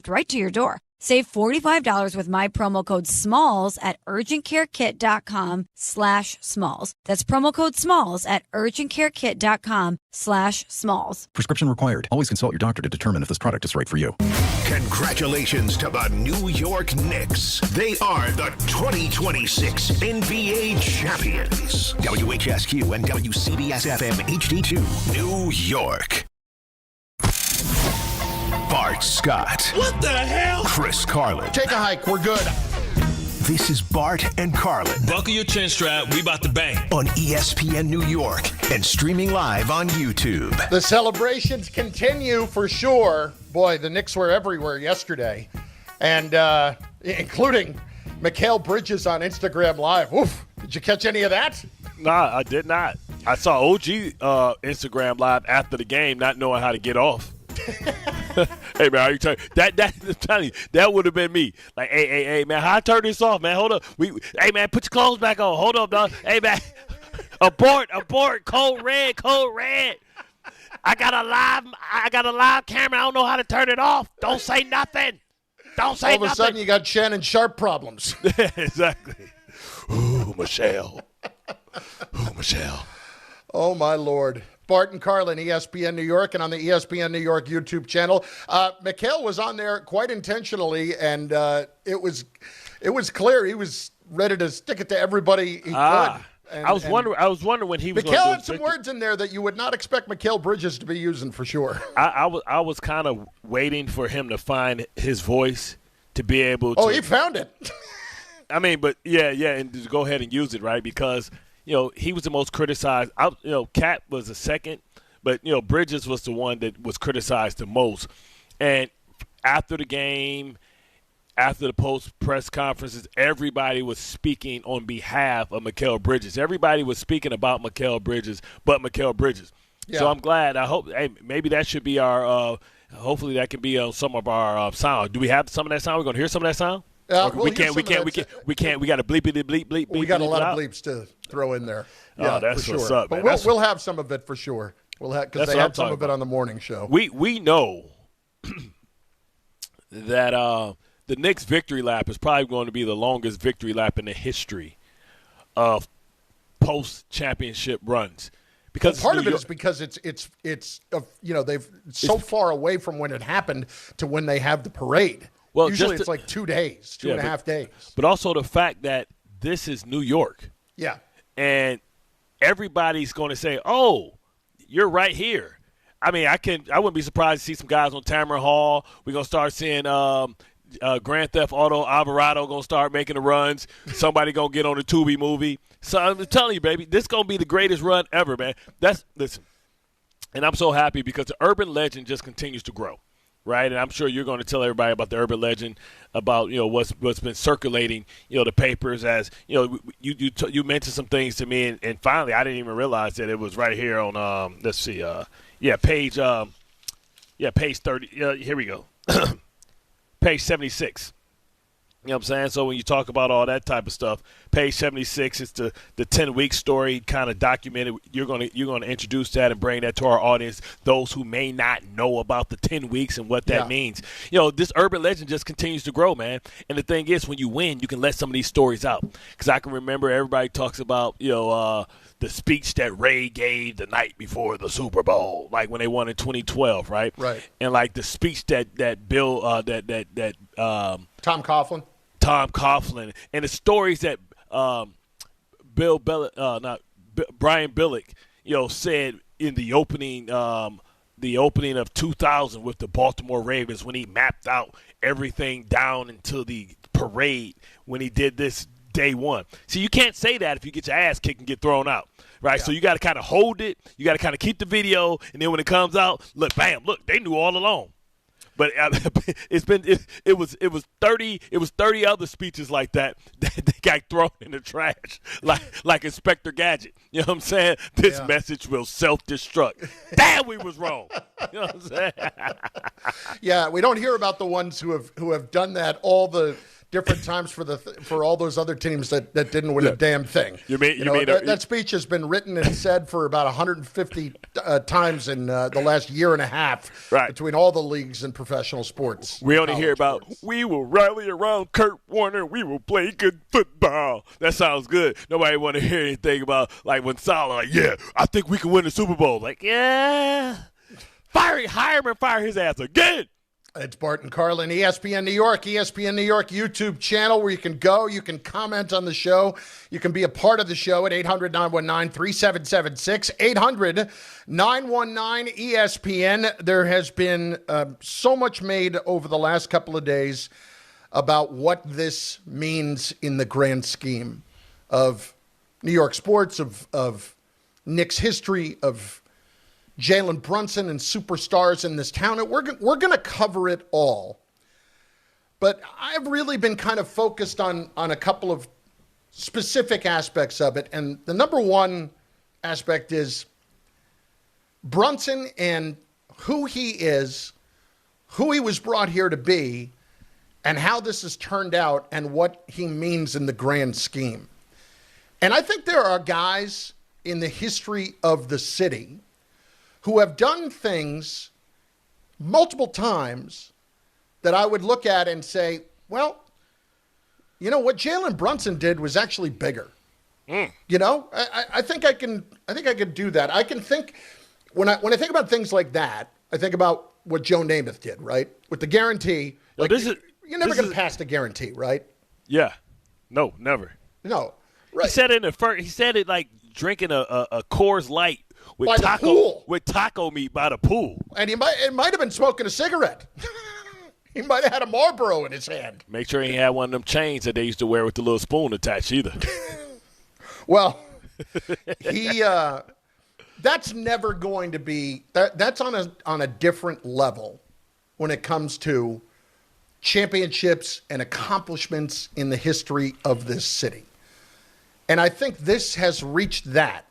shipped right to your door. Save $45 with my promo code SMALLS at urgentcarekit.com/smalls. That's promo code SMALLS at urgentcarekit.com/smalls. Prescription required. Always consult your doctor to determine if this product is right for you. Congratulations to the New York Knicks. They are the 2026 NBA champions. WHSQ and WCBS-FM HD2, New York. Bart Scott. What the hell? Chris Carlin. Take a hike. We're good. This is Bart and Carlin. Buckle your chin strap. We about to bang. On ESPN New York and streaming live on YouTube. The celebrations continue for sure. Boy, the Knicks were everywhere yesterday. And including Mikal Bridges on Instagram Live. Oof. Did you catch any of that? Nah, I did not. I saw OG Instagram Live after the game, not knowing how to get off. Hey man, are you telling that? I'm telling you, that would have been me. Like, hey, man, how I turn this off, man? Hold up. Hey man, put your clothes back on. Hold up, dog. Hey man, abort. Code red. I got a live camera. I don't know how to turn it off. Don't say nothing. All of a sudden, you got Shannon Sharp problems. Exactly. Ooh, Michelle. Oh my Lord. Bart and Carlin, ESPN New York, and on the ESPN New York YouTube channel. Mikal was on there quite intentionally, and it was clear he was ready to stick it to everybody he could. And, I was wondering when he was going Mikal to had some words in there that you would not expect Mikal Bridges to be using for sure. I was kind of waiting for him to find his voice to be able to. Oh, he found it. I mean, but yeah, and to go ahead and use it, right? Because he was the most criticized. Cat was the second, but, Bridges was the one that was criticized the most. And after the game, after the post-press conferences, everybody was speaking on behalf of Mikal Bridges. Everybody was speaking about Mikal Bridges, but Mikal Bridges. Yeah. So I'm glad. I hope maybe that should be our hopefully that can be on some of our sound. Do we have some of that sound? We're going to hear some of that sound? We can't. We got to bleep it, bleep. We got a lot of bleeps to throw in there. Yeah, that's for what's sure. up, man. But we'll have some of it for sure. We'll have because they had some of it on the morning show. We know that the Knicks victory lap is probably going to be the longest victory lap in the history of post-championship runs. Because part of it is because it's they've so far away from when it happened to when they have the parade. Well, usually it's like 2 days, two and a half days. But also the fact that this is New York. Yeah. And everybody's going to say, "Oh, you're right here." I mean, I wouldn't be surprised to see some guys on Tamron Hall. We're going to start seeing Grand Theft Auto Alvarado going to start making the runs. Somebody going to get on the Tubi movie. So I'm telling you, baby, this is going to be the greatest run ever, man. Listen. And I'm so happy because the urban legend just continues to grow. Right, and I'm sure you're going to tell everybody about the urban legend, about what's been circulating, the papers. As you mentioned some things to me, and finally I didn't even realize that it was right here on let's see, page 30. Here we go, page 76. You know what I'm saying? So when you talk about all that type of stuff, page 76 is the 10-week story kind of documented. You're gonna introduce that and bring that to our audience, those who may not know about the 10 weeks and what that means. This urban legend just continues to grow, man. And the thing is, when you win, you can let some of these stories out. Because I can remember everybody talks about the speech that Ray gave the night before the Super Bowl, like when they won in 2012, right? Right. And like the speech that Bill Tom Coughlin, and the stories that Brian Billick, said in the opening of 2000 with the Baltimore Ravens when he mapped out everything down until the parade when he did this day one. See, you can't say that if you get your ass kicked and get thrown out, right? Yeah. So you got to kind of hold it. You got to kind of keep the video, and then when it comes out, look, they knew all along. But it was 30 other speeches like that they got thrown in the trash, like Inspector Gadget. You know what I'm saying? This message will self-destruct. Damn, we was wrong. You know what I'm saying? Yeah, we don't hear about the ones who have done that all the different times for all those other teams that didn't win a damn thing. That speech has been written and said for about 150 times in the last year and a half between all the leagues in professional sports. We only hear about, we will rally around Kurt Warner, we will play good football. That sounds good. Nobody want to hear anything about, like, when Salah, I think we can win the Super Bowl. Like, hire him and fire his ass again. It's Bart Carlin, ESPN New York YouTube channel where you can go. You can comment on the show. You can be a part of the show at 800-919-3776, 800-919-ESPN. There has been so much made over the last couple of days about what this means in the grand scheme of New York sports, of Knicks history, of Jalen Brunson and superstars in this town. We're going to cover it all. But I've really been kind of focused on a couple of specific aspects of it. And the number one aspect is Brunson and who he is, who he was brought here to be, and how this has turned out and what he means in the grand scheme. And I think there are guys in the history of the city who have done things multiple times that I would look at and say, well, what Jalen Brunson did was actually bigger. I think I can do that. I can think when I think about things like that, I think about what Joe Namath did, right? With the guarantee. Like, you're never going to pass the guarantee, right? Yeah. No, never. No. Right. He said it he said it like drinking a Coors Light with taco meat by the pool. And it might have been smoking a cigarette. He might have had a Marlboro in his hand. Make sure he had one of them chains that they used to wear with the little spoon attached either. Well, that's never going to be that's on a different level when it comes to championships and accomplishments in the history of this city. And I think this has reached that.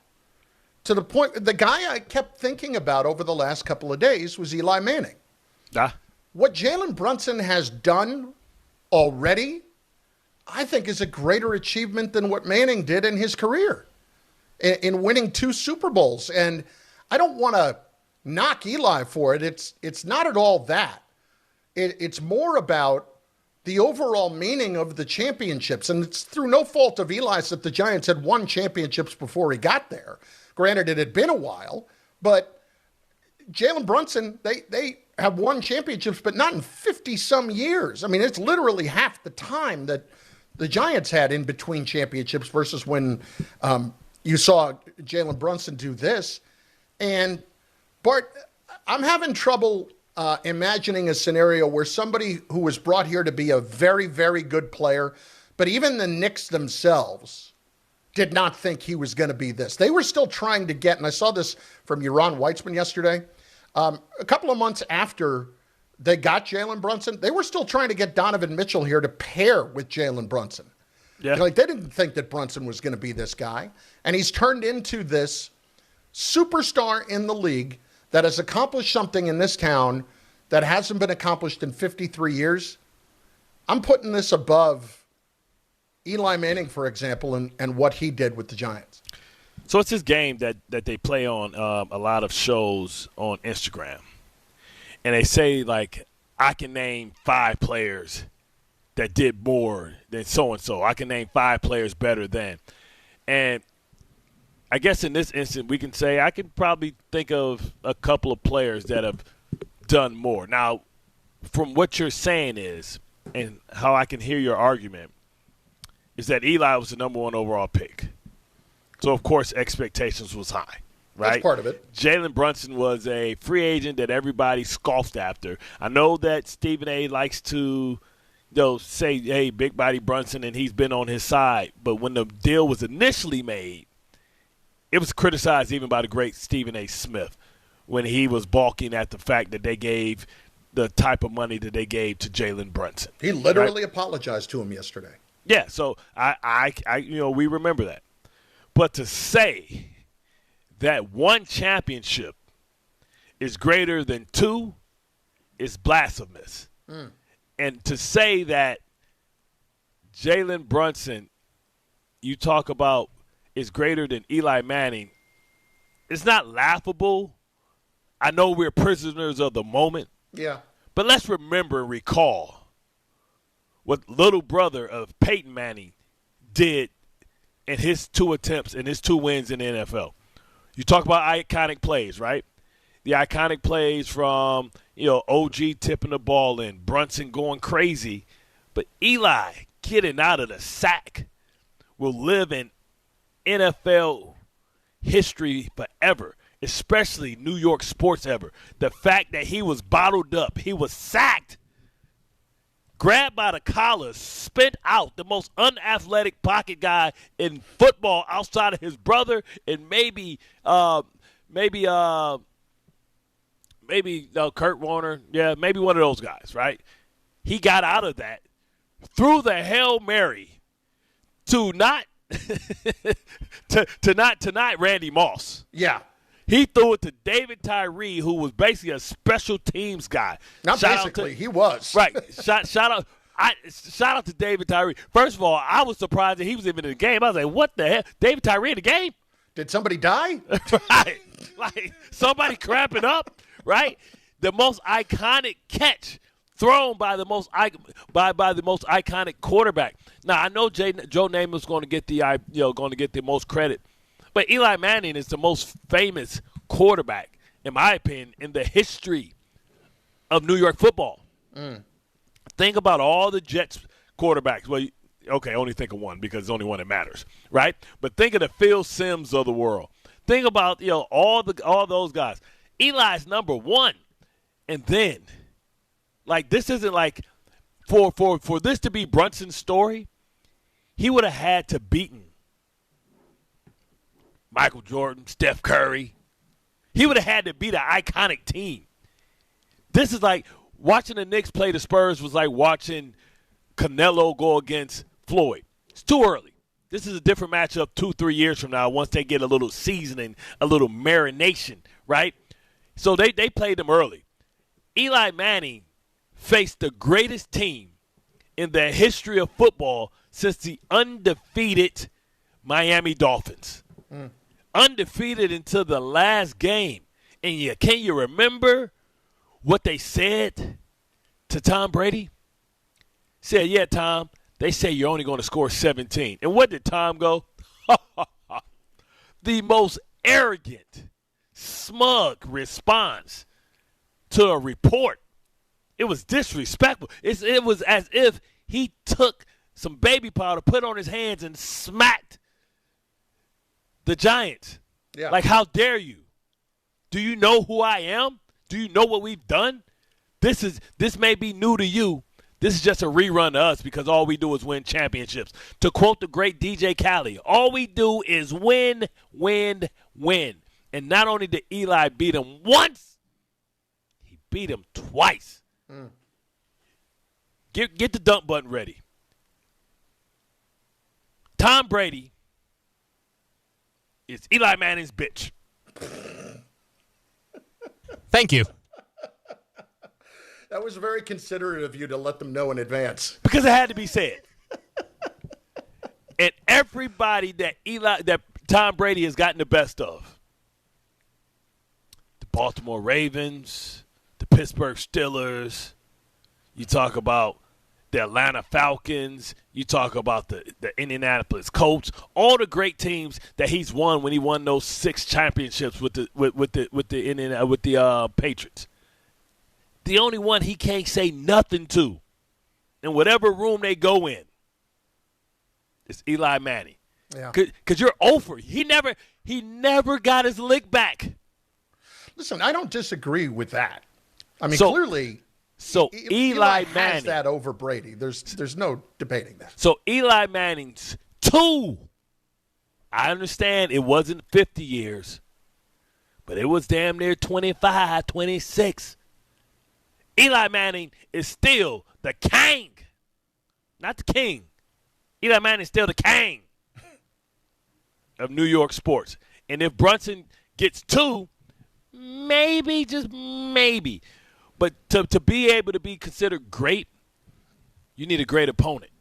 To the point, the guy I kept thinking about over the last couple of days was Eli Manning. What Jalen Brunson has done already, I think, is a greater achievement than what Manning did in his career in winning 2 Super Bowls. And I don't want to knock Eli for it. It's not at all that. It's more about the overall meaning of the championships. And it's through no fault of Eli's that the Giants had won championships before he got there. Granted, it had been a while, but Jalen Brunson, they have won championships, but not in 50-some years. I mean, it's literally half the time that the Giants had in between championships versus when you saw Jalen Brunson do this. And, Bart, I'm having trouble imagining a scenario where somebody who was brought here to be a very, very good player, but even the Knicks themselves did not think he was going to be this. They were still trying to get, and I saw this from Yaron Weitzman yesterday, a couple of months after they got Jalen Brunson, they were still trying to get Donovan Mitchell here to pair with Jalen Brunson. Yeah. Like, they didn't think that Brunson was going to be this guy. And he's turned into this superstar in the league that has accomplished something in this town that hasn't been accomplished in 53 years. I'm putting this above Eli Manning, for example, and what he did with the Giants. So it's this game that they play on a lot of shows on Instagram. And they say, like, I can name 5 players that did more than so-and-so. I can name 5 players better than. And I guess in this instance, we can say I can probably think of a couple of players that have done more. Now, from what you're saying is, and how I can hear your argument, is that Eli was the number 1 overall pick. So, of course, expectations was high, right? That's part of it. Jalen Brunson was a free agent that everybody scoffed after. I know that Stephen A. likes to say, hey, big body Brunson, and he's been on his side. But when the deal was initially made, it was criticized even by the great Stephen A. Smith when he was balking at the fact that they gave the type of money that they gave to Jalen Brunson. He literally apologized to him yesterday. Yeah, so I we remember that. But to say that 1 championship is greater than 2 is blasphemous. And to say that Jalen Brunson, you talk about, is greater than Eli Manning. It's not laughable. I know we're prisoners of the moment. Yeah. But let's remember and recall what little brother of Peyton Manning did in his 2 attempts and his 2 wins in the NFL. You talk about iconic plays, right? The iconic plays from, OG tipping the ball in, Brunson going crazy. But Eli getting out of the sack will live in NFL history forever, especially New York sports ever. The fact that he was bottled up, he was sacked, grabbed by the collar, spit out, the most unathletic pocket guy in football outside of his brother and maybe Kurt Warner. Yeah, maybe one of those guys, right? He got out of that, threw the Hail Mary to not Randy Moss. Yeah. He threw it to David Tyree, who was basically a special teams guy. Not basically, he was. Right. Shout out to David Tyree. First of all, I was surprised that he was even in the game. I was like, what the hell? David Tyree in the game? Did somebody die? Right. Like somebody cramping up, right? The most iconic catch thrown by the most iconic quarterback. Now I know Joe Namath's going to get the most credit, but Eli Manning is the most famous quarterback, in my opinion, in the history of New York football. Think about all the Jets quarterbacks. Well, okay, only think of one because it's the only one that matters, right? But think of the Phil Simms of the world. Think about all those guys. Eli's number one, and then. Like, this isn't like for this to be Brunson's story, he would have had to beaten Michael Jordan, Steph Curry. He would have had to beat an iconic team. This is like watching the Knicks play the Spurs was like watching Canelo go against Floyd. It's too early. This is a different matchup 2-3 years from now once they get a little seasoning, a little marination, right? So they played them early. Eli Manning faced the greatest team in the history of football since the undefeated Miami Dolphins. Undefeated until the last game. And can you remember what they said to Tom Brady? Said, yeah, Tom, they say you're only going to score 17. And what did Tom go? The most arrogant, smug response to a report. It was disrespectful. It was as if he took some baby powder, put it on his hands, and smacked the Giants. Yeah. Like, how dare you? Do you know who I am? Do you know what we've done? This may be new to you. This is just a rerun to us because all we do is win championships. To quote the great DJ Khaled, all we do is win, win, win. And not only did Eli beat him once, he beat him twice. Get the dump button ready. Tom Brady is Eli Manning's bitch. Thank you. That was very considerate of you to let them know in advance. Because it had to be said. And everybody that Tom Brady has gotten the best of. The Baltimore Ravens, the Pittsburgh Steelers, you talk about the Atlanta Falcons, you talk about the Indianapolis Colts, all the great teams that he's won when he won those 6 championships with the Patriots. The only one he can't say nothing to in whatever room they go in is Eli Manning. Yeah. Because you're over. He never got his lick back. Listen, I don't disagree with that. I mean, So- clearly, So Eli has Manning. that over Brady. There's no debating that. So Eli Manning's 2. I understand it wasn't 50 years, but it was damn near 25, 26. Eli Manning is still the king, not the king. Eli Manning is still the king of New York sports. And if Brunson gets 2, maybe, just maybe. But to be able to be considered great, you need a great opponent.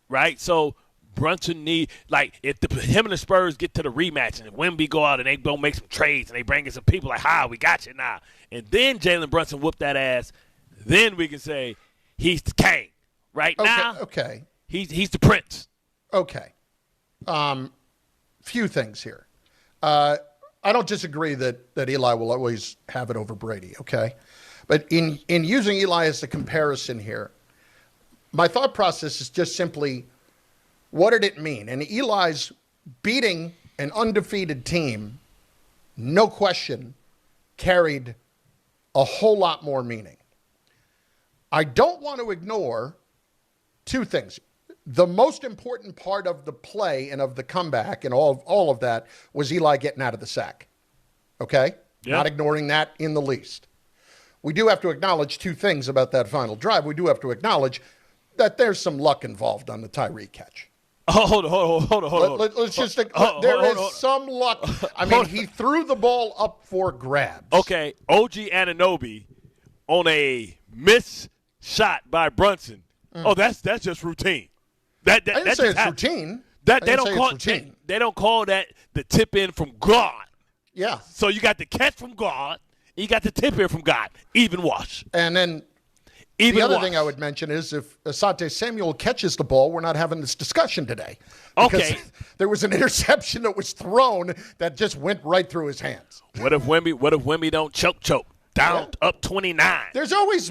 right? So Brunson if him and the Spurs get to the rematch and Wemby go out and they go make some trades and they bring in some people we got you now. And then Jalen Brunson whoop that ass, then we can say he's the king. Right now, he's the prince. Okay. Few things here. I don't disagree that Eli will always have it over Brady, okay? But in using Eli as the comparison here, my thought process is just simply, what did it mean? And Eli's beating an undefeated team, no question, carried a whole lot more meaning. I don't want to ignore two things. The most important part of the play and of the comeback and all of that was Eli getting out of the sack. Okay? Yeah. Not ignoring that in the least. We do have to acknowledge two things about that final drive. We do have to acknowledge that there's some luck involved on the Tyree catch. Oh, hold on. Let's just there is some luck. I mean, he threw the ball up for grabs. Okay, OG Anunoby on a missed shot by Brunson. Oh, that's just routine. I didn't say it's routine. They don't call that the tip in from God. Yeah. So you got the catch from God, and you got the tip in from God. Even wash. And then the other thing I would mention is if Asante Samuel catches the ball, we're not having this discussion today. Because there was an interception that was thrown that just went right through his hands. What if Wemby don't choke? Down up 29. There's always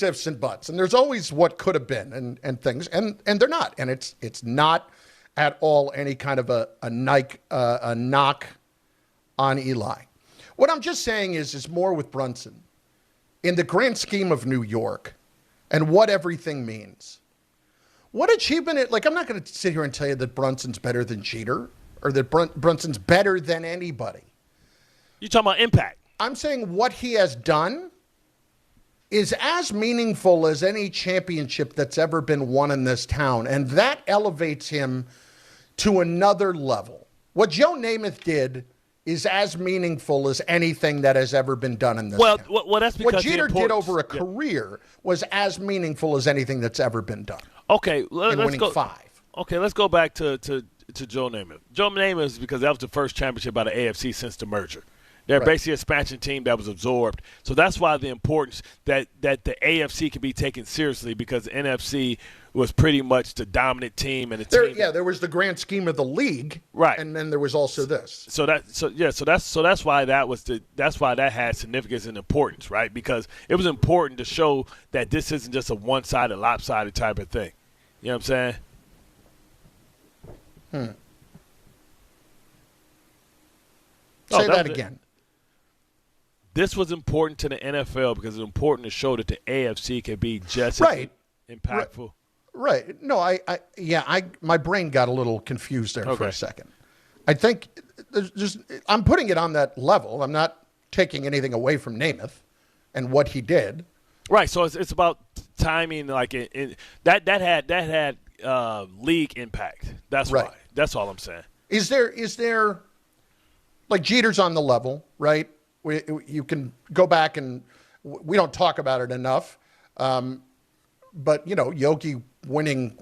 ifs and buts, and there's always what could have been and things, and they're not. And it's not at all any kind of a knock on Eli. What I'm just saying is more with Brunson. In the grand scheme of New York and what everything means, what achievement I'm not going to sit here and tell you that Brunson's better than Jeter or that Brunson's better than anybody. You're talking about impact. I'm saying what he has done is as meaningful as any championship that's ever been won in this town, and that elevates him to another level. What Joe Namath did is as meaningful as anything that has ever been done in this town. Well, that's because what Jeter did over a career was as meaningful as anything that's ever been done. Okay, let's winning go 5. Okay, let's go back to Joe Namath. Joe Namath is because that was the first championship by the AFC since the merger. They're basically an expansion team that was absorbed. So that's why the importance that the AFC can be taken seriously, because the NFC was pretty much the dominant team and there was the grand scheme of the league, right? And then there was also this. So that's why that had significance and importance, right? Because it was important to show that this isn't just a one-sided, lopsided type of thing. You know what I'm saying? Say that again. This was important to the NFL because it's important to show that the AFC can be just as impactful. Right. No, my brain got a little confused there for a second. I think I'm putting it on that level. I'm not taking anything away from Namath and what he did. Right. So it's about timing. Like that had league impact. That's right. Why. That's all I'm saying. Is there like Jeter's on the level, right? You can go back and we don't talk about it enough. But, Yogi winning,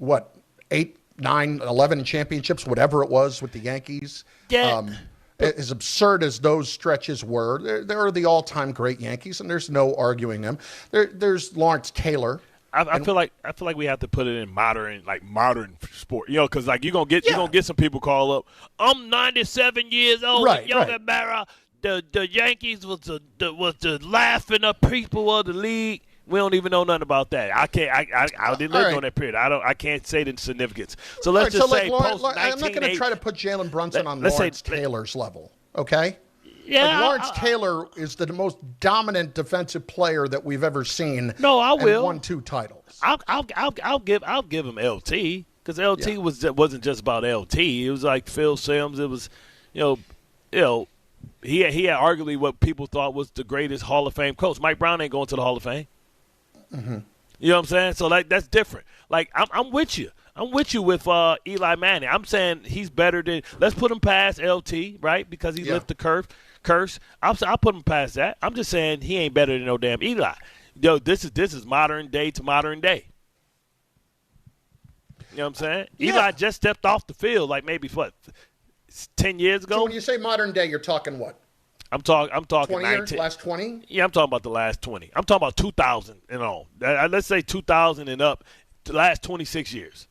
8, 9, 11 championships, whatever it was with the Yankees. Yeah. As absurd as those stretches were, they're the all-time great Yankees, and there's no arguing them. There's Lawrence Taylor. I feel like we have to put it in modern sport, because you're gonna get some people call up. I'm 97 years old, Yogi Berra. The Yankees was the laughing up people of the league. We don't even know nothing about that. I didn't live on that period. I can't say the significance. So let's just say I'm not going to try to put Jalen Brunson on Lawrence Taylor's level. Okay. Yeah. Lawrence Taylor is the most dominant defensive player that we've ever seen. No, I will. And won 2 titles. I'll give him LT because LT wasn't just about LT. It was like Phil Simms. It was, he had arguably what people thought was the greatest Hall of Fame coach. Mike Brown ain't going to the Hall of Fame. Mm-hmm. You know what I'm saying? So that's different. I'm with you. I'm with you with Eli Manning. I'm saying he's better than. Let's put him past LT, right? Because he lifted the curse. I'll put him past that. I'm just saying he ain't better than no damn Eli. This is modern day to modern day. You know what I'm saying? Yeah. Eli just stepped off the field like maybe, 10 years ago? So when you say modern day, you're talking what? I'm talking 20 19. years? Last 20? Yeah, I'm talking about the last 20. I'm talking about 2000 and on. Let's say 2000 and up, the last 26 years.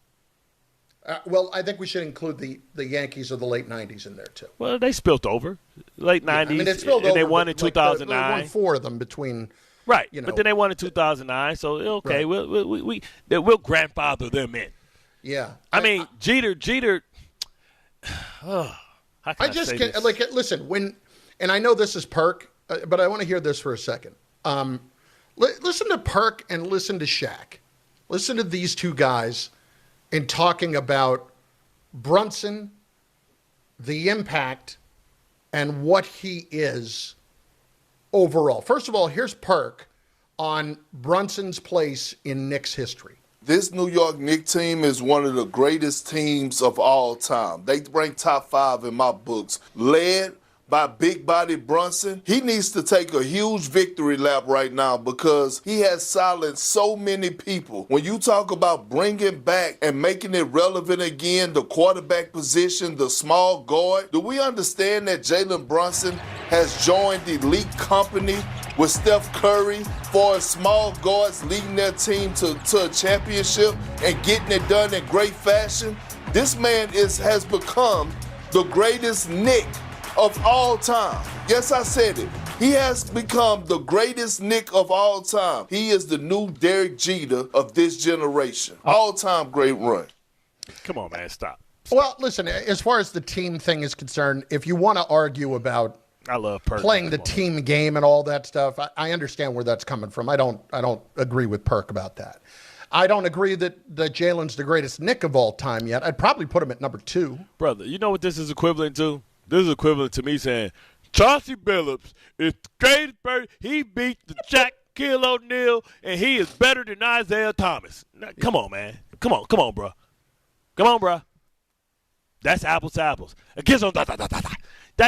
Well, I think we should include the Yankees of the late 90s in there, too. Well, they spilt over. Late 90s. I mean, it spilled and over. They won in 2009. They won 4 of them between. Right. But then they won in 2009. So, okay, right. We'll grandfather them in. Yeah. I mean, Jeter. How can I just say can't, this? like, listen, and I know this is Perk, but I want to hear this for a second. Listen to Perk and listen to Shaq. Listen to these two guys in talking about Brunson, the impact, and what he is overall. First of all, here's Perk on Brunson's place in Knicks history. This New York Knicks team is one of the greatest teams of all time. They rank top 5 in my books. Led by big body Brunson. He needs to take a huge victory lap right now because he has silenced so many people. When you talk about bringing back and making it relevant again, the quarterback position, the small guard, do we understand that Jalen Brunson has joined the elite company with Steph Curry for small guards leading their team to a championship and getting it done in great fashion? This man has become the greatest Knick of all time. Yes, I said it. He has become the greatest Knick of all time. He is the new Derek Jeter of this generation. All-time great run. Come on, man, stop. Well, listen, as far as the team thing is concerned, if you want to argue about I love Perk playing the team game and all that stuff, I understand where that's coming from. I don't agree with Perk about that. I don't agree that Jalen's the greatest Knick of all time yet. I'd probably put him at number 2. Brother, you know what this is equivalent to? This is equivalent to me saying Chauncey Billups is the greatest person. He beat the Shaquille O'Neal, and he is better than Isaiah Thomas. Now, come on, man. Come on, bro. Come on, bro. That's apples to apples.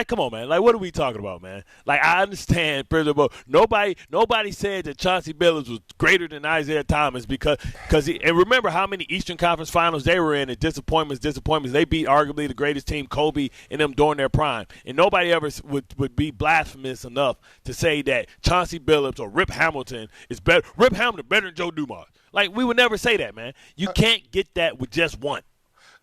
Come on, man. Like, what are we talking about, man? Like, I understand, first of all, nobody said that Chauncey Billups was greater than Isaiah Thomas because and remember how many Eastern Conference Finals they were in and disappointments. They beat arguably the greatest team, Kobe, and them during their prime. And nobody ever would be blasphemous enough to say that Chauncey Billups or Rip Hamilton is better. Rip Hamilton better than Joe Dumars. Like, we would never say that, man. You can't get that with just one.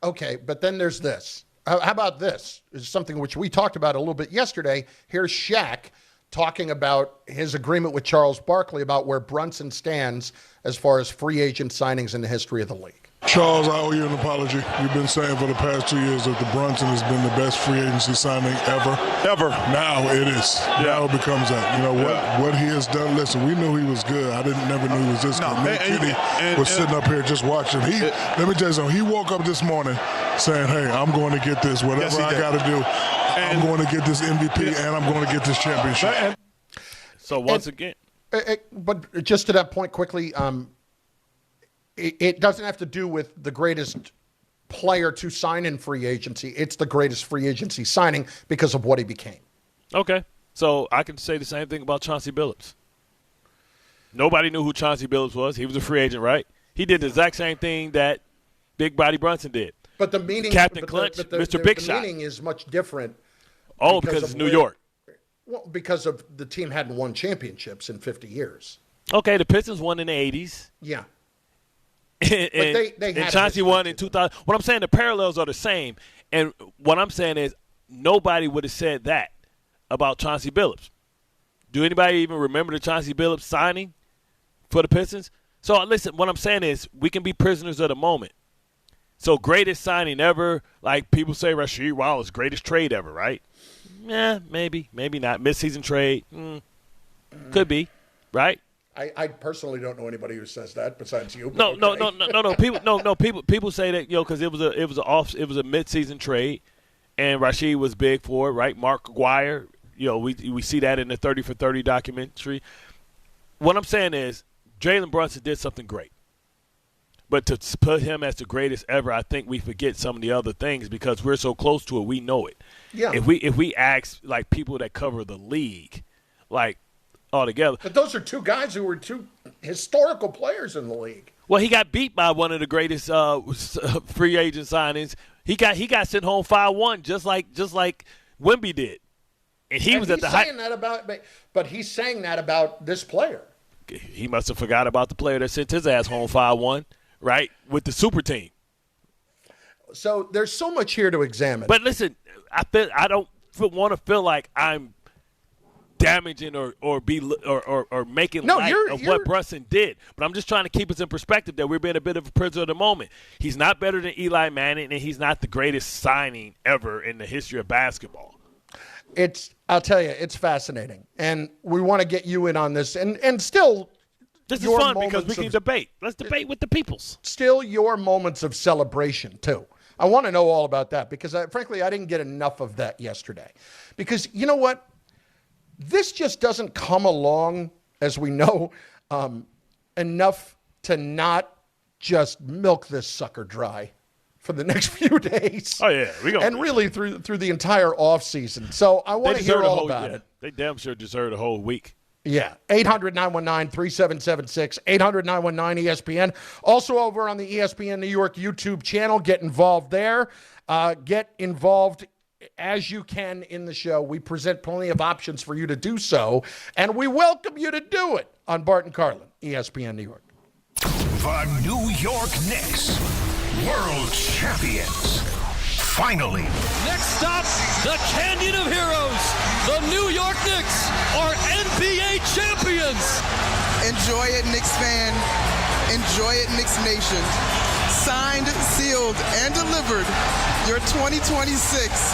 Okay, but then there's this. How about this? It's something which we talked about a little bit yesterday. Here's Shaq talking about his agreement with Charles Barkley about where Brunson stands as far as free agent signings in the history of the league. Charles, I owe you an apology. You've been saying for the past 2 years that the Brunson has been the best free agency signing ever. Now it is. Yeah. Now it becomes that. You know, what he has done. Listen, we knew he was good. I never knew he was this good. Me and Kitty was sitting up here just watching. Let me tell you something. He woke up this morning saying, hey, I'm going to get this. Whatever I got to do, I'm going to get this MVP and I'm going to get this championship. So once again. But just to that point quickly, it doesn't have to do with the greatest player to sign in free agency. It's the greatest free agency signing because of what he became. Okay. So I can say the same thing about Chauncey Billups. Nobody knew who Chauncey Billups was. He was a free agent, right? He did the exact same thing that Big Body Brunson did. But the meaning, Captain Clutch, Mr. Big Shot. The meaning is much different. Because it's New York. Well, because of the team hadn't won championships in 50 years. Okay, the Pistons won in the 80s. Yeah. and Chauncey won in 2000. What I'm saying, the parallels are the same. And what I'm saying is nobody would have said that about Chauncey Billups. Do anybody even remember the Chauncey Billups signing for the Pistons? So, listen, what I'm saying is we can be prisoners of the moment. So, greatest signing ever, like people say Rasheed Wallace, greatest trade ever, right? Yeah, maybe not. Mid-season trade, could be, right? I personally don't know anybody who says that besides you. No. People say that because it was a mid-season trade, and Rasheed was big for it, right? Mark Aguirre, we see that in the 30 for 30 documentary. What I'm saying is Jalen Brunson did something great. But to put him as the greatest ever, I think we forget some of the other things because we're so close to it. We know it. Yeah. If we ask people that cover the league, all together. But those are two guys who were two historical players in the league. Well, he got beat by one of the greatest free agent signings. He got sent home 5-1, just like Wemby did, and he was at the height. But he's saying that about this player. He must have forgot about the player that sent his ass home 5-1, right, with the super team. So there's so much here to examine. But listen, I don't want to feel like I'm damaging or making light of what Brunson did. But I'm just trying to keep us in perspective that we're being a bit of a prisoner of the moment. He's not better than Eli Manning, and he's not the greatest signing ever in the history of basketball. I'll tell you, it's fascinating. And we want to get you in on this. And still, this is fun because we can debate. Let's debate with the peoples. Still your moments of celebration, too. I want to know all about that because, frankly, I didn't get enough of that yesterday. Because you know what? This just doesn't come along, as we know, enough to not just milk this sucker dry for the next few days. Oh, yeah. And really through the entire offseason. So I want to hear all about it. They damn sure deserve a whole week. Yeah, 800-919-3776, 800-919-ESPN. Also over on the ESPN New York YouTube channel. Get involved there. Get involved as you can in the show. We present plenty of options for you to do so, and we welcome you to do it on Bart Carlin, ESPN New York. The New York Knicks, world champions. Finally. Next stop, the Canyon of Heroes. The New York Knicks are NBA champions. Enjoy it, Knicks fan. Enjoy it, Knicks Nation. Signed, sealed, and delivered, your 2026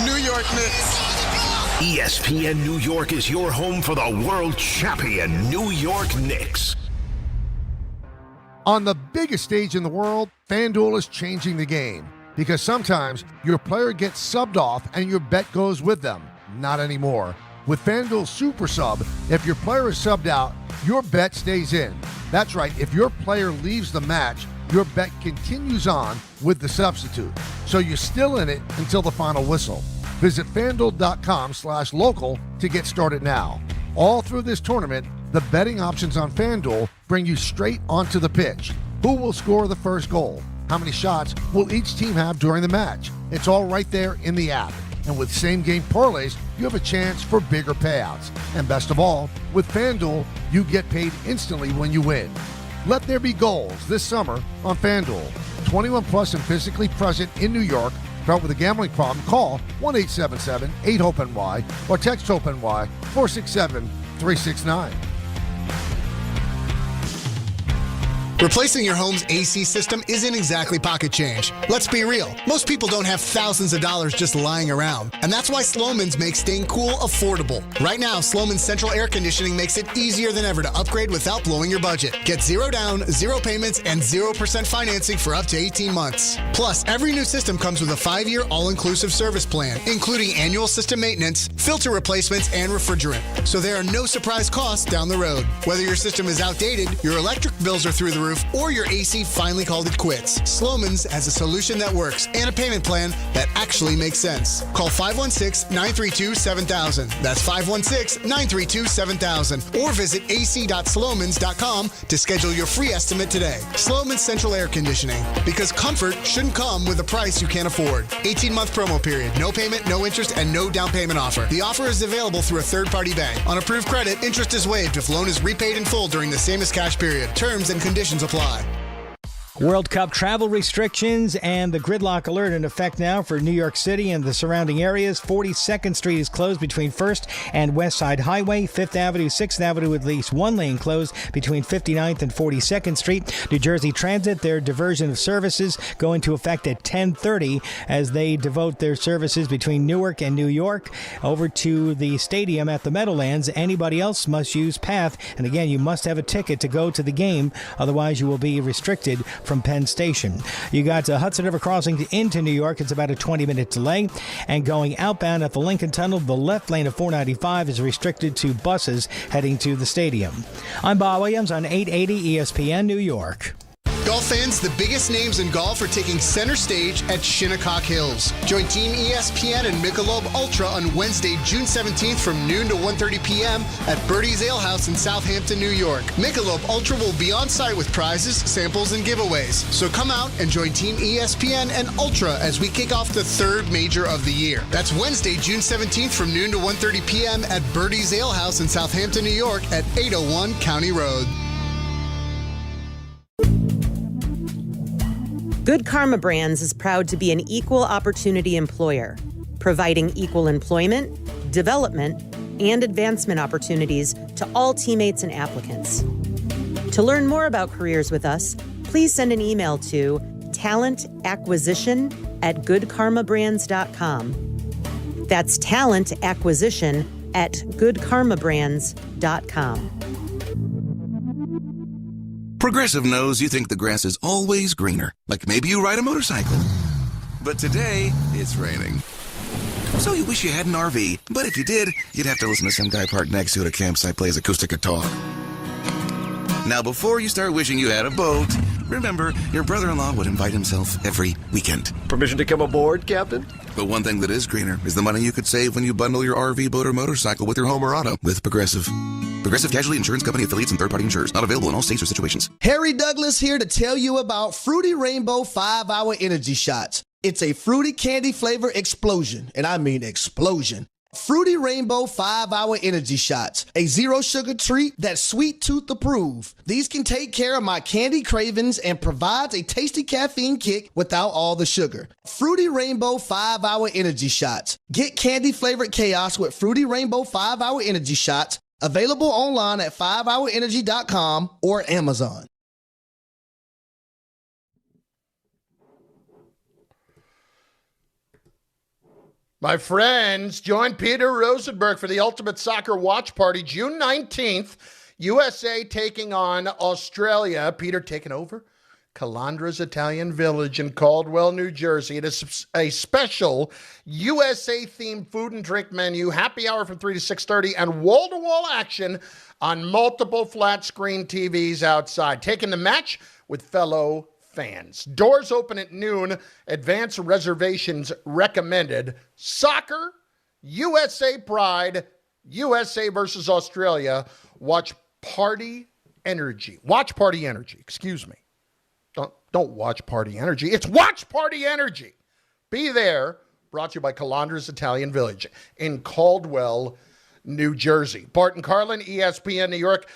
New York Knicks. ESPN New York is your home for the world champion New York Knicks. On the biggest stage in the world, FanDuel is changing the game. Because sometimes your player gets subbed off and your bet goes with them. Not anymore. With FanDuel Super Sub, if your player is subbed out, your bet stays in. That's right, if your player leaves the match, your bet continues on with the substitute. So you're still in it until the final whistle. Visit FanDuel.com/local to get started now. All through this tournament, the betting options on FanDuel bring you straight onto the pitch. Who will score the first goal? How many shots will each team have during the match? It's all right there in the app. And with same-game parlays, you have a chance for bigger payouts. And best of all, with FanDuel, you get paid instantly when you win. Let there be goals this summer on FanDuel. 21 plus and physically present in New York. Start with a gambling problem? Call 1-877-8-HOPE-NY or text HOPE-NY 467-369. Replacing your home's AC system isn't exactly pocket change. Let's be real. Most people don't have thousands of dollars just lying around. And that's why Slomin's makes staying cool affordable. Right now, Slomin's central air conditioning makes it easier than ever to upgrade without blowing your budget. Get 0 down, 0 payments, and 0% financing for up to 18 months. Plus, every new system comes with a 5-year all-inclusive service plan, including annual system maintenance, filter replacements, and refrigerant. So there are no surprise costs down the road. Whether your system is outdated, your electric bills are through the roof, or your AC finally called it quits, Slomin's has a solution that works and a payment plan that actually makes sense. Call 516-932-7000. That's 516-932-7000. Or visit ac.slomans.com to schedule your free estimate today. Slomin's Central Air Conditioning. Because comfort shouldn't come with a price you can't afford. 18-month promo period. No payment, no interest, and no down payment offer. The offer is available through a third-party bank. On approved credit, interest is waived if loan is repaid in full during the same as cash period. Terms and conditions apply. World Cup travel restrictions and the gridlock alert in effect now for New York City and the surrounding areas. 42nd Street is closed between 1st and West Side Highway. 5th Avenue, 6th Avenue with at least one lane closed between 59th and 42nd Street. New Jersey Transit, their diversion of services go into effect at 10:30 as they devote their services between Newark and New York over to the stadium at the Meadowlands. Anybody else must use PATH. And again, you must have a ticket to go to the game. Otherwise, you will be restricted from Penn Station. You got Hudson River Crossing into New York. It's about a 20-minute delay. And going outbound at the Lincoln Tunnel, the left lane of 495 is restricted to buses heading to the stadium. I'm Bob Williams on 880 ESPN New York. Golf fans, the biggest names in golf are taking center stage at Shinnecock Hills. Join Team ESPN and Michelob Ultra on Wednesday, June 17th from noon to 1:30 p.m. at Birdie's Ale House in Southampton, New York. Michelob Ultra will be on site with prizes, samples, and giveaways. So come out and join Team ESPN and Ultra as we kick off the third major of the year. That's Wednesday, June 17th from noon to 1:30 p.m. at Birdie's Ale House in Southampton, New York at 801 County Road. Good Karma Brands is proud to be an equal opportunity employer, providing equal employment, development, and advancement opportunities to all teammates and applicants. To learn more about careers with us, please send an email to talentacquisition@goodkarmabrands.com. That's talentacquisition@goodkarmabrands.com. Progressive knows you think the grass is always greener, like maybe you ride a motorcycle. But today, it's raining. So you wish you had an RV, but if you did, you'd have to listen to some guy parked next to you at a campsite plays acoustic guitar. Now, before you start wishing you had a boat, remember, your brother-in-law would invite himself every weekend. Permission to come aboard, Captain? But one thing that is greener is the money you could save when you bundle your RV, boat, or motorcycle with your home or auto with Progressive. Progressive Casualty Insurance Company affiliates and third-party insurers. Not available in all states or situations. Harry Douglas here to tell you about Fruity Rainbow 5-Hour Energy Shots. It's a fruity candy flavor explosion, and I mean explosion. Fruity Rainbow 5-Hour Energy Shots, a zero-sugar treat that's sweet tooth approved. These can take care of my candy cravings and provides a tasty caffeine kick without all the sugar. Fruity Rainbow 5-Hour Energy Shots. Get candy-flavored chaos with Fruity Rainbow 5-Hour Energy Shots. Available online at 5hourenergy.com or Amazon. My friends, join Peter Rosenberg for the Ultimate Soccer Watch Party June 19th. USA taking on Australia. Peter taking over Calandra's Italian Village in Caldwell, New Jersey. It is a special USA-themed food and drink menu, happy hour from 3 to 6:30, and wall-to-wall action on multiple flat-screen TVs outside. Taking the match with fellow fans. Doors open at noon. Advance reservations recommended. Soccer, USA Pride, USA versus Australia. Watch Party Energy. Watch Party Energy. Excuse me. Don't watch Party Energy. It's Watch Party Energy. Be there. Brought to you by Calandra's Italian Village in Caldwell, New Jersey. Bart Carlin, ESPN New York.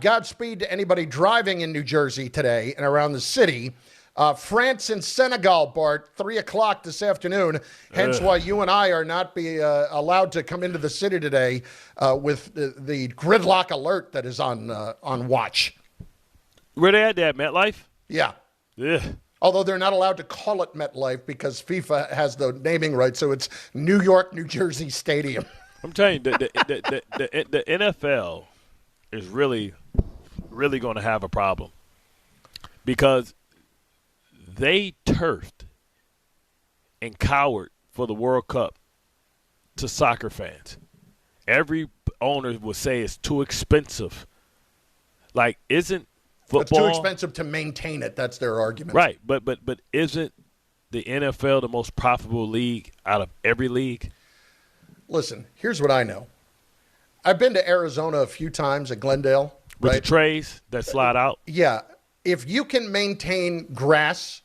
Godspeed to anybody driving in New Jersey today and around the city. France and Senegal, Bart, 3 o'clock this afternoon. Hence why you and I are not allowed to come into the city today with the gridlock alert that is on watch. Where they at that, MetLife? Yeah. Ugh. Although they're not allowed to call it MetLife because FIFA has the naming rights, so it's New York, New Jersey Stadium. I'm telling you, the NFL is really, really going to have a problem because they turfed and cowered for the World Cup to soccer fans. Every owner would say it's too expensive. Like, isn't football? It's too expensive to maintain it. That's their argument. Right, but isn't the NFL the most profitable league out of every league? Listen, here's what I know. I've been to Arizona a few times at Glendale. With right? the trays that slide out? Yeah. If you can maintain grass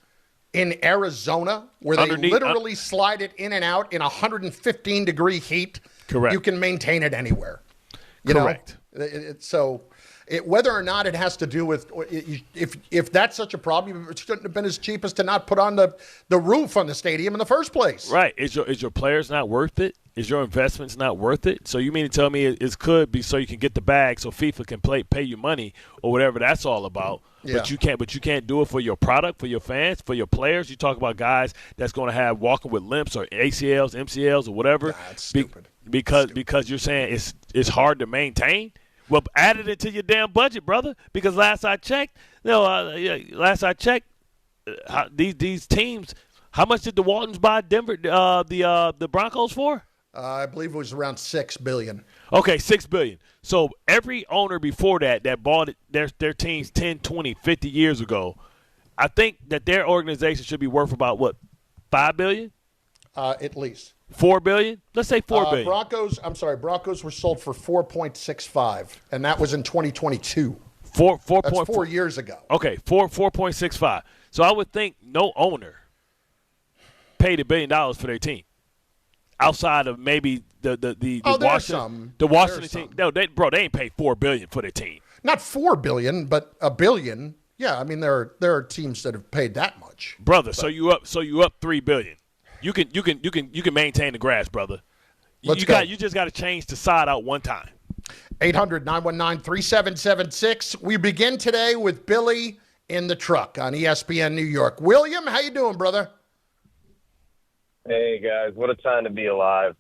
in Arizona where they literally slide it in and out in 115-degree heat, correct, you can maintain it anywhere. Correct. Whether or not it has to do with if that's such a problem, it shouldn't have been as cheap as to not put on the roof on the stadium in the first place. Right. Is your players not worth it? Is your investments not worth it? So you mean to tell me it could be so you can get the bag so FIFA can pay you money or whatever that's all about. Yeah. But you can't do it for your product, for your fans, for your players. You talk about guys that's going to have walking with limps or ACLs, MCLs or whatever. That's stupid. Because you're saying it's hard to maintain. Well, add it into your damn budget, brother. Because last I checked, these teams. How much did the Waltons buy Denver, the Broncos for? I believe it was around $6 billion. Okay, $6 billion. So every owner before that bought their teams 10, 20, 50 years ago I think that their organization should be worth about what, $5 billion? At least. $4 billion? Let's say $4 billion. Broncos were sold for 4.65, and that was in 2022. That's 4 years ago. Okay, 4.65. So I would think no owner paid $1 billion for their team, outside of maybe the Washington team. No, they ain't paid $4 billion for their team. Not $4 billion, but $1 billion. Yeah, I mean there are teams that have paid that much, brother. So you up $3 billion. You can maintain the grass, brother. You just got to change the side out one time. 800-919-3776. We begin today with Billy in the truck on ESPN New York. William, how you doing, brother? Hey guys, what a time to be alive.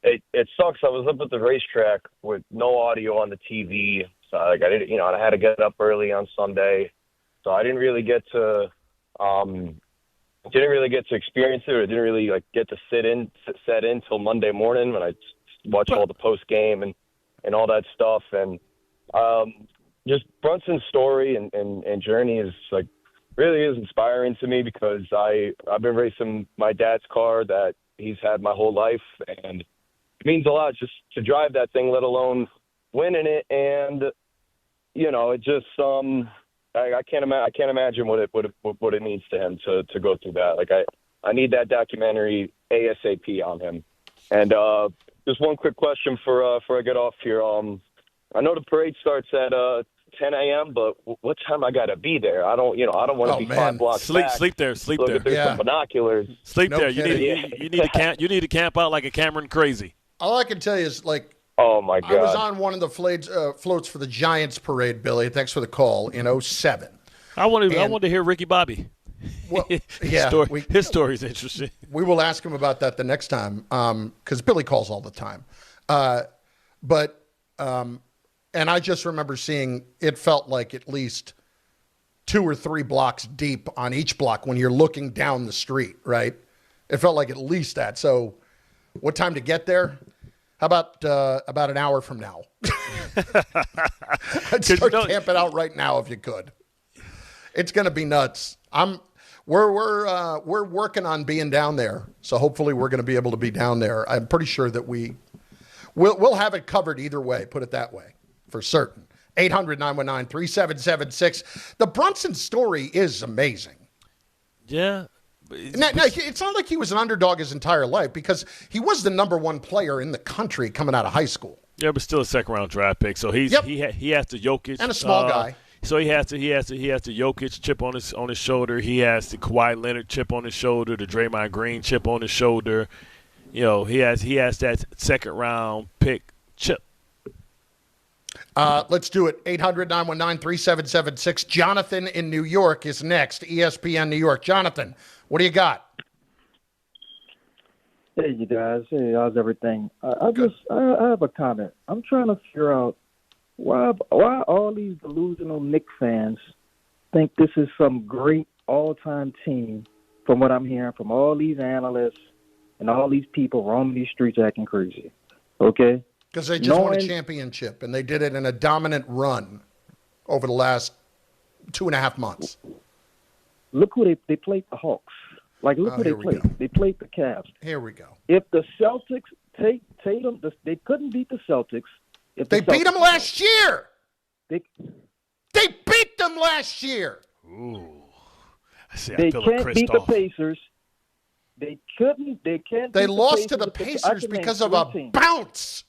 It sucks. I was up at the racetrack with no audio on the TV. So I had to get up early on Sunday, so I didn't really get to experience it, or didn't really get to set in till Monday morning when I watched all the post game and all that stuff. And just Brunson's story and journey is really is inspiring to me, because I've been racing my dad's car that he's had my whole life, and it means a lot just to drive that thing, let alone winning it. And it just I can't imagine what it means to him to go through that. I need that documentary ASAP on him. And just one quick question before I get off here. I know the parade starts at 10 a.m., but what time I got to be there? I don't want to be 5 blocks back. Sleep there. Some binoculars. Sleep there. You need to camp. You need to camp out like a Cameron crazy. All I can tell you is oh my God. I was on one of the floats for the Giants parade, Billy. Thanks for the call. In 2007. I wanted to hear Ricky Bobby. Well, yeah, his story is interesting. We will ask him about that the next time, because Billy calls all the time. And I just remember seeing it felt like at least 2 or 3 blocks deep on each block when you're looking down the street, right? It felt like at least that. So what time to get there? How about an hour from now? I'd start camping out right now if you could. It's going to be nuts. We're working on being down there, so hopefully we're going to be able to be down there. I'm pretty sure that we'll have it covered either way. Put it that way, for certain. 800-919-3776. The Brunson story is amazing. Yeah. Now, it's not like he was an underdog his entire life, because he was the number 1 player in the country coming out of high school. Yeah, but still a second-round draft pick. So he has to Jokic and a small guy. So he has to Jokic chip on his shoulder. He has the Kawhi Leonard chip on his shoulder, the Draymond Green chip on his shoulder. He has that second-round pick chip. Let's do it. 800-919-3776. Jonathan in New York is next. ESPN New York. Jonathan, what do you got? Hey, you guys. Hey, how's everything? I have a comment. I'm trying to figure out why all these delusional Knicks fans think this is some great all-time team, from what I'm hearing from all these analysts and all these people roaming these streets acting crazy. Okay? Because they just won a championship, and they did it in a dominant run over the last 2.5 months. Look who they played, the Hawks. Look who they played. They played the Cavs. Here we go. If the Celtics Tatum, they couldn't beat the Celtics. They beat them last year. They beat them last year. Ooh. They can't beat the Pacers. They couldn't. They can't. They lost to the Pacers because of a bounce.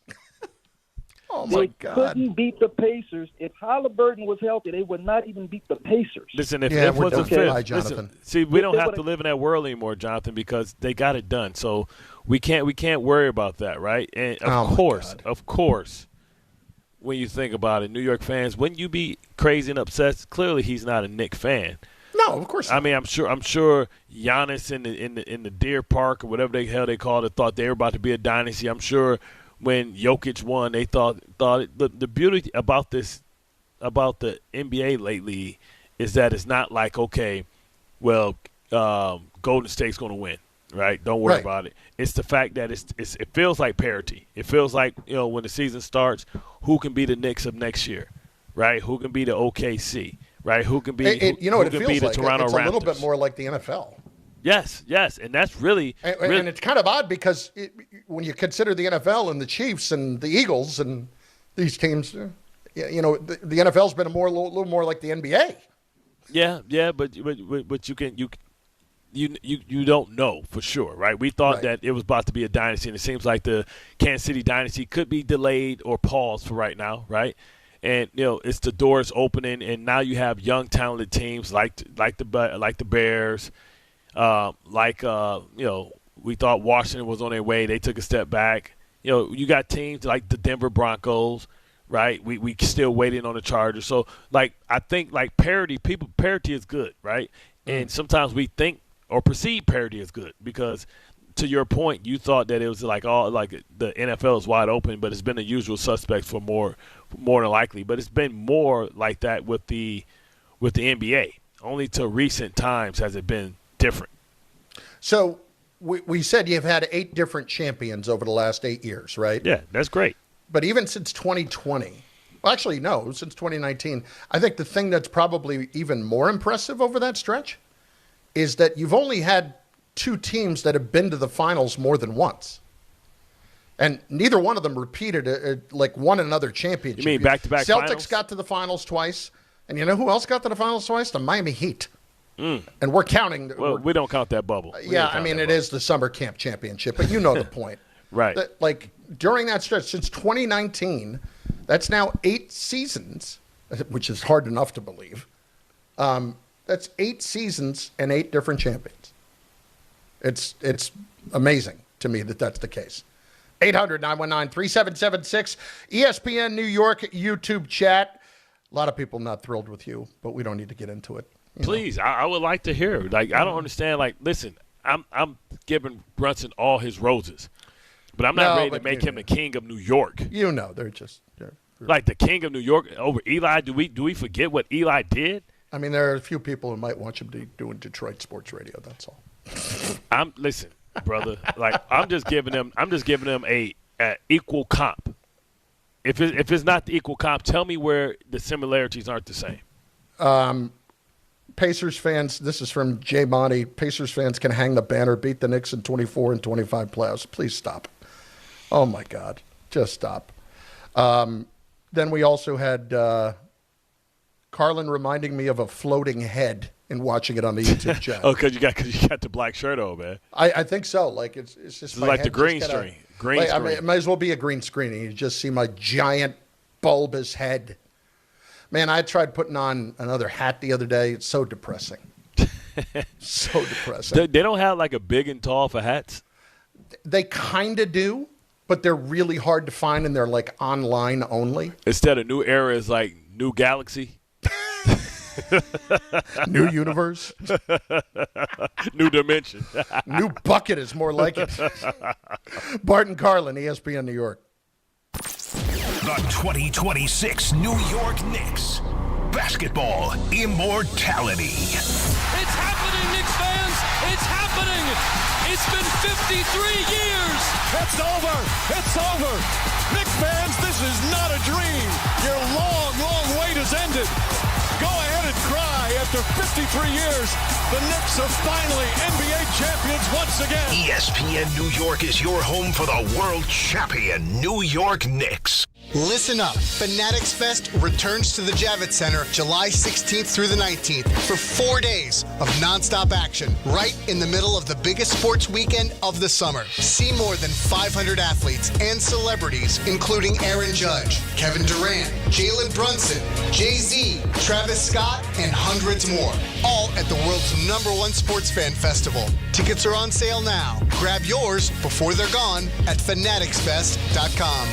Oh, my God. They couldn't beat the Pacers. If Halliburton was healthy, they would not even beat the Pacers. Listen, if it was a fifth, Jonathan. See, we don't have to live in that world anymore, Jonathan, because they got it done. So we can't worry about that, right? And of course, when you think about it, New York fans, wouldn't you be crazy and upset? Clearly, he's not a Knicks fan. No, of course not. I mean, I'm sure Giannis in the Deer Park or whatever the hell they called it thought they were about to be a dynasty. I'm sure when Jokic won, they thought the beauty about the NBA lately is that it's not like, okay, well, Golden State's going to win, right? Don't worry about it. It's the fact that it feels like parity. It feels like, when the season starts, who can be the Knicks of next year, right? Who can be the OKC, right? Who can be it who can feels be the like Toronto it's Raptors? a little bit more like the NFL. Yes, and that's really and it's kind of odd because when you consider the NFL and the Chiefs and the Eagles and these teams, the NFL's been a little more like the NBA. Yeah, but you don't know for sure, right? We thought that it was about to be a dynasty, and it seems like the Kansas City dynasty could be delayed or paused for right now, right? And it's the doors opening, and now you have young, talented teams like the Bears, we thought Washington was on their way. They took a step back. You got teams like the Denver Broncos, right? We still waiting on the Chargers. So I think parity is good, right? And sometimes we think or perceive parity is good because, to your point, you thought that it was the NFL is wide open, but it's been the usual suspects for more than likely. But it's been more like that with the NBA. Only to recent times has it been different. So we said you've had 8 different champions over the last 8 years, right? Yeah, that's great. But even since 2020, well, actually, no, since 2019, I think the thing that's probably even more impressive over that stretch is that you've only had 2 teams that have been to the finals more than once. And neither one of them repeated, won another championship. You mean back-to-back Celtics finals? got to the finals twice. And you know who else got to the finals twice? The Miami Heat. And we're counting. Well, we don't count that bubble. It is the summer camp championship, but you know the point. Right. During that stretch, since 2019, that's now 8 seasons, which is hard enough to believe. That's 8 seasons and 8 different champions. It's amazing to me that that's the case. 800-919-3776, ESPN New York YouTube chat. A lot of people not thrilled with you, but we don't need to get into it. Please, I would like to hear. I don't understand. Listen, I'm giving Brunson all his roses, but I'm not ready to make him the king of New York. They're just the king of New York over Eli. Do we forget what Eli did? I mean, there are a few people who might want him to do in Detroit sports radio. That's all. Listen, brother. I'm just giving them a equal comp. If it's not the equal comp, tell me where the similarities aren't the same. Pacers fans, this is from Jay Monty. Pacers fans can hang the banner, beat the Knicks in 24 and 25 playoffs. Please stop. Oh, my God. Just stop. Then we also had Carlin reminding me of a floating head in watching it on the YouTube channel. Because you got the black shirt on, man. I think so. It's just like the green screen. Green screen. It might as well be a green screen. You just see my giant bulbous head. Man, I tried putting on another hat the other day. It's so depressing. So depressing. They don't have a big and tall for hats? They kind of do, but they're really hard to find, and they're online only. Instead of New Era is New Galaxy? New Universe? New Dimension. New Bucket is more like it. Bart and Carlin, ESPN New York. The 2026 New York Knicks. Basketball immortality. It's happening, Knicks fans! It's happening! It's been 53 years! It's over! It's over! Knicks fans, this is not a dream! Your long, long wait has ended! Go ahead and cry. After 53 years, the Knicks are finally NBA champions once again. ESPN New York is your home for the world champion New York Knicks. Listen up. Fanatics Fest returns to the Javits Center July 16th through the 19th for 4 days of nonstop action right in the middle of the biggest sports weekend of the summer. See more than 500 athletes and celebrities, including Aaron Judge, Kevin Durant, Jalen Brunson, Jay-Z, Travis Scott, and hundreds more. All at the world's #1 sports fan festival. Tickets are on sale now. Grab yours before they're gone at fanaticsfest.com.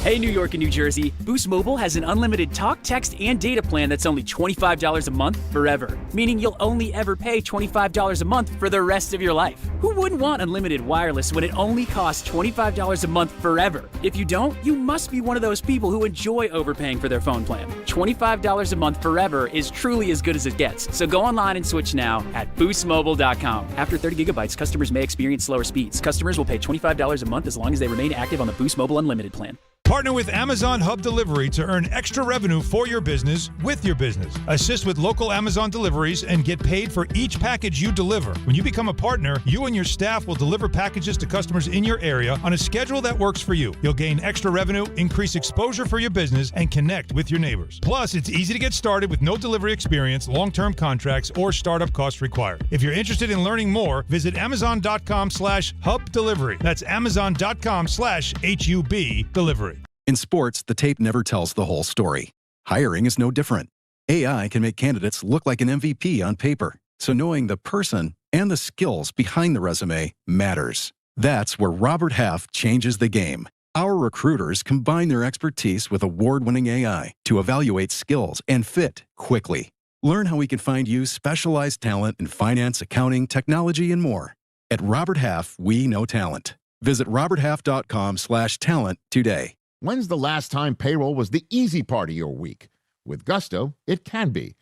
Hey, New York and New Jersey, Boost Mobile has an unlimited talk, text, and data plan that's only $25 a month forever, meaning you'll only ever pay $25 a month for the rest of your life. Who wouldn't want unlimited wireless when it only costs $25 a month forever? If you don't, you must be one of those people who enjoy overpaying for their phone plan. $25 a month forever is truly as good as it gets, so go online and switch now at boostmobile.com. After 30 gigabytes, customers may experience slower speeds. Customers will pay $25 a month as long as they remain active on the Boost Mobile Unlimited plan. Partner with Amazon Hub Delivery to earn extra revenue for your business with your business. Assist with local Amazon deliveries and get paid for each package you deliver. When you become a partner, you and your staff will deliver packages to customers in your area on a schedule that works for you. You'll gain extra revenue, increase exposure for your business, and connect with your neighbors. Plus, it's easy to get started with no delivery experience, long-term contracts, or startup costs required. If you're interested in learning more, visit Amazon.com/Hub Delivery. That's Amazon.com/HUB Delivery. In sports, the tape never tells the whole story. Hiring is no different. AI can make candidates look like an MVP on paper, so knowing the person and the skills behind the resume matters. That's where Robert Half changes the game. Our recruiters combine their expertise with award-winning AI to evaluate skills and fit quickly. Learn how we can find you specialized talent in finance, accounting, technology, and more. At Robert Half, we know talent. Visit roberthalf.com/talent today. When's the last time payroll was the easy part of your week? With Gusto, it can be.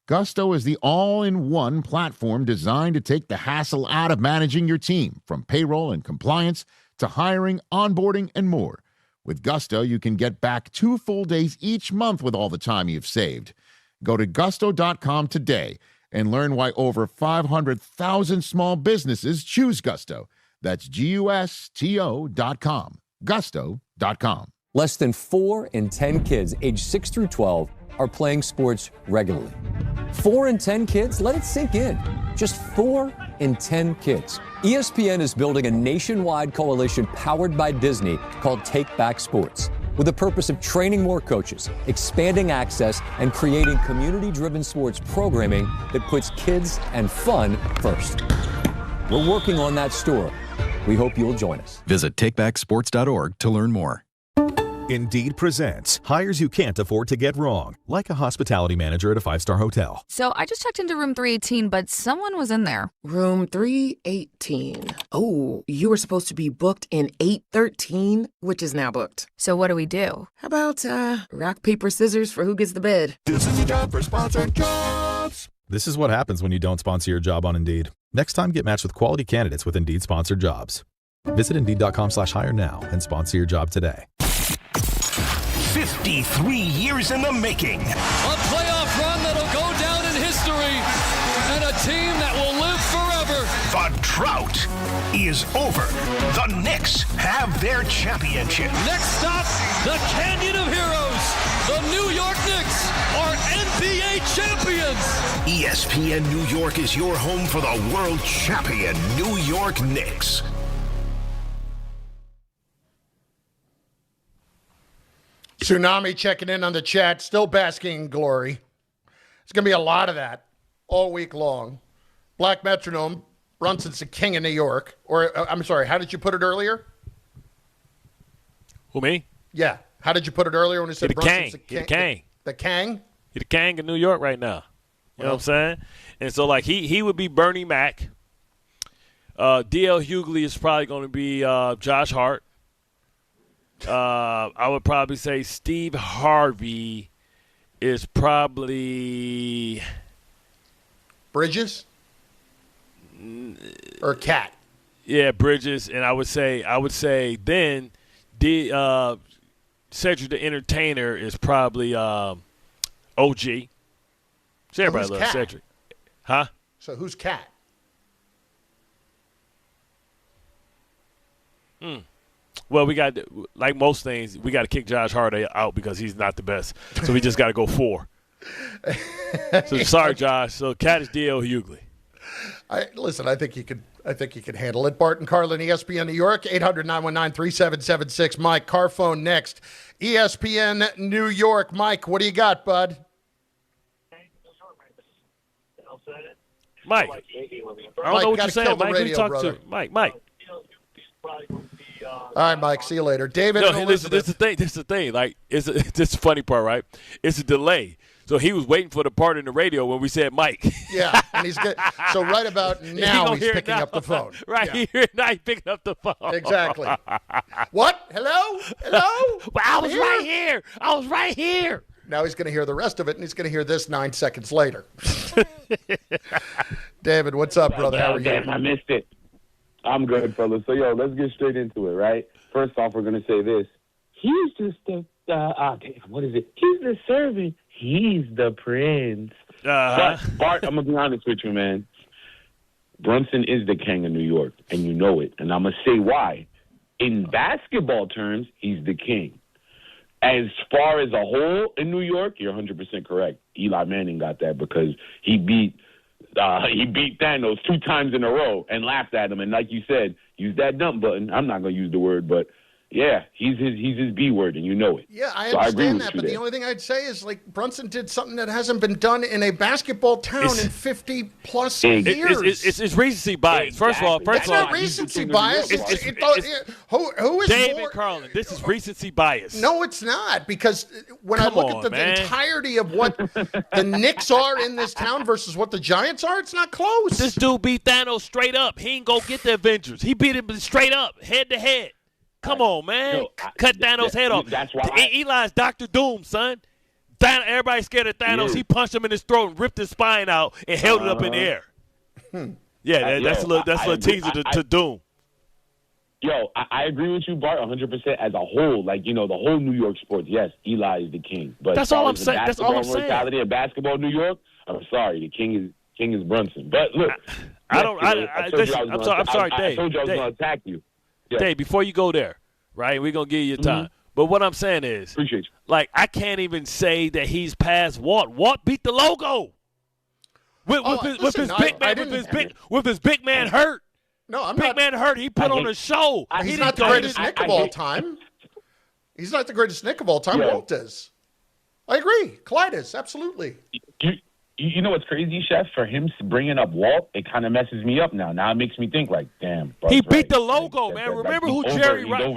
Gusto is the all-in-one platform designed to take the hassle out of managing your team, from payroll and compliance to hiring, onboarding, and more. With Gusto, you can get back 2 full days each month with all the time you've saved. Go to gusto.com today and learn why over 500,000 small businesses choose Gusto. That's GUSTO.com. Gusto.com. Less than 4 in 10 kids aged 6 through 12 are playing sports regularly. 4 in 10 kids? Let it sink in. Just 4 in 10 kids. ESPN is building a nationwide coalition powered by Disney called Take Back Sports, with the purpose of training more coaches, expanding access, and creating community-driven sports programming that puts kids and fun first. We're working on that story. We hope you'll join us. Visit takebacksports.org to learn more. Indeed presents hires you can't afford to get wrong, like a hospitality manager at a 5-star hotel. So I just checked into room 318, but someone was in there. Room 318. Oh, you were supposed to be booked in 813, which is now booked. So what do we do? How about rock, paper, scissors for who gets the bid? This is a job for sponsored jobs. This is what happens when you don't sponsor your job on Indeed. Next time, get matched with quality candidates with Indeed sponsored jobs. Visit Indeed.com/hire now and sponsor your job today. 53 years in the making. A playoff run that'll go down in history, and a team that will live forever. The drought is over. The Knicks have their championship. Next stop, the Canyon of Heroes. The New York Knicks are NBA champions. ESPN New York is your home for the world champion New York Knicks. Tsunami checking in on the chat, still basking in glory. It's going to be a lot of that all week long. Black Metronome, Brunson's the king of New York. Or, I'm sorry, how did you put it earlier? Who, me? Yeah. How did you put it earlier when you said Brunson's the king? The Kang. The Kang? He's the Kang of New York right now. You know what I'm saying? And so, like, he would be Bernie Mac. D.L. Hughley is probably going to be Josh Hart. I would probably say Steve Harvey is probably Bridges or Cat. Yeah, Bridges, and I would say then Cedric the Entertainer is probably OG. So everybody loves Cedric, huh? So who's Cat? Well, we got, like most things, we got to kick Josh Hart out because he's not the best. So we just got to go 4. So sorry, Josh. So Cat is D.L. Hughley. Listen, I think he could handle it. Bart Carlin, ESPN New York, 800-919-3776. Mike, car phone next. ESPN New York. Mike, what do you got, bud? Mike, I don't know what you're saying, Mike. Who you talking to? Mike. All right, Mike. See you later, David. No, this is the thing. Like, this is the funny part, right? It's a delay. So he was waiting for the part in the radio when we said Mike. Yeah, and he's good. So right about now he's picking up the phone. Right here now he's picking up the phone. Exactly. What? Hello? Well, I was right here. Now he's going to hear the rest of it, and he's going to hear this 9 seconds later. David, what's up, brother? How are you? I missed it. I'm good, fellas. So, let's get straight into it, right? First off, we're going to say this. he's just the what is it? He's the servant. He's the prince. Uh-huh. But Bart, I'm gonna be honest with you, man. Brunson is the king of New York, and you know it. And I'm gonna say why. In basketball terms, he's the king. As far as a whole in New York, you're 100% correct. Eli Manning got that because he beat Thanos 2 times in a row and laughed at him. And like you said, use that dump button. I'm not going to use the word, but yeah, he's his B word, and you know it. Yeah, I so understand that, but the only thing I'd say is, like, Brunson did something that hasn't been done in a basketball town in 50-plus years. It's recency bias. First of all, it's not recency bias. Who is David Carlin? This is recency bias. No, it's not, because when I look at the entirety of what the Knicks are in this town versus what the Giants are, it's not close. This dude beat Thanos straight up. He ain't go get the Avengers. He beat him straight up, head to head. Come on, man. Cut Thanos' head off. That's why Eli's Dr. Doom, son. Everybody's scared of Thanos. He punched him in his throat and ripped his spine out and held it up in the air. Yeah, that's a little teaser to Doom. Yo, I agree with you, Bart, 100% as a whole. Like, the whole New York sports, yes, Eli is the king. But that's all I'm saying. That's all I'm saying. Mortality of basketball, New York, I'm sorry, the king is Brunson. But look, I'm sorry, Dave. I told you I was going to attack you. Yeah. Dave, before you go there, right, we're going to give you your time. But what I'm saying is, appreciate you. Like, I can't even say that he's past Walt. Walt beat the logo with his big man hurt. No, I'm big not. Man hurt. He put on a show. He's not the greatest Nick of all time. He's not the greatest Nick of all time. Walt is. I agree. Clyde is, absolutely. You know what's crazy, Chef? For him bringing up Walt, it kind of messes me up now. Now it makes me think, like, damn. He beat the logo, man. Remember who Jerry West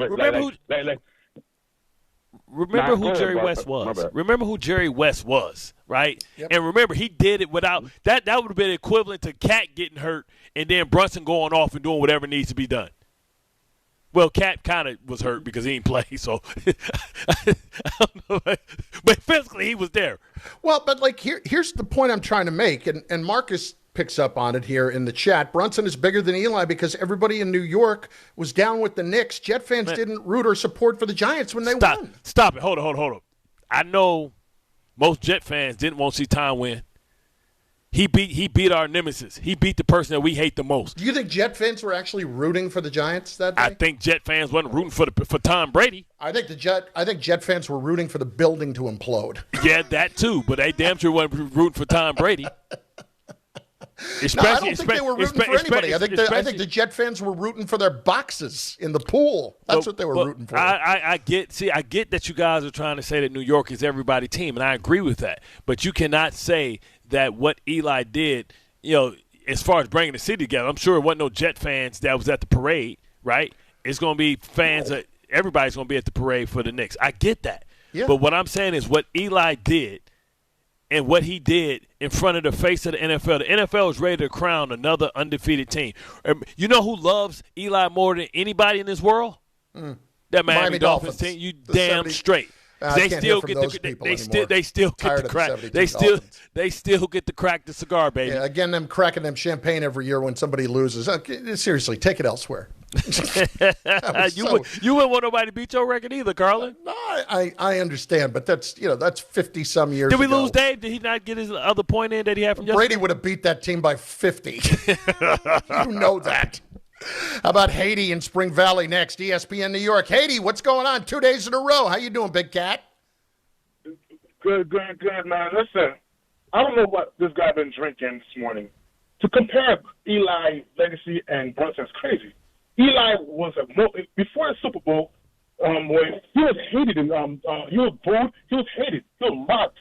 was. Remember who Jerry West was, right? Yep. And remember, he did it without – that would have been equivalent to Cat getting hurt and then Brunson going off and doing whatever needs to be done. Well, Cat kind of was hurt because he didn't play, so I don't know. But physically, he was there. Well, but like here's the point I'm trying to make, and Marcus picks up on it here in the chat. Brunson is bigger than Eli because everybody in New York was down with the Knicks. Jet fans didn't root or support for the Giants when they won. Stop it. Hold on. I know most Jet fans didn't want to see Tom win. He beat our nemesis. He beat the person that we hate the most. Do you think Jet fans were actually rooting for the Giants that day? I think Jet fans wasn't rooting for Tom Brady. I think Jet fans were rooting for the building to implode. Yeah, that too. But they damn sure wasn't rooting for Tom Brady. I don't think they were rooting for anybody. I think the Jet fans were rooting for their boxes in the pool. That's what they were rooting for. I get that you guys are trying to say that New York is everybody's team, and I agree with that. But you cannot say that what Eli did, as far as bringing the city together, I'm sure it wasn't no Jet fans that was at the parade, right? It's going to be fans that everybody's going to be at the parade for the Knicks. I get that. Yeah. But what I'm saying is what Eli did and what he did in front of the face of the NFL is ready to crown another undefeated team. You know who loves Eli more than anybody in this world? That Miami Dolphins team. You damn straight. They still get to crack the cigar, baby. Yeah, again, them cracking them champagne every year when somebody loses. Seriously, take it elsewhere. You wouldn't want nobody to beat your record either, Carlin. No, I understand, but that's 50-some years ago. Did we lose Dave? Did he not get his other point in that he had from yesterday? Brady would have beat that team by 50. You know that. How about Haiti in Spring Valley next? ESPN New York. Haiti, what's going on? 2 days in a row. How you doing, Big Cat? Good, man. Listen, I don't know what this guy been drinking this morning. To compare Eli legacy and Brunson's crazy. Eli was before the Super Bowl. He was hated and he was booed. He was hated. He was mocked.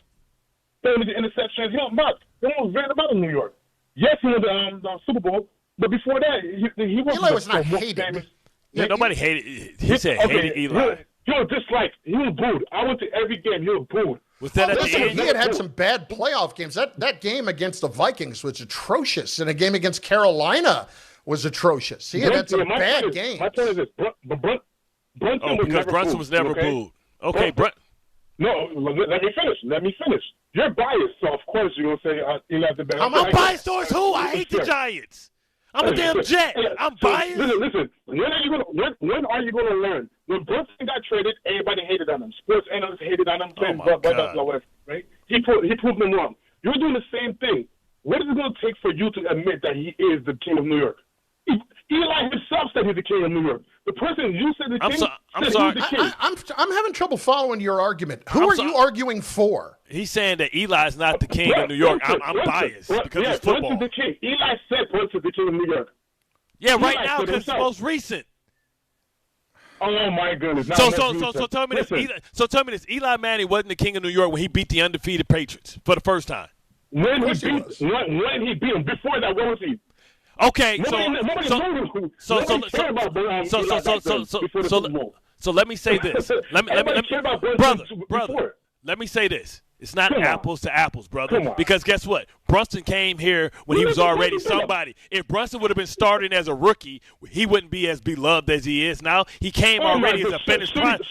Throwing the interceptions, he was mocked. He was very about in New York. Yes, he won the Super Bowl. But before that, he wasn't. Eli was not hated. Yeah, nobody hated. He said hated Eli. He was disliked. He was booed. I went to every game. He was booed. Was that at the end? He had some bad playoff games. That game against the Vikings was atrocious, and a game against Carolina was atrocious. He had some bad games. My point is this: Brunson was never booed. Okay, No, let me finish. You're biased, so of course you're gonna say Eli's the best. I'm biased towards who? I hate the Giants. I'm a damn Jet. I'm biased. Listen. When are you gonna learn? When Brunson got traded, everybody hated on him. Sports analysts hated on him. Right? He proved them wrong. You're doing the same thing. What is it going to take for you to admit that he is the king of New York? Eli himself said he's the king of New York. The person you said the king I'm sorry. He's the king. I'm having trouble following your argument. Who are you arguing for? He's saying that Eli's not the king of New York. I'm biased because it's football. Brunson's the king. Eli said Brunson's the king of New York. Yeah, right now because it's the most recent. Oh my goodness! So tell me this. Eli Manning wasn't the king of New York when he beat the undefeated Patriots for the first time. When he beat him, before that, what was he? Okay, so let me say this. Brother, let me say this. It's not apples to apples, brother. Because guess what? Brunson came here when he was already somebody. If Brunson would have been starting as a rookie, he wouldn't be as beloved as he is now. He came already as a finished product.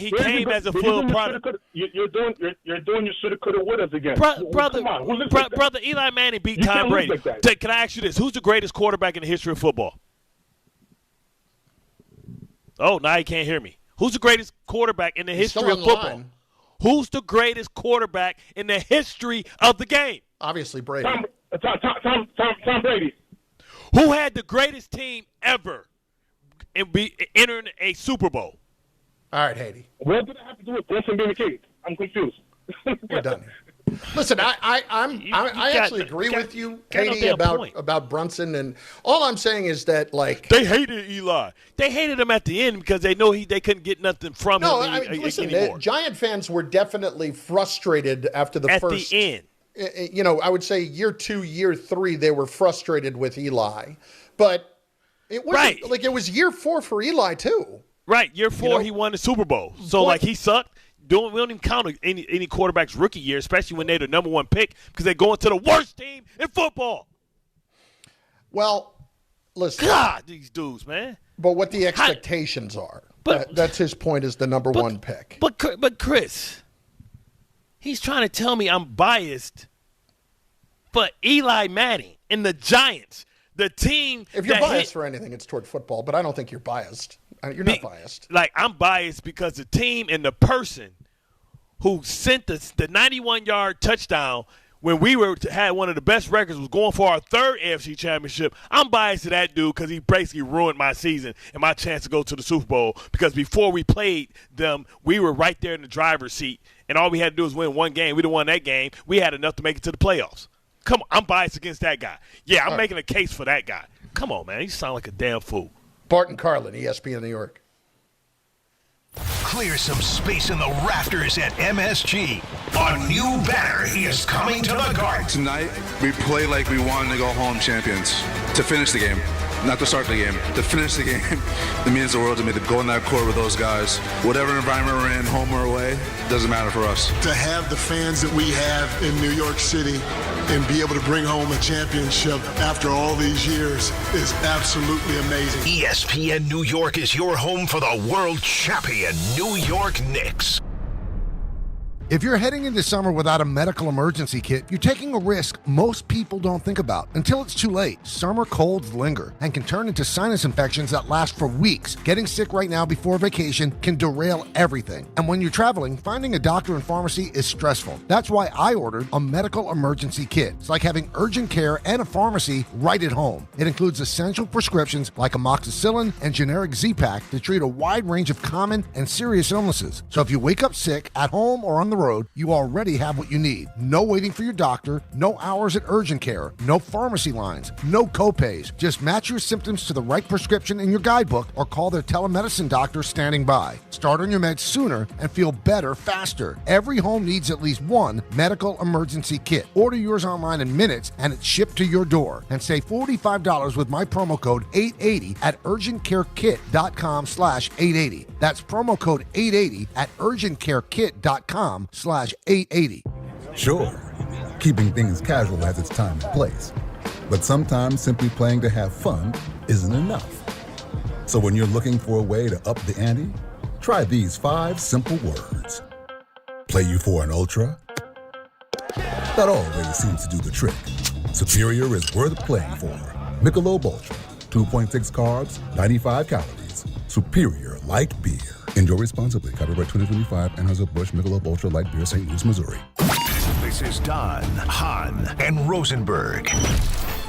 He came as a full product. You're doing your shoulda, coulda, wouldas again. Brother, Eli Manning beat Tom Brady. Can I ask you this? Who's the greatest quarterback in the history of football? Oh, now he can't hear me. Who's the greatest quarterback in the history of football? Who's the greatest quarterback in the history of the game? Obviously, Brady. Tom Brady. Who had the greatest team ever and be entering a Super Bowl? All right, Haiti. What did it have to do with Brunson being the king? I'm confused. We're done. Listen, I actually agree with you, Katie, about Brunson, and all I'm saying is that they hated Eli. They hated him at the end because they know they couldn't get nothing from him anymore. Giant fans were definitely frustrated after the first. At the end, I would say year 2, year 3, they were frustrated with Eli, but it wasn't it was year 4 for Eli too. Right, year 4 he won the Super Bowl, so he sucked. We don't even count any quarterback's rookie year, especially when they're the number 1 pick, because they're going to the worst team in football. Well, listen. God, these dudes, man. But what the expectations are. That's his point as the number 1 pick. But Chris, he's trying to tell me I'm biased for Eli Manning and the Giants, the team. If you're biased for anything, it's toward football, but I don't think you're biased. You're not biased. I'm biased because the team and the person who sent the 91-yard touchdown when we had one of the best records was going for our 3rd AFC championship. I'm biased to that dude because he basically ruined my season and my chance to go to the Super Bowl, because before we played them, we were right there in the driver's seat, and all we had to do was win one game. We didn't win that game. We had enough to make it to the playoffs. Come on, I'm biased against that guy. Yeah, I'm making a case for that guy. Come on, man. You sound like a damn fool. Bart Carlin, ESPN New York. Clear some space in the rafters at MSG. A new banner is coming to the Garden. Tonight, we play like we wanted to go home champions. To finish the game, not to start the game. To finish the game, it means the world to me to go in that court with those guys. Whatever environment we're in, home or away, doesn't matter for us. To have the fans that we have in New York City and be able to bring home a championship after all these years is absolutely amazing. ESPN New York is your home for the world champion New York Knicks. If you're heading into summer without a medical emergency kit, you're taking a risk most people don't think about until it's too late. Summer colds linger and can turn into sinus infections that last for weeks. Getting sick right now before vacation can derail everything. And when you're traveling, finding a doctor and pharmacy is stressful. That's why I ordered a medical emergency kit. It's like having urgent care and a pharmacy right at home. It includes essential prescriptions like amoxicillin and generic Z-Pak to treat a wide range of common and serious illnesses. So if you wake up sick at home or on the road, you already have what you need. No waiting for your doctor, no hours at urgent care, no pharmacy lines, no copays. Just match your symptoms to the right prescription in your guidebook or call their telemedicine doctor standing by. Start on your meds sooner and feel better faster. Every home needs at least one medical emergency kit. Order yours online in minutes and it's shipped to your door. And save $45 with my promo code 880 at urgentcarekit.com/880. That's promo code 880 at urgentcarekit.com/880. Sure, keeping things casual has its time and place, but sometimes simply playing to have fun isn't enough. So when you're looking for a way to up the ante, try these 5 simple words. Play you for an ultra? That always seems to do the trick. Superior is worth playing for. Michelob Ultra, 2.6 carbs, 95 calories. Superior light beer. Enjoy responsibly. Copyright 2025, Anheuser-Busch Michelob Ultra Light Beer, St. Louis, Missouri. This is Don, Hahn, and Rosenberg.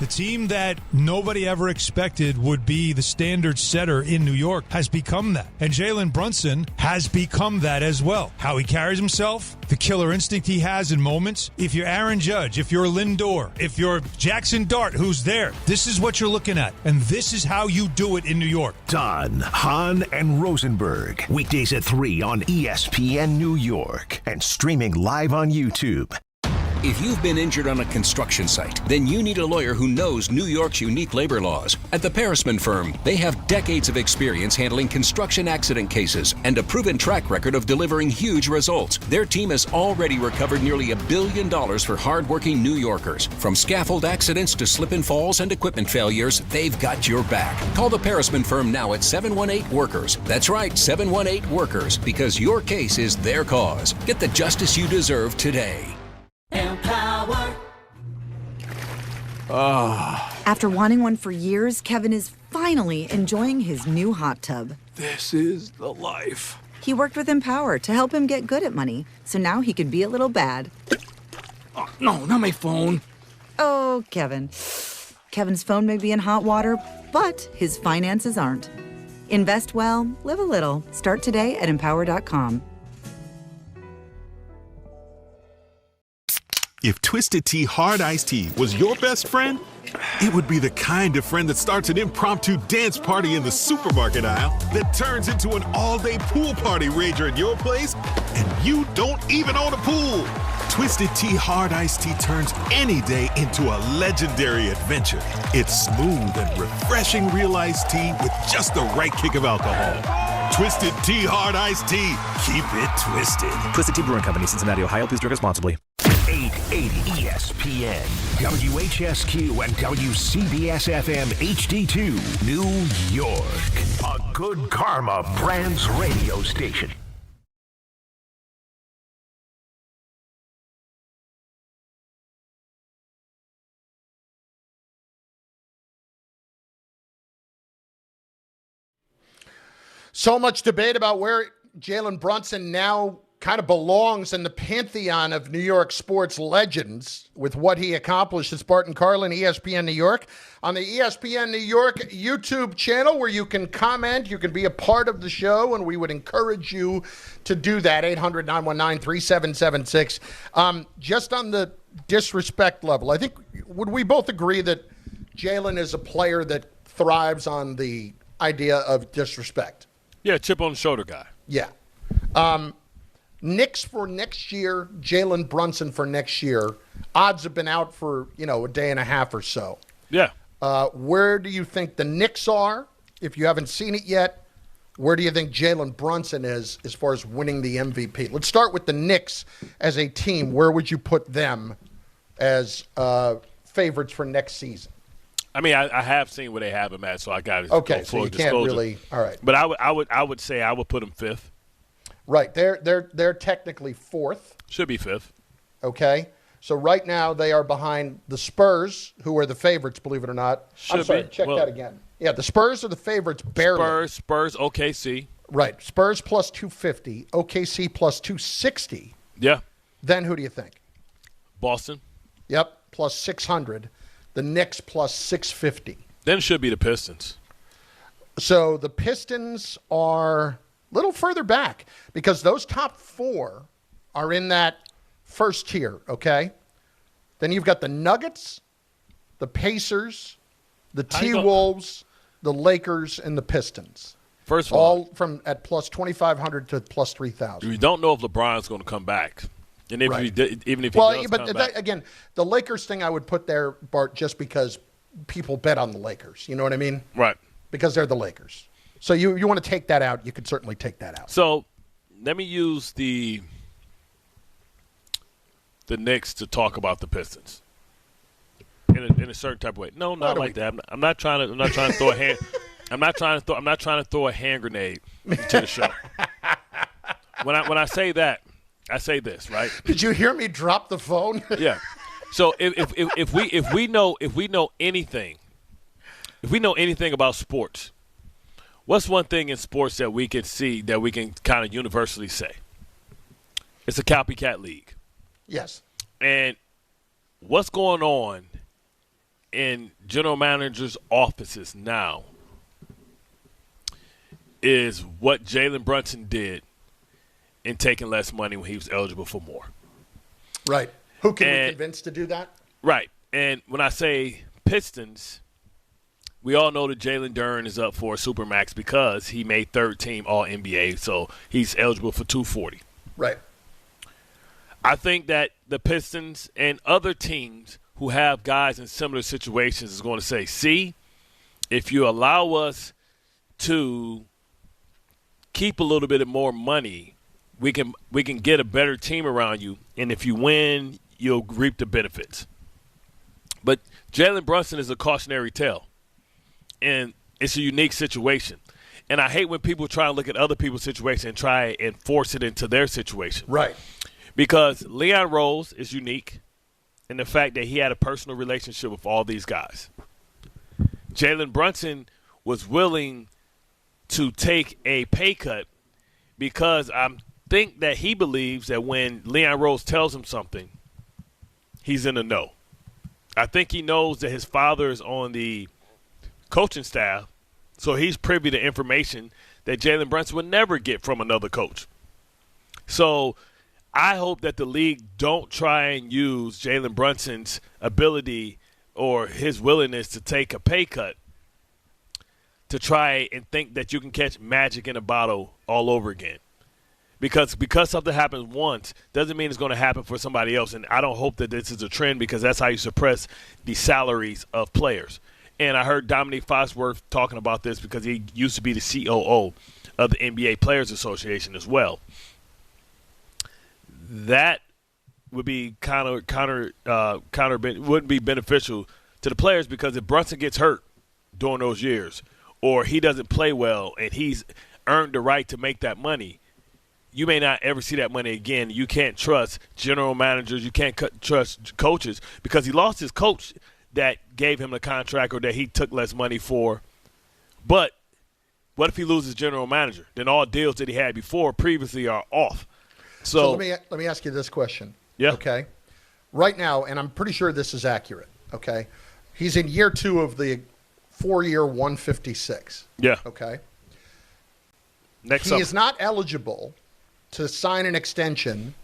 The team that nobody ever expected would be the standard setter in New York has become that. And Jalen Brunson has become that as well. How he carries himself, the killer instinct he has in moments. If you're Aaron Judge, if you're Lindor, if you're Jackson Dart, who's there, this is what you're looking at. And this is how you do it in New York. Don, Hahn, and Rosenberg. Weekdays at 3 on ESPN New York. And streaming live on YouTube. If you've been injured on a construction site, then you need a lawyer who knows New York's unique labor laws. At the Parisman Firm, they have decades of experience handling construction accident cases and a proven track record of delivering huge results. Their team has already recovered nearly $1 billion for hardworking New Yorkers. From scaffold accidents to slip and falls and equipment failures, they've got your back. Call the Parisman Firm now at 718-WORKERS. That's right, 718-WORKERS, because your case is their cause. Get the justice you deserve today. Empower. After wanting one for years, Kevin is finally enjoying his new hot tub. This is the life. He worked with Empower to help him get good at money, so now he can be a little bad. Oh, no, not my phone. Oh, Kevin. Kevin's phone may be in hot water, but his finances aren't. Invest well, live a little. Start today at empower.com. If Twisted Tea Hard Iced Tea was your best friend, it would be the kind of friend that starts an impromptu dance party in the supermarket aisle that turns into an all-day pool party rager at your place, and you don't even own a pool. Twisted Tea Hard Iced Tea turns any day into a legendary adventure. It's smooth and refreshing real iced tea with just the right kick of alcohol. Twisted Tea Hard Iced Tea. Keep it twisted. Twisted Tea Brewing Company, Cincinnati, Ohio. Please drink responsibly. 880 ESPN, WHSQ, and WCBS-FM HD2, New York. A Good Karma Brands radio station. So much debate about where Jalen Brunson now kind of belongs in the pantheon of New York sports legends with what he accomplished. It's Bart Carlin, ESPN New York, on the ESPN New York YouTube channel, where you can comment, you can be a part of the show, and we would encourage you to do that. 800-919-3776. Just on the disrespect level, I think, would we both agree that Jalen is a player that thrives on the idea of disrespect? Yeah, chip on the shoulder guy. Yeah. Knicks for next year, Jalen Brunson for next year. Odds have been out for, a day and a half or so. Yeah. Where do you think the Knicks are? If you haven't seen it yet, where do you think Jalen Brunson is as far as winning the MVP? Let's start with the Knicks as a team. Where would you put them as favorites for next season? I mean, I have seen where they have him at, so I got it. Okay, so you can't really. All right. But I would say I would put him fifth. Right. They're technically fourth. Should be fifth. Okay. So right now they are behind the Spurs, who are the favorites, believe it or not. I'm sorry, check that again. Yeah, the Spurs are the favorites barely. Spurs, OKC. Right. Spurs plus 250, OKC plus 260. Yeah. Then who do you think? Boston. Yep, plus 600. The Knicks plus 650. Then it should be the Pistons. So the Pistons are a little further back because those top four are in that first tier, okay? Then you've got the Nuggets, the Pacers, the T-Wolves, the Lakers, and the Pistons. First of all, from at plus 2,500 to plus 3,000. You don't know if LeBron's going to come back. And if right. even if he does come back. Again, the Lakers thing I would put there, Bart, just because people bet on the Lakers. You know what I mean? Right. Because they're the Lakers. So you want to take that out, you could certainly take that out. So let me use the Knicks to talk about the Pistons in a certain type of way. No, not like that. I'm not trying to throw a hand. I'm not trying to throw a hand grenade to the show. When I say that, I say this, right? Did you hear me drop the phone? Yeah. So if we know anything if we know anything about sports, what's one thing in sports that we can see that we can kind of universally say? It's a copycat league. Yes. And what's going on in general managers' offices now is what Jalen Brunson did in taking less money when he was eligible for more. Right. Who can we convince to do that? Right. And when I say Pistons, we all know that Jalen Duren is up for a Supermax because he made third team All-NBA, so he's eligible for $240. Right. I think that the Pistons and other teams who have guys in similar situations is going to say, see, if you allow us to keep a little bit more money, we can get a better team around you, and if you win, you'll reap the benefits. But Jalen Brunson is a cautionary tale, and it's a unique situation. And I hate when people try to look at other people's situation and try and force it into their situation. Right. Because Leon Rose is unique in the fact that he had a personal relationship with all these guys. Jalen Brunson was willing to take a pay cut because I think that he believes that when Leon Rose tells him something, he's in the know. I think he knows that his father is on the coaching staff, so he's privy to information that Jalen Brunson would never get from another coach. So I hope that the league don't try and use Jalen Brunson's ability or his willingness to take a pay cut to try and think that you can catch magic in a bottle all over again. Because something happens once doesn't mean it's going to happen for somebody else. And I don't hope that this is a trend because that's how you suppress the salaries of players. And I heard Dominique Foxworth talking about this because he used to be the COO of the NBA Players Association as well. That would be wouldn't be beneficial to the players because if Brunson gets hurt during those years or he doesn't play well and he's earned the right to make that money, you may not ever see that money again. You can't trust general managers. You can't trust coaches because he lost his coach that gave him the contract or that he took less money for. But what if he loses general manager? Then all deals that he had previously are off. So let me ask you this question. Yeah. Okay. Right now, and I'm pretty sure this is accurate. Okay. He's in year 2 of the 4-year 156. Yeah. Okay. Next he summer. is not eligible to sign an extension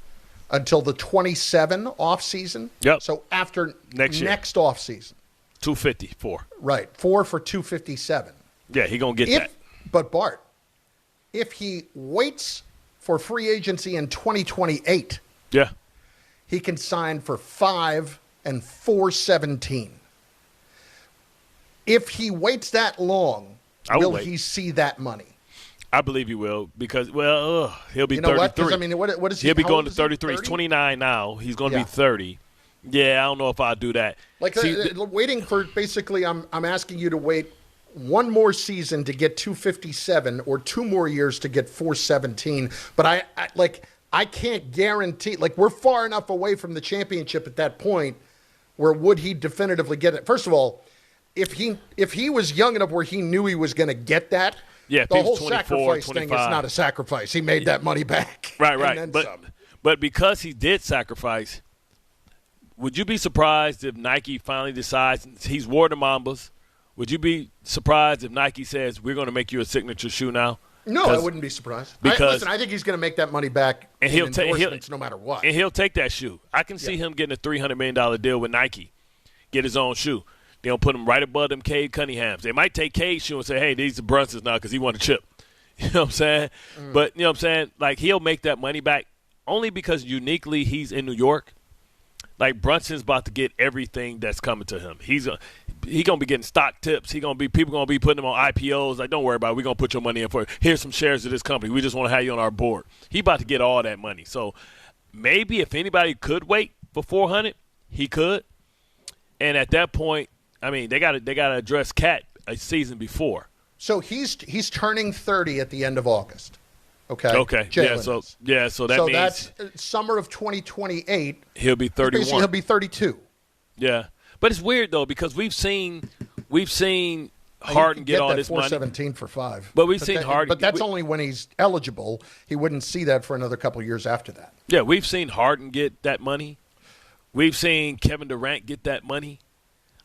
until the 27 offseason. Yep. So after next offseason. 254. Right. 4 for 257. Yeah, he going to get that. But Bart, if he waits for free agency in 2028, yeah, he can sign for 5 and 417. If he waits that long, will he see that money? I believe he will because, he'll be 33. What? I mean, what is he? He'll be going to 33. He's 29 now. He's going to be 30. Yeah, I don't know if I'll do that. Waiting for basically, I'm asking you to wait one more season to get 257 or 2 more years to get 417. But I can't guarantee. We're far enough away from the championship at that point where would he definitively get it? First of all, if he was young enough where he knew he was going to get that. Yeah, the whole sacrifice 25. Thing is not a sacrifice. He made that money back. Right. But because he did sacrifice, would you be surprised if Nike finally decides he's wore the Mambas? Would you be surprised if Nike says we're going to make you a signature shoe now? No, I wouldn't be surprised. I think he's going to make that money back and he'll take no matter what. And he'll take that shoe. I can see him getting a $300 million deal with Nike, get his own shoe. They'll put him right above them Cade Cunninghams. They might take Cade's shoe and say, hey, these are Brunson's now because he won a chip. You know what I'm saying? But, you know what I'm saying? He'll make that money back only because uniquely he's in New York. Brunson's about to get everything that's coming to him. He's going to be getting stock tips. People going to be putting him on IPOs. Don't worry about it. We're going to put your money in for it. Here's some shares of this company. We just want to have you on our board. He about to get all that money. So maybe if anybody could wait for 400, he could. And at that point, I mean, they got to address Cat a season before. So he's turning 30 at the end of August. Okay. Jalen so that means that's summer of 2028. He'll be 31. He'll be 32. Yeah, but it's weird though because we've seen Harden get all this money. 417 for 5. But we've seen Harden. But that's only when he's eligible. He wouldn't see that for another couple of years after that. Yeah, we've seen Harden get that money. We've seen Kevin Durant get that money.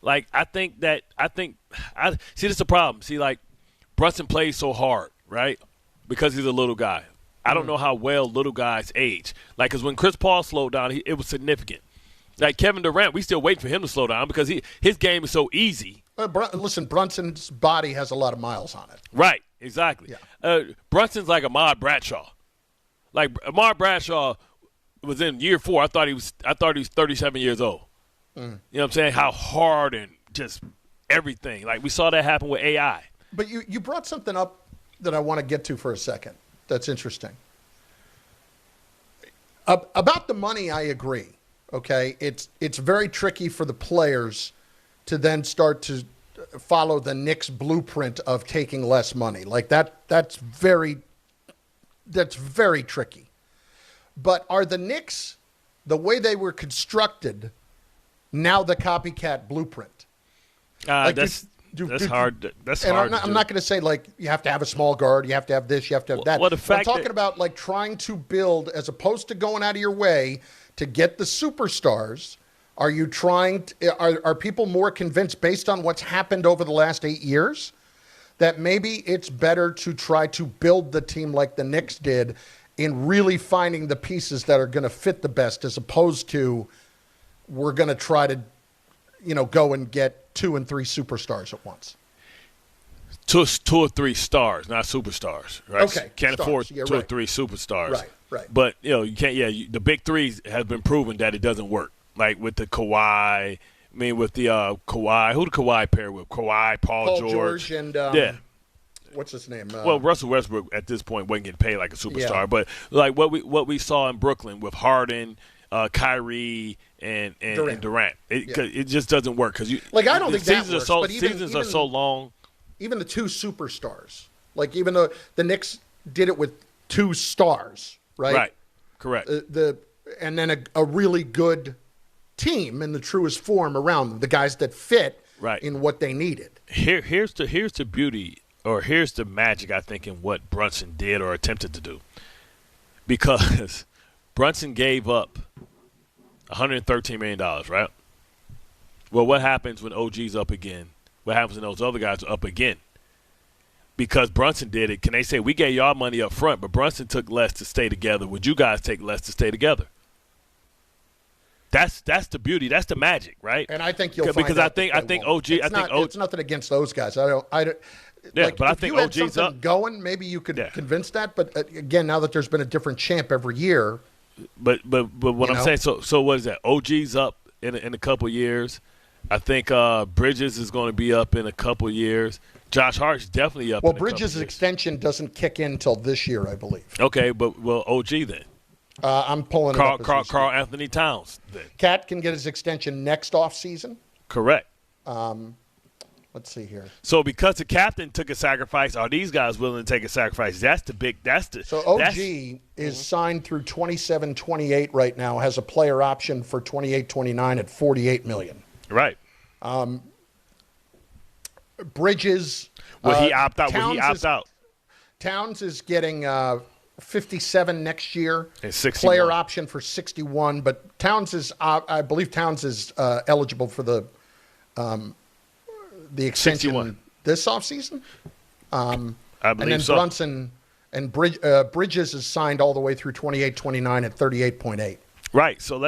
Like, I think see, this is a problem. See, like, Brunson plays so hard, right? Because he's a little guy. I don't know how well little guys age. Like, because when Chris Paul slowed down, it was significant. Like, Kevin Durant, we still waiting for him to slow down because his game is so easy. Listen, Brunson's body has a lot of miles on it. Right, exactly. Yeah. Brunson's like Ahmad Bradshaw. Like, Ahmad Bradshaw was in year 4. I thought he was 37 years old. You know what I'm saying? How hard and just everything. Like, we saw that happen with AI. But you brought something up that I want to get to for a second. That's interesting. About the money, I agree. Okay, it's very tricky for the players to then start to follow the Knicks blueprint of taking less money. Like that's very tricky. But are the Knicks, the way they were constructed, now the copycat blueprint? That's hard. That's hard. I'm not going to say like you have to have a small guard, you have to have this, you have to have that. Well, I'm talking about like trying to build, as opposed to going out of your way to get the superstars. Are you trying? Are people more convinced, based on what's happened over the last 8 years, that maybe it's better to try to build the team like the Knicks did, in really finding the pieces that are going to fit the best, as opposed to we're going to try to, go and get 2 and 3 superstars at once? Two or three stars, not superstars, right? Okay, can't stars. afford Yeah, 2 or right. 3 superstars, right. But you can't. Yeah, the big threes have been proven that it doesn't work. Like with the Kawhi, with the Kawhi, who did Kawhi pair with? Kawhi, Paul George, and what's his name? Well, Russell Westbrook at this point wasn't getting paid like a superstar, Yeah. but like what we saw in Brooklyn with Harden, Kyrie, and Durant, it just doesn't work because I don't think that works. But seasons are so long. Even the 2 superstars, like even though the Knicks did it with 2 stars, right? Right, correct. And then a really good team in the truest form around them, the guys that fit in what they needed. Here's the beauty, or here's the magic, I think, in what Brunson did or attempted to do. Because Brunson gave up $113 million, right? Well, what happens when OG's up again? What happens when those other guys are up again? Because Brunson did it, can they say, we gave y'all money up front, but Brunson took less to stay together. Would you guys take less to stay together? That's the beauty. That's the magic, right? And I think you'll find because out I think OG. It's nothing against those guys. Yeah, like, but I think if you had OG's up. going, maybe you could convince that. But again, now that there's been a different champ every year. But what I'm saying, so what is that? OG's up in a couple years. I think Bridges is going to be up in a couple years. Josh Hart's definitely up. Well, in a couple Bridges' years. extension doesn't kick in until this year, I believe. Okay, but OG then. I'm pulling Carl it up. Carl Anthony Towns. Then. Cat can get his extension next offseason. Correct. Let's see here. So because the captain took a sacrifice, are these guys willing to take a sacrifice? So OG is signed through 27-28 right now, has a player option for 28-29 at $48 million. Right. Bridges. Will he opt out? Towns is getting 57 next year. And 61. Player option for 61, but Towns is, I believe Towns is eligible for the extension 61. this offseason. I believe and then so. Brunson and Bridges is signed all the way through 28-29 at 38.8. Right. So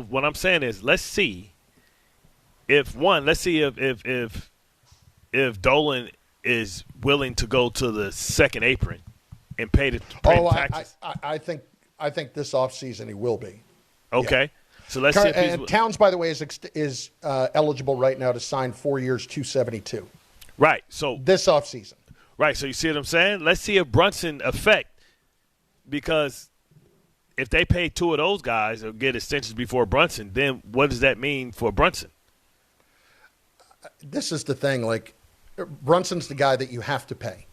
what I'm saying is, let's see if Dolan is willing to go to the second apron and pay the taxes. I think this offseason he will be. Okay. Yeah. So let's see if he's Towns, by the way, is eligible right now to sign 4 years, $272. Right. So this offseason. Right. So you see what I'm saying? Let's see if Brunson affect, because if they pay 2 of those guys or get extensions before Brunson, then what does that mean for Brunson? This is the thing. Like, Brunson's the guy that you have to pay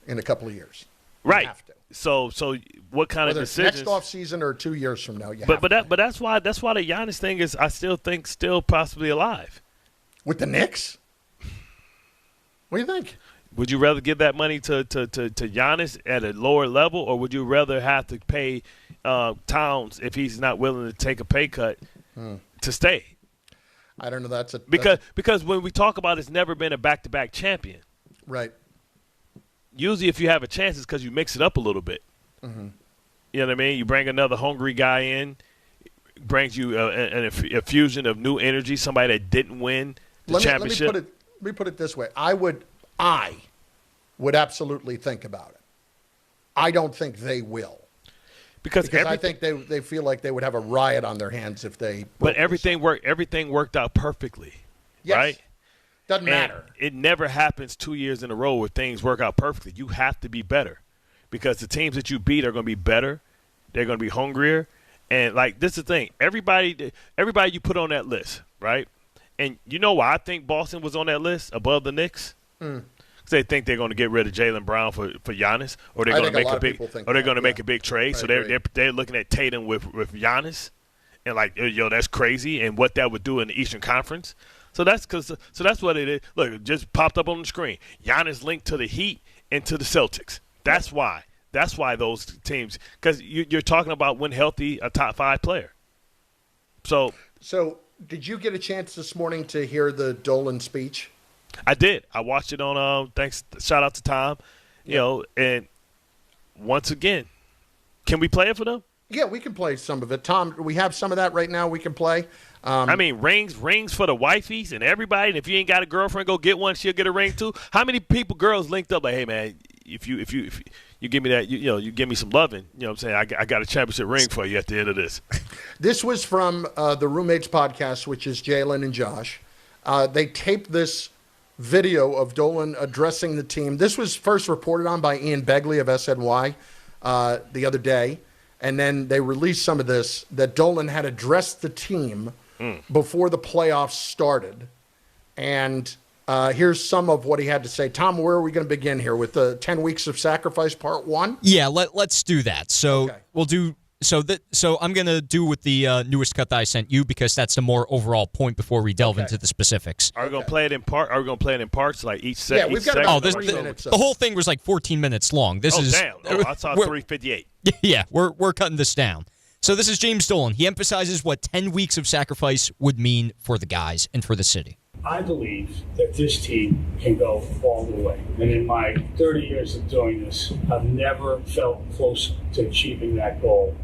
in a couple of years. Right. So what kind Whether of decisions? Next offseason or 2 years from now, But that's why the Giannis thing is, I still think, still possibly alive. With the Knicks? What do you think? Would you rather give that money to Giannis at a lower level, or would you rather have to pay Towns if he's not willing to take a pay cut to stay? I don't know. Because when we talk about it's never been a back-to-back champion. Right. Usually if you have a chance, it's because you mix it up a little bit. Mm-hmm. You know what I mean? You bring another hungry guy in, brings you a fusion of new energy, somebody that didn't win the championship. Let me put it this way. I would absolutely think about it. I don't think they will. Because I think they feel like they would have a riot on their hands if they. But everything worked out perfectly, yes. Right? Doesn't matter. It never happens 2 years in a row where things work out perfectly. You have to be better because the teams that you beat are going to be better. They're going to be hungrier. And, this is the thing. Everybody you put on that list, right? And you know why I think Boston was on that list above the Knicks? Because they think they're going to get rid of Jalen Brown for Giannis, or they're going to make a big trade. So they're looking at Tatum with Giannis, and that's crazy, and what that would do in the Eastern Conference. So that's what it is. Look, it just popped up on the screen. Giannis linked to the Heat and to the Celtics. That's why. That's why those teams, because you're talking about when healthy, a top 5 player. So did you get a chance this morning to hear the Dolan speech? I did. I watched it on. Thanks. Shout out to Tom. And once again, can we play it for them? Yeah, we can play some of it. Tom, we have some of that right now. We can play. Rings for the wifeys and everybody. And if you ain't got a girlfriend, go get one. She'll get a ring too. How many girls linked up like, hey man, if you give me that, you give me some loving. You know what I'm saying? I got a championship ring for you at the end of this. This was from the Roommates podcast, which is Jalen and Josh. They taped this video of Dolan addressing the team. This was first reported on by Ian Begley of SNY the other day. And then they released some of this, that Dolan had addressed the team before the playoffs started. And here's some of what he had to say. Tom, where are we going to begin here? With the 10 Weeks of Sacrifice Part 1? Yeah, let's do that. So we'll do so I'm going to do with the newest cut that I sent you, because that's the more overall point before we delve into the specifics. Are we going to play it in part? Are we going to play it in parts, like each set? Yeah, we've got about 3 minutes. The whole thing was like 14 minutes long. Damn. I saw 3:58. Yeah, we're cutting this down. So this is James Dolan. He emphasizes what 10 weeks of sacrifice would mean for the guys and for the city. I believe that this team can go all the way. And in my 30 years of doing this, I've never felt closer to achieving that goal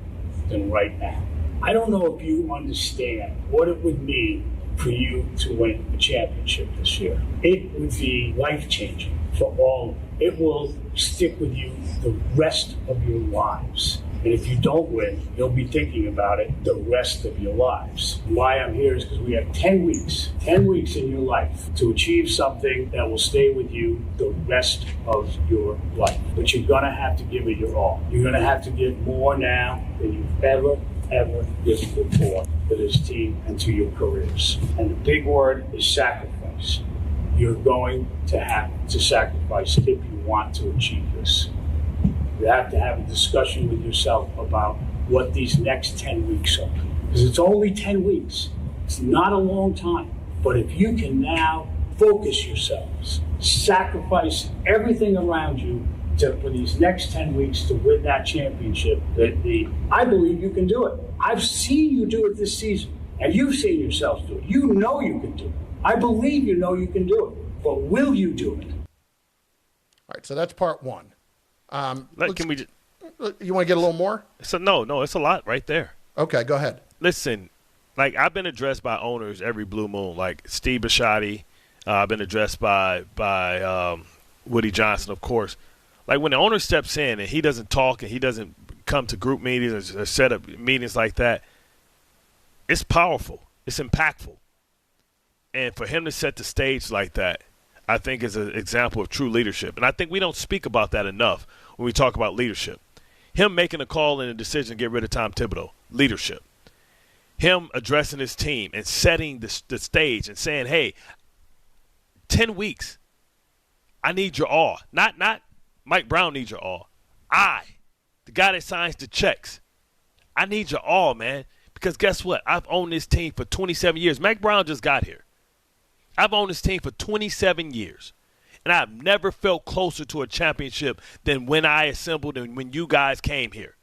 than right now. I don't know if you understand what it would mean for you to win a championship this year. It would be life-changing for all of you. It will stick with you the rest of your lives. And if you don't win, you'll be thinking about it the rest of your lives. Why I'm here is because we have 10 weeks in your life to achieve something that will stay with you the rest of your life. But you're going to have to give it your all. You're going to have to give more now than you've ever given before to this team and to your careers. And the big word is sacrifice. You're going to have to sacrifice if you want to achieve this. You have to have a discussion with yourself about what these next 10 weeks are. Because it's only 10 weeks. It's not a long time. But if you can now focus yourselves, sacrifice everything around you for these next 10 weeks to win that championship, I believe you can do it. I've seen you do it this season, and you've seen yourselves do it. You know you can do it. I believe you know you can do it. But will you do it? All right, so that's part 1. You want to get a little more? No, it's a lot right there. Okay, go ahead. Listen, I've been addressed by owners every blue moon, like Steve Bisciotti. I've been addressed by Woody Johnson, of course. Like when the owner steps in and he doesn't talk and he doesn't come to group meetings or set up meetings like that, it's powerful. It's impactful. And for him to set the stage like that, I think is an example of true leadership. And I think we don't speak about that enough when we talk about leadership. Him making a call and a decision to get rid of Tom Thibodeau, leadership. Him addressing his team and setting the stage and saying, hey, 10 weeks, I need your all. Not Mike Brown needs your all. The guy that signs the checks, I need your all, man. Because guess what? I've owned this team for 27 years. Mike Brown just got here. I've owned this team for 27 years. And I've never felt closer to a championship than when I assembled and when you guys came here.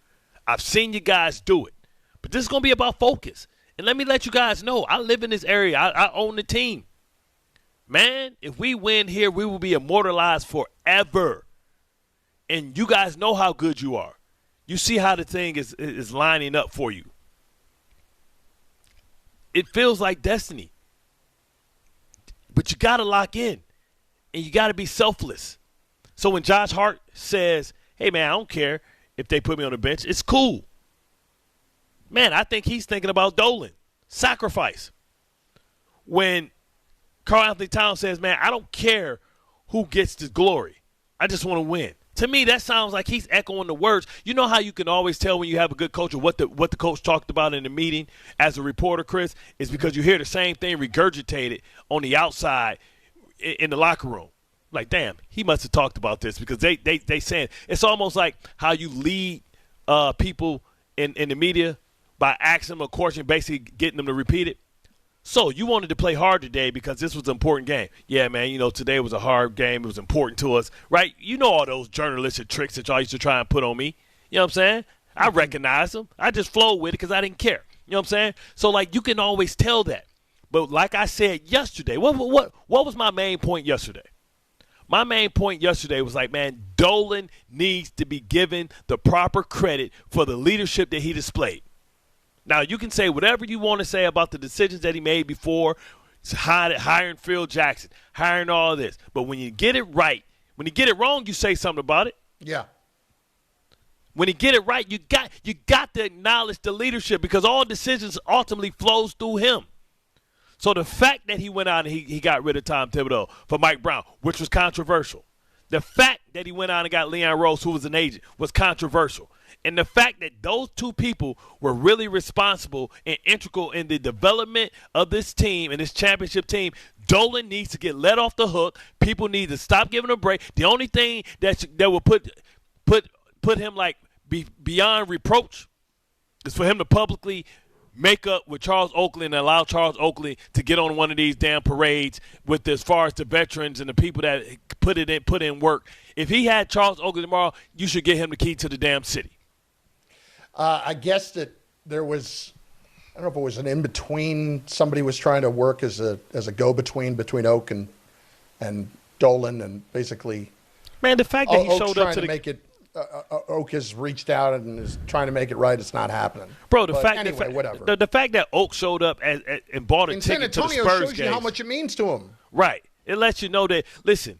I've seen you guys do it. But this is going to be about focus. And let me let you guys know, I live in this area. I own the team. Man, if we win here, we will be immortalized forever. And you guys know how good you are. You see how the thing is lining up for you. It feels like destiny. But you got to lock in. And you got to be selfless. So when Josh Hart says, hey, man, I don't care if they put me on the bench, it's cool. Man, I think he's thinking about Dolan. Sacrifice. When Karl Anthony Towns says, man, I don't care who gets the glory. I just want to win. To me, that sounds like he's echoing the words. You know how you can always tell when you have a good coach or what the coach talked about in the meeting as a reporter, Chris, is because you hear the same thing regurgitated on the outside in the locker room. Like, damn, he must have talked about this because they saying it's almost like how you lead people in the media by asking them a question, basically getting them to repeat it. So you wanted to play hard today because this was an important game. Yeah, man, you know, today was a hard game. It was important to us, right? You know all those journalistic tricks that y'all used to try and put on me. You know what I'm saying? I recognize them. I just flowed with it because I didn't care. You know what I'm saying? So, like, you can always tell that. But like I said yesterday, what was my main point yesterday? My main point yesterday was like, man, Dolan needs to be given the proper credit for the leadership that he displayed. Now, you can say whatever you want to say about the decisions that he made before, hiring Phil Jackson, hiring all this. But when you get it right, when you get it wrong, you say something about it. Yeah. When you get it right, you got to acknowledge the leadership because all decisions ultimately flows through him. So the fact that he went out and he got rid of Tom Thibodeau for Mike Brown, which was controversial. The fact that he went out and got Leon Rose, who was an agent, was controversial. And the fact that those two people were really responsible and integral in the development of this team and this championship team, Dolan needs to get let off the hook. People need to stop giving him a break. The only thing that will put him like beyond reproach is for him to publicly make up with Charles Oakley and allow Charles Oakley to get on one of these damn parades with as far as the veterans and the people that put in work. If he had Charles Oakley tomorrow, you should get him the key to the damn city. I guess that there was, I don't know if it was an in-between. Somebody was trying to work as a go-between between Oak and Dolan, and basically, man, the fact that he Oak's showed trying up to make it. Oak has reached out and is trying to make it right. It's not happening, bro. Whatever. The fact that Oak showed up and bought a ticket to the Spurs shows games, you how much it means to him. Right. It lets you know that. Listen.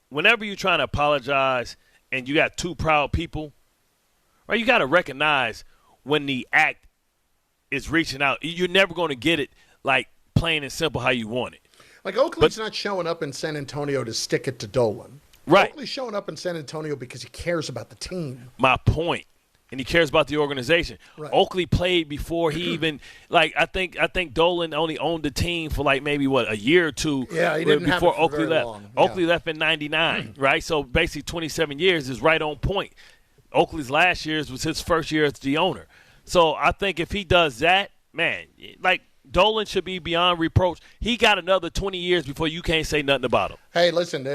Whenever you're trying to apologize and you got two proud people, right? You got to recognize when the act is reaching out. You're never going to get it like plain and simple how you want it. Like Oakley's not showing up in San Antonio to stick it to Dolan. Right. Oakley's showing up in San Antonio because he cares about the team. My point. And he cares about the organization. Right. Oakley played before he even I think Dolan only owned the team for like maybe a year or two. Yeah, he didn't before have it for Oakley very left. long. Oakley left in '99, right? So basically 27 years is right on point. Oakley's last year's was his first year as the owner. So I think if he does that, man, like Dolan should be beyond reproach. He got another 20 years before you can't say nothing about him. Hey, listen.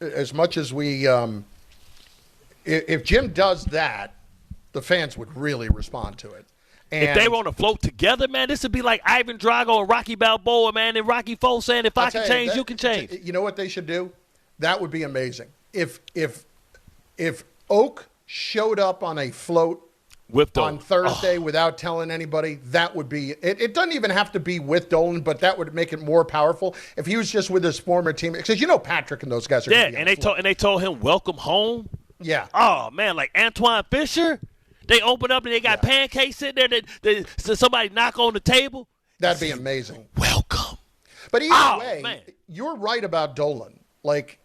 As much as we, if Jim does that, the fans would really respond to it. And if they were on a float together, man, this would be like Ivan Drago and Rocky Balboa, man, and Rocky Foe saying, if I can change, you can change. You know what they should do? That would be amazing. If Oak showed up on a float on Thursday without telling anybody, that would be – it doesn't even have to be with Dolan, but that would make it more powerful if he was just with his former team. Because Patrick and those guys are going to be and they told him, welcome home. Yeah. Oh, man, like Antoine Fisher – they open up and they got pancakes sitting there that somebody knock on the table. That'd be amazing. Welcome. But either way, man, you're right about Dolan. Like,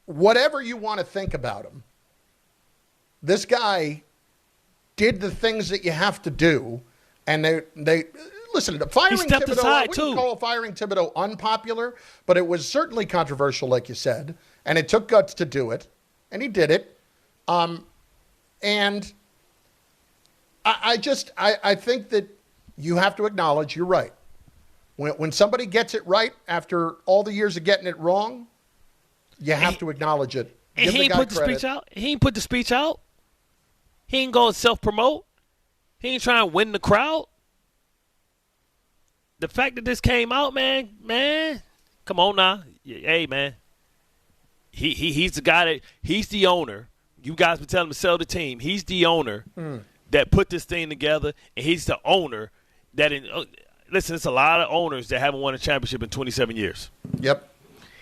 whatever you want to think about him, this guy did the things that you have to do, and they listen. Firing Thibodeau, I wouldn't call firing Thibodeau unpopular, but it was certainly controversial, like you said, and it took guts to do it, and he did it. And I think that you have to acknowledge, you're right. When somebody gets it right after all the years of getting it wrong, you have to acknowledge it. And he ain't put the speech out. He ain't put the speech out. He ain't going to self-promote. He ain't trying to win the crowd. The fact that this came out, man, come on now. Hey, man. He's the guy he's the owner. You guys been telling him to sell the team. He's the owner that put this thing together, and he's the owner that listen, it's a lot of owners that haven't won a championship in 27 years. Yep.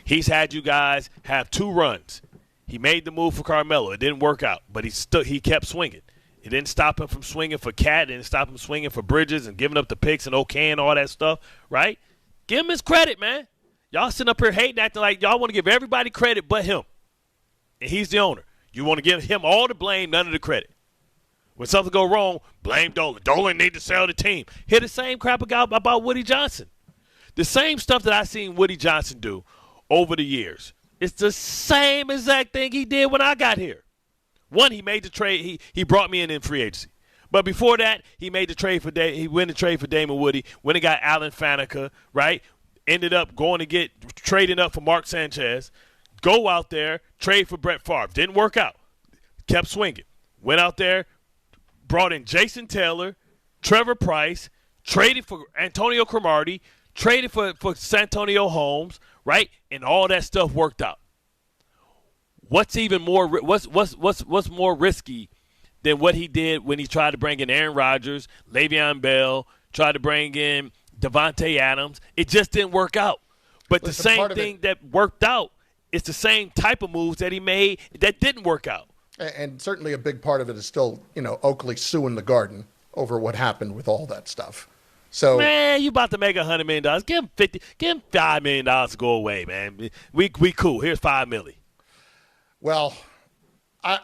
He's had you guys have 2 runs. He made the move for Carmelo. It didn't work out, but he kept swinging. It didn't stop him from swinging for Cat. It didn't stop him swinging for Bridges and giving up the picks and OK and all that stuff, right? Give him his credit, man. Y'all sitting up here hating, acting like y'all want to give everybody credit but him. And he's the owner. You want to give him all the blame, none of the credit. When something go wrong, blame Dolan. Dolan need to sell the team. Hear the same crap about Woody Johnson. The same stuff that I seen Woody Johnson do over the years. It's the same exact thing he did when I got here. One, he made the trade. He brought me in free agency. But before that, he made the trade for he went to trade for Damon Woody. When he got Alan Faneca, right? Ended up trading up for Mark Sanchez. Go out there, trade for Brett Favre. Didn't work out. Kept swinging. Went out there, brought in Jason Taylor, Trevor Price, traded for Antonio Cromartie, traded for Santonio Holmes, right? And all that stuff worked out. What's even more? What's more risky than what he did when he tried to bring in Aaron Rodgers, Le'Veon Bell, tried to bring in Devontae Adams? It just didn't work out. But the same thing that worked out, it's the same type of moves that he made that didn't work out. And certainly a big part of it is still, Oakley suing the Garden over what happened with all that stuff. So, man, you about to make $100 million. Give him $5 million to go away, man. We cool. Here's $5 million. Well,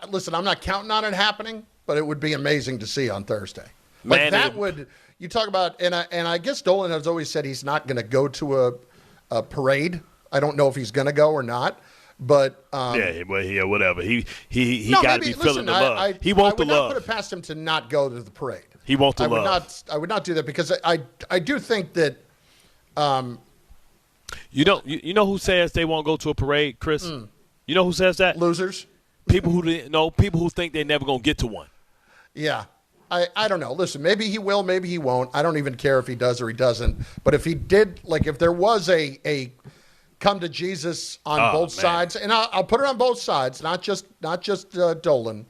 listen, I'm not counting on it happening, but it would be amazing to see on Thursday. Like man, you talk about, and I guess Dolan has always said he's not going to go to a parade. I don't know if he's going to go or not, but whatever. He got to be feeling the love. He wants the love. I would not put it past him to not go to the parade. He wants the love. I would not do that because I do think that. You know who says they won't go to a parade, Chris? You know who says that? Losers. People who think they're never going to get to one. Yeah. I don't know. Listen, maybe he will, maybe he won't. I don't even care if he does or he doesn't. But if he did, like if there was a come to Jesus on both sides, and I'll put it on both sides, not just Dolan.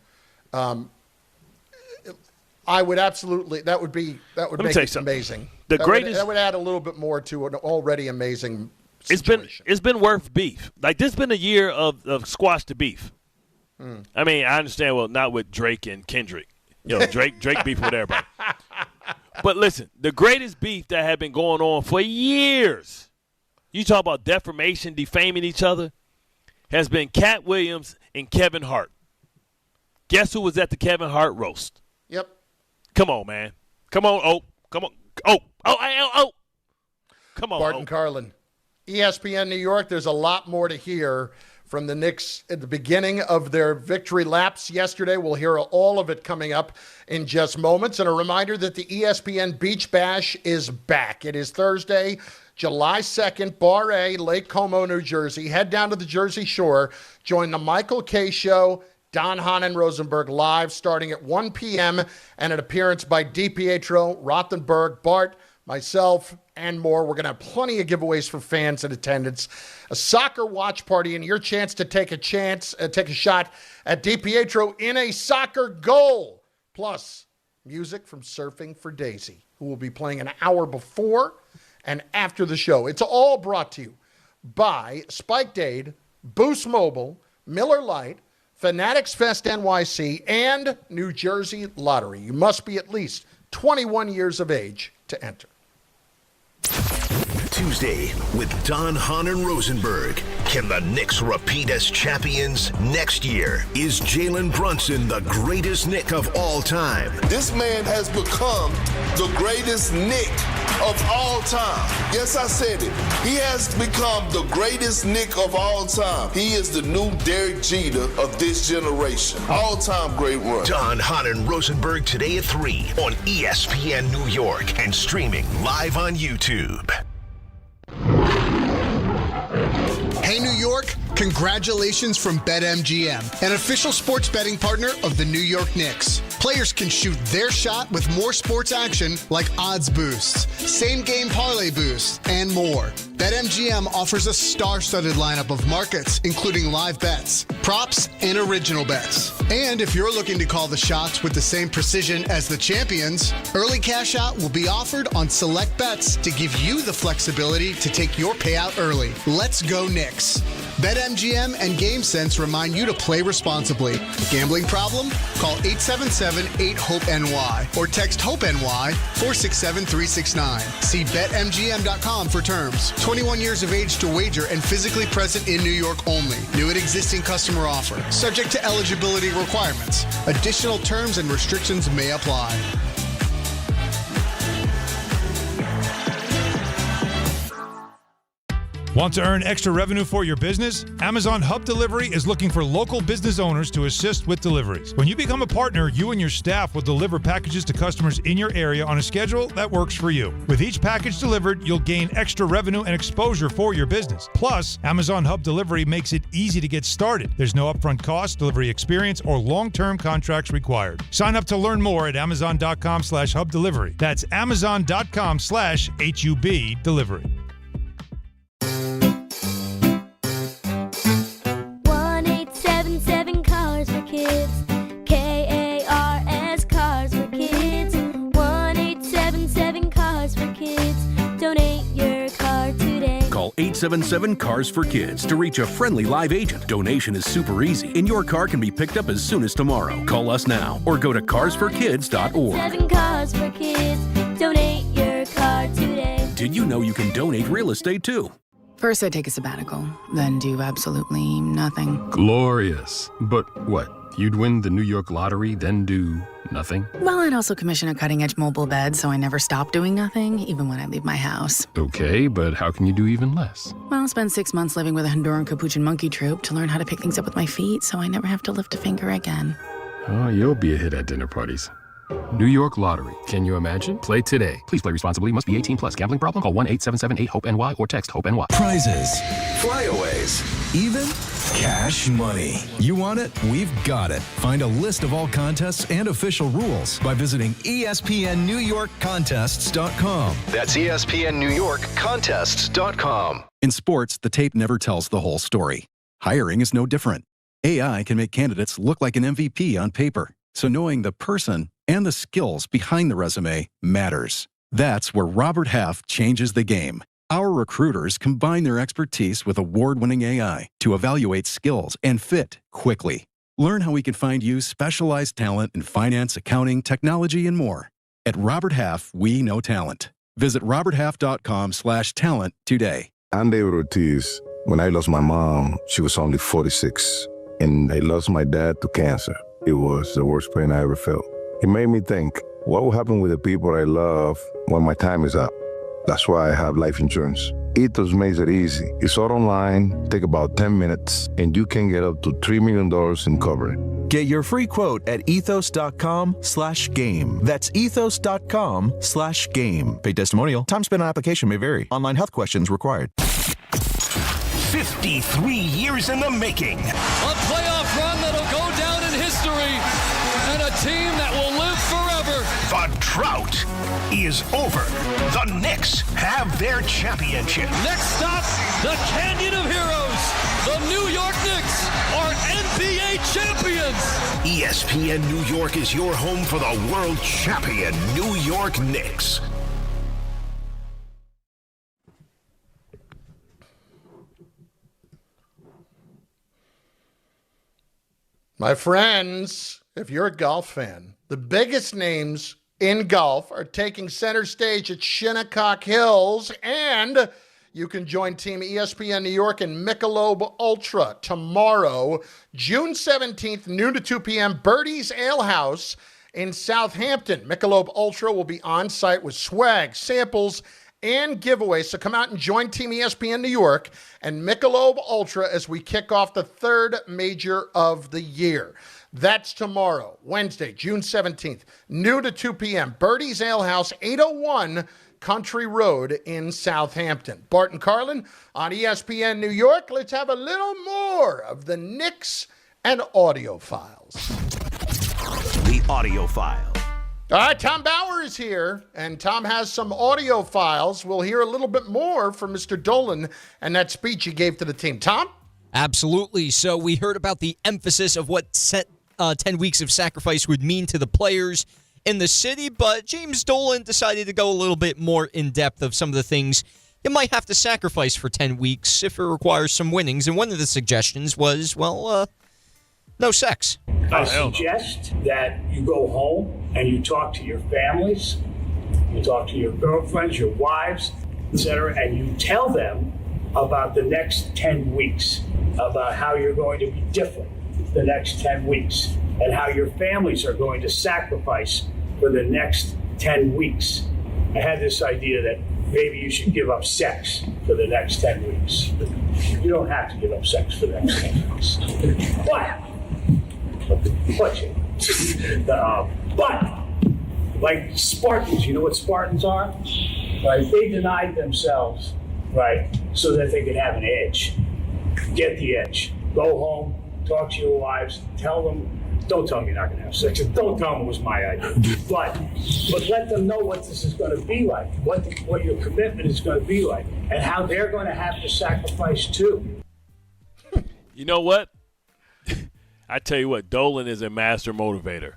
I would absolutely. That would make it amazing. That would add a little bit more to an already amazing situation. It's been worth beef. Like this has been a year of squash the beef. I mean, I understand. Well, not with Drake and Kendrick. Drake beef with everybody. But listen, the greatest beef that had been going on for years, you talk about defamation, defaming each other, has been Cat Williams and Kevin Hart. Guess who was at the Kevin Hart roast? Yep. Come on, man. Come on, Come on. Oh. Come on, Bart Carlin. ESPN New York, there's a lot more to hear from the Knicks at the beginning of their victory laps yesterday. We'll hear all of it coming up in just moments. And a reminder that the ESPN Beach Bash is back. It is Thursday, July 2nd, Bar A, Lake Como, New Jersey. Head down to the Jersey Shore. Join the Michael K. Show, Don Hahn and Rosenberg live starting at 1 p.m. and an appearance by DiPietro, Rothenberg, Bart, myself, and more. We're going to have plenty of giveaways for fans in attendance, a soccer watch party, and your chance to take a shot at DiPietro in a soccer goal. Plus, music from Surfing for Daisy, who will be playing an hour before and after the show. It's all brought to you by Spike Dade, Boost Mobile, Miller Lite, Fanatics Fest NYC, and New Jersey Lottery. You must be at least 21 years of age to enter. Tuesday with Don Hahn and Rosenberg. Can the Knicks repeat as champions next year? Is Jalen Brunson the greatest Knick of all time? This man has become the greatest Knick of all time. Yes, I said it. He has become the greatest Knick of all time. He is the new Derek Jeter of this generation. All-time great run. Don Hahn and Rosenberg today at 3 on ESPN New York and streaming live on YouTube. Congratulations from BetMGM, an official sports betting partner of the New York Knicks. Players can shoot their shot with more sports action like odds boosts, same-game parlay boosts, and more. BetMGM offers a star-studded lineup of markets, including live bets, props, and original bets. And if you're looking to call the shots with the same precision as the champions, early cash out will be offered on select bets to give you the flexibility to take your payout early. Let's go Knicks. BetMGM and GameSense remind you to play responsibly. Gambling problem? Call 877-8-HOPE-NY or text HOPE-NY 467-369. See BetMGM.com for terms. 21 years of age to wager and physically present in New York only. New and existing customer offer. Subject to eligibility requirements. Additional terms and restrictions may apply. Want to earn extra revenue for your business? Amazon Hub Delivery is looking for local business owners to assist with deliveries. When you become a partner, you and your staff will deliver packages to customers in your area on a schedule that works for you. With each package delivered, you'll gain extra revenue and exposure for your business. Plus, Amazon Hub Delivery makes it easy to get started. There's no upfront cost, delivery experience, or long-term contracts required. Sign up to learn more at Amazon.com/Hub Delivery. That's Amazon.com/HUB Delivery. 1-877 Cars for Kids. KARS Cars for Kids. 1-877 Cars for Kids. Donate your car today. Call 877-CARS-FOR-KIDS to reach a friendly live agent. Donation is super easy, and your car can be picked up as soon as tomorrow. Call us now or go to carsforkids.org. 7 Cars for Kids. Donate your car today. Did you know you can donate real estate too? First, I take a sabbatical, then do absolutely nothing. Glorious. But what? You'd win the New York lottery, then do nothing? Well, I'd also commission a cutting-edge mobile bed, so I never stop doing nothing, even when I leave my house. Okay, but how can you do even less? Well, I'll spend 6 months living with a Honduran Capuchin monkey troupe to learn how to pick things up with my feet, so I never have to lift a finger again. Oh, you'll be a hit at dinner parties. New York Lottery. Can you imagine? Play today. Please play responsibly. Must be 18 plus. Gambling problem? Call 1-877-8-HOPE-NY or text HOPE-NY. Prizes, flyaways, even cash money. You want it? We've got it. Find a list of all contests and official rules by visiting ESPNNewYorkContests.com. That's ESPNNewYorkContests.com. In sports, the tape never tells the whole story. Hiring is no different. AI can make candidates look like an MVP on paper. So knowing the person and the skills behind the resume matters. That's where Robert Half changes the game. Our recruiters combine their expertise with award-winning AI to evaluate skills and fit quickly. Learn how we can find you specialized talent in finance, accounting, technology, and more. At Robert Half, we know talent. Visit roberthalf.com/talent today. I'm David Ortiz. When I lost my mom, she was only 46, and I lost my dad to cancer. It was the worst pain I ever felt. It made me think, what will happen with the people I love when my time is up? That's why I have life insurance. Ethos makes it easy. It's all online, take about 10 minutes, and you can get up to $3 million in coverage. Get your free quote at ethos.com/game. That's ethos.com/game. Paid testimonial. Time spent on application may vary. Online health questions required. 53 years in the making. A playoff run that'll go down in history, and a team that will live forever. The drought is over. The Knicks have their championship. Next stop, the Canyon of Heroes. The New York Knicks are NBA champions. ESPN New York is your home for the world champion New York Knicks. My friends, if you're a golf fan, the biggest names in golf are taking center stage at Shinnecock Hills, and you can join Team ESPN New York and Michelob Ultra tomorrow, June 17th, noon to 2 p.m., Birdie's Ale House in Southampton. Michelob Ultra will be on site with swag, samples, and giveaways. So come out and join Team ESPN New York and Michelob Ultra as we kick off the third major of the year. That's tomorrow, Wednesday, June 17th, noon to 2 p.m. Birdie's Ale House, 801 Country Road in Southampton. Bart and Carlin on ESPN New York. Let's have a little more of the Knicks and audio files. The audio file. All right, Tom Bauer is here, and Tom has some audio files. We'll hear a little bit more from Mr. Dolan and that speech he gave to the team. Tom? Absolutely. So we heard about the emphasis of what 10 weeks of sacrifice would mean to the players in the city, but James Dolan decided to go a little bit more in depth of some of the things you might have to sacrifice for 10 weeks if it requires some winnings. And one of the suggestions was, no sex. I suggest that you go home and you talk to your families, you talk to your girlfriends, your wives, etc., and you tell them about the next 10 weeks, about how you're going to be different the next 10 weeks, and how your families are going to sacrifice for the next 10 weeks. I had this idea that maybe you should give up sex for the next 10 weeks. You don't have to give up sex for the next 10 weeks. But like Spartans, you know what Spartans are? Right? They denied themselves, right, so that they could have an edge. Get the edge. Go home, talk to your wives, tell them, don't tell them you're not going to have sex. Don't tell them it was my idea. But let them know what this is going to be like, what your commitment is going to be like, and how they're going to have to sacrifice too. You know what? I tell you what, Dolan is a master motivator.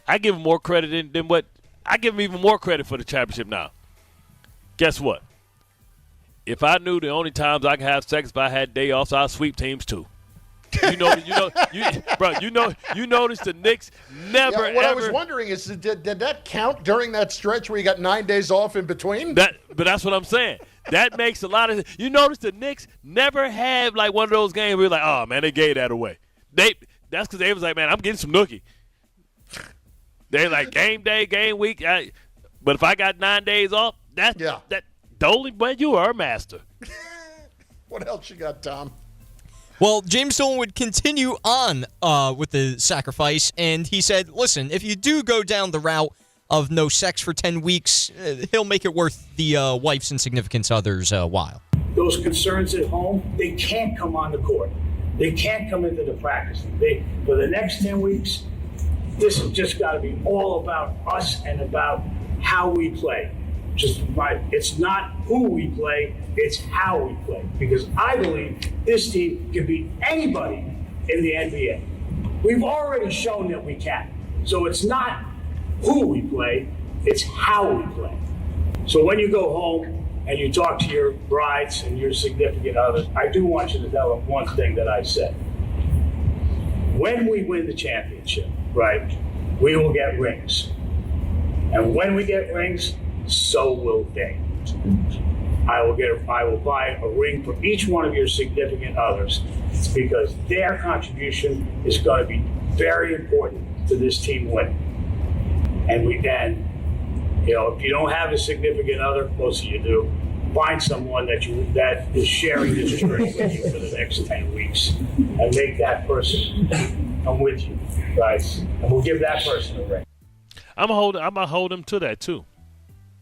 I give him more credit than what I give him even more credit for the championship now. Guess what? If I knew the only times I could have sex if I had day off, so I'd sweep teams too. You notice the Knicks never. Yeah, what I was wondering is, did that count during that stretch where you got 9 days off in between? But that's what I'm saying. That makes a lot of. You notice the Knicks never had like one of those games where you're like, oh man, they gave that away. That's because they was like, man, I'm getting some nookie. They like game day, game week. But if I got 9 days off, that Dolan, man, you are a master. What else you got, Tom? Well, James Dolan would continue on with the sacrifice, and he said, listen, if you do go down the route of no sex for 10 weeks, he'll make it worth the wife's and significant other's while. Those concerns at home, they can't come on the court. They can't come into the practice. For the next 10 weeks, this has just got to be all about us and about how we play. It's not who we play, it's how we play. Because I believe this team can beat anybody in the NBA. We've already shown that we can. So it's not who we play, it's how we play. So when you go home and you talk to your brides and your significant others, I do want you to tell them one thing that I said. When we win the championship, right, we will get rings. And when we get rings, so will they. I will buy a ring for each one of your significant others because their contribution is going to be very important to this team winning. And if you don't have a significant other, most of you do, find someone that is sharing this journey with you for the next 10 weeks and make that person come with you, guys. And we'll give that person a ring. I'm gonna hold him to that too.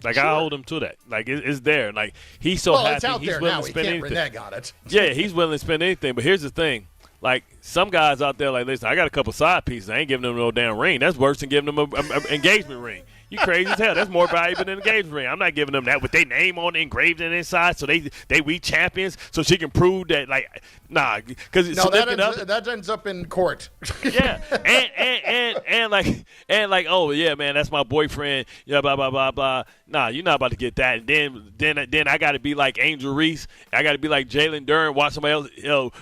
Like sure. I hold him to that. Like it's there. Like he's so happy. It's out he's there willing now. to spend He can't anything. renege on it. Yeah, he's willing to spend anything. But here's the thing. Like some guys out there, like listen, I got a couple side pieces. I ain't giving them no damn ring. That's worse than giving them an engagement ring. You crazy as hell. That's more valuable than an engagement ring. I'm not giving them that with their name on it engraved on the inside, so they we champions, so she can prove that because that ends up in court. Yeah, and like oh yeah man, that's my boyfriend. Yeah, blah blah blah blah. Nah, you're not about to get that. And then I got to be like Angel Reese. I got to be like Jalen Brunson. Watch somebody else.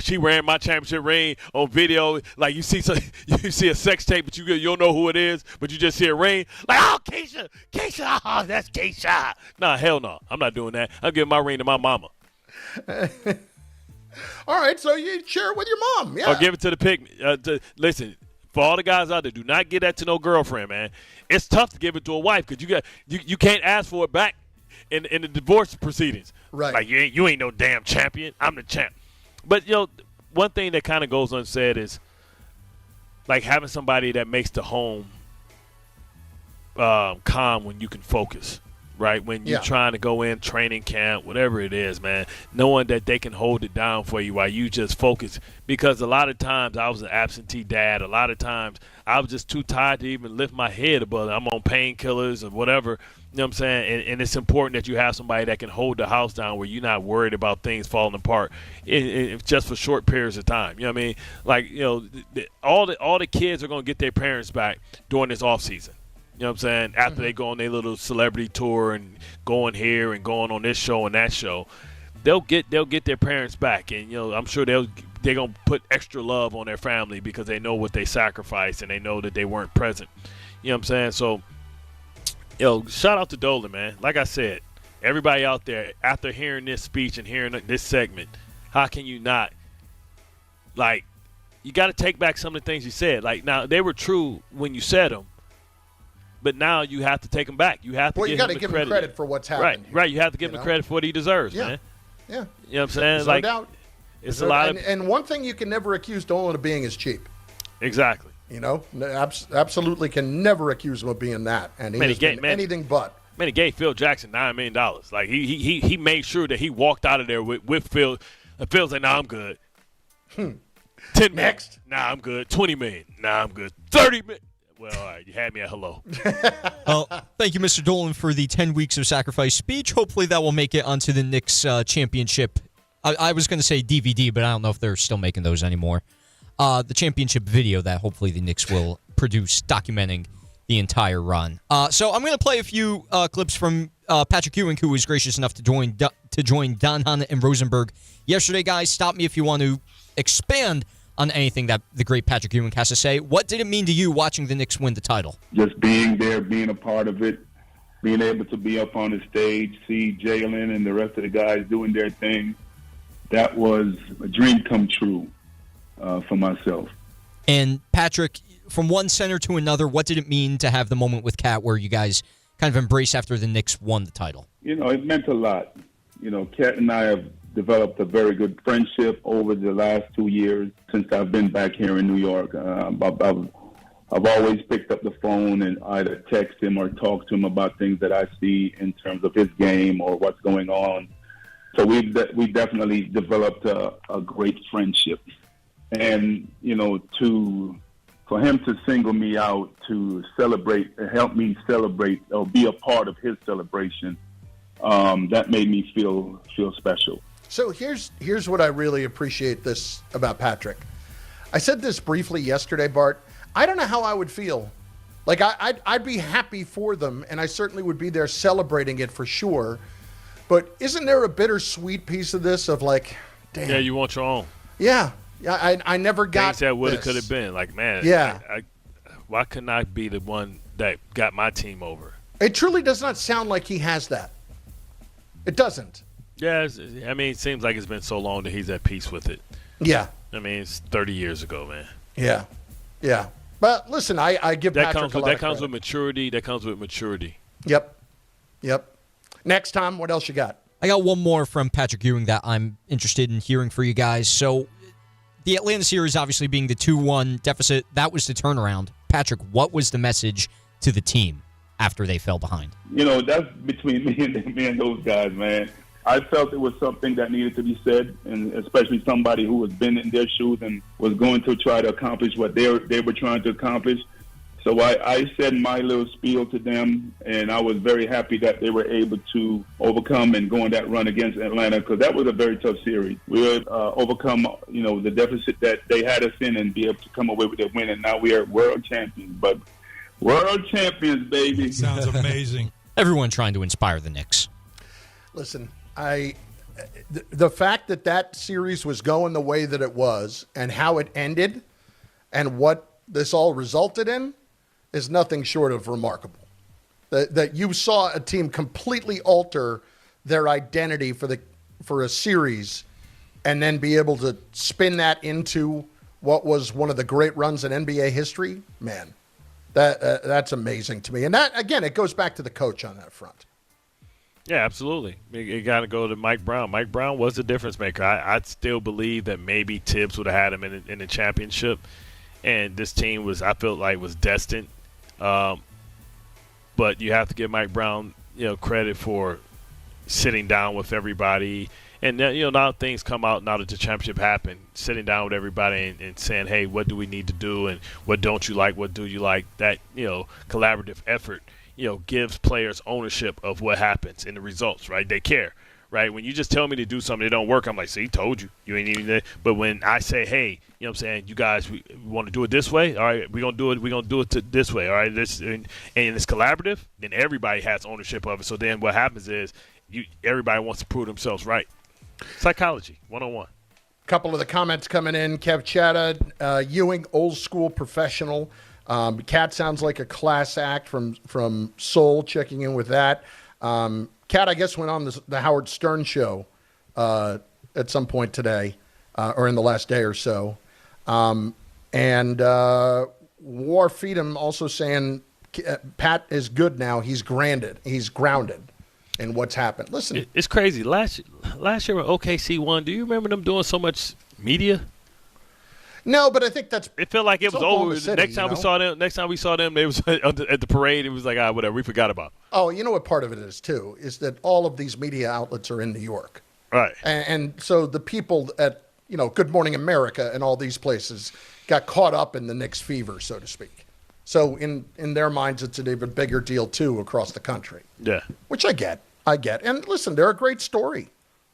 She wearing my championship ring on video. Like you see a sex tape, but you don't know who it is, but you just see a ring. Like oh Keisha, oh, that's Keisha. Nah, hell no, I'm not doing that. I'm giving my ring to my mama. All right, so you share it with your mom, yeah. Or give it to the pig. Listen, for all the guys out there, do not give that to no girlfriend, man. It's tough to give it to a wife because you can't ask for it back in the divorce proceedings. Right. Like you ain't no damn champion. I'm the champ. But one thing that kind of goes unsaid is like having somebody that makes the home calm when you can focus. right? When you're Yeah. trying to go in training camp, whatever it is, man, knowing that they can hold it down for you while you just focus. Because a lot of times I was an absentee dad. A lot of times I was just too tired to even lift my head above it. I'm on painkillers or whatever. You know what I'm saying? And it's important that you have somebody that can hold the house down where you're not worried about things falling apart just for short periods of time. You know what I mean? Like, all the kids are going to get their parents back during this off season. You know what I'm saying? After they go on their little celebrity tour and going here and going on this show and that show, they'll get their parents back, and I'm sure they're gonna put extra love on their family because they know what they sacrificed and they know that they weren't present. You know what I'm saying? So, shout out to Dolan, man. Like I said, everybody out there, after hearing this speech and hearing this segment, how can you not? Like, you got to take back some of the things you said. Like, now they were true when you said them. But now you have to take him back. You have to you got to give him credit for what's happened. Right. You have to give him the credit for what he deserves, man. Yeah. You know what I'm saying? There's no doubt. It's a lot and one thing you can never accuse Dolan of being is cheap. Exactly. Absolutely can never accuse him of being that. And he has been anything but. Man, he gave Phil Jackson $9 million. Like, he made sure that he walked out of there with Phil. And Phil's like, nah, I'm good. 10 Next. Nah, I'm good. 20 million. Nah, I'm good. 30 million. Well, all right, you had me at hello. Thank you, Mr. Dolan, for the 10 weeks of sacrifice speech. Hopefully that will make it onto the Knicks championship. I was going to say DVD, but I don't know if they're still making those anymore. The championship video that hopefully the Knicks will produce documenting the entire run. So I'm going to play a few clips from Patrick Ewing, who was gracious enough to join Don, Hahn, and Rosenberg yesterday. Guys, stop me if you want to expand on anything that the great Patrick Ewing has to say. What did it mean to you watching the Knicks win the title? Just being there, being a part of it, being able to be up on the stage, see Jalen and the rest of the guys doing their thing, that was a dream come true for myself. And Patrick, from one center to another, what did it mean to have the moment with Cat where you guys kind of embraced after the Knicks won the title? It meant a lot. Cat and I have developed a very good friendship over the last 2 years since I've been back here in New York. I've always picked up the phone and either text him or talk to him about things that I see in terms of his game or what's going on. So we definitely developed a great friendship. And, for him to single me out to celebrate, help me celebrate or be a part of his celebration, that made me feel special. So here's what I really appreciate this about Patrick. I said this briefly yesterday, Bart. I don't know how I would feel. Like, I'd be happy for them, and I certainly would be there celebrating it for sure. But isn't there a bittersweet piece of this of like, damn. Yeah, you want your own. Yeah. I never got things that would have this. could have been. Like, man, yeah. Why couldn't I be the one that got my team over? It truly does not sound like he has that. It doesn't. Yeah, it seems like it's been so long that he's at peace with it. Yeah. It's 30 years ago, man. Yeah. But listen, I give Patrick a lot of credit. That comes with maturity. Yep. Next, Tom, what else you got? I got one more from Patrick Ewing that I'm interested in hearing for you guys. So the Atlanta series obviously being the 2-1 deficit, that was the turnaround. Patrick, what was the message to the team after they fell behind? That's between me and those guys, man. I felt it was something that needed to be said, and especially somebody who has been in their shoes and was going to try to accomplish what they were trying to accomplish. So I said my little spiel to them, and I was very happy that they were able to overcome and go on that run against Atlanta, because that was a very tough series. We would overcome, the deficit that they had us in and be able to come away with a win, and now we are world champions. But world champions, baby. Sounds amazing. Everyone trying to inspire the Knicks. Listen, the fact that series was going the way that it was and how it ended and what this all resulted in is nothing short of remarkable. That you saw a team completely alter their identity for a series and then be able to spin that into what was one of the great runs in NBA history, man, that's amazing to me. And that, again, it goes back to the coach on that front. Yeah, absolutely. You got to go to Mike Brown. Mike Brown was the difference maker. I still believe that maybe Tibbs would have had him in the championship, and this team was destined. But you have to give Mike Brown credit for sitting down with everybody. And, now things come out now that the championship happened, sitting down with everybody and saying, hey, what do we need to do and what don't you like, what do you like? That, collaborative effort, gives players ownership of what happens and the results, right? They care, right? When you just tell me to do something that don't work, I'm like, see, told you. You ain't even there. But when I say, hey, you saying, you guys, we want to do it this way? All right, we're going to do it. We're going to do it this way. All right, and it's collaborative, then everybody has ownership of it. So then what happens is everybody wants to prove themselves right. Psychology 101. Couple of the comments coming in. Kev Chatta, Ewing, old school professional. Cat sounds like a class act from Seoul, checking in with that. Cat, I guess, went on the Howard Stern show at some point today or in the last day or so. And War Feedham also saying Pat is good now. He's grounded. And what's happened. Listen, it's crazy. Last year when OKC won, do you remember them doing so much media? No, but I think it felt like it was over. City, next time we saw them, they was at the parade. It was like, whatever, we forgot about. Oh, you know what part of it is too is that all of these media outlets are in New York, right? And so the people at Good Morning America and all these places got caught up in the Knicks fever, so to speak. So in their minds, it's an even bigger deal too across the country. Yeah, which I get. And listen, they're a great story.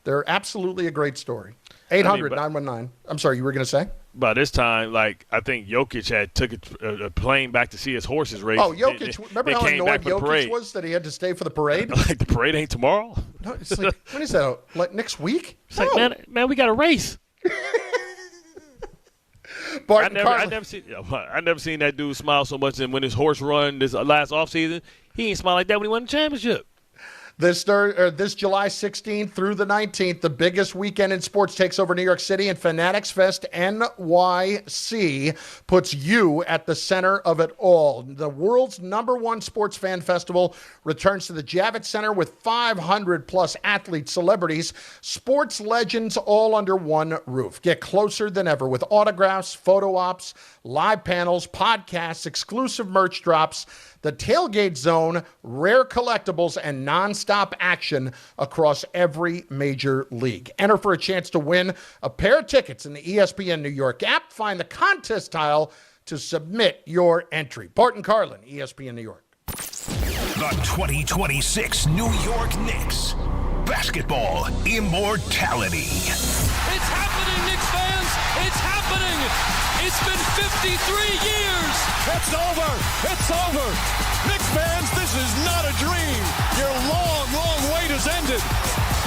They're absolutely a great story. 800-919. I'm sorry, you were going to say? By this time, I think Jokic had took a plane back to see his horses race. Oh, Jokic. Remember how annoyed Jokic was that he had to stay for the parade? Like the parade ain't tomorrow? No, it's like, when is that? Like next week? It's like, man, we got a race. I never seen that dude smile so much. And when his horse run this last offseason, he ain't smile like that when he won the championship. This July 16th through the 19th, the biggest weekend in sports takes over New York City, and Fanatics Fest NYC puts you at the center of it all. The world's #1 sports fan festival returns to the Javits Center with 500-plus athletes, celebrities, sports legends, all under one roof. Get closer than ever with autographs, photo ops, live panels, podcasts, exclusive merch drops, the tailgate zone, rare collectibles, and nonstop action across every major league. Enter for a chance to win a pair of tickets in the ESPN New York app. Find the contest tile to submit your entry. Bart Carlin, ESPN New York. The 2026 New York Knicks. Basketball immortality. It's happening, Knicks fans! It's happening! It's been 53 years! It's over! It's over! Knicks fans, this is not a dream! Your long, long wait has ended!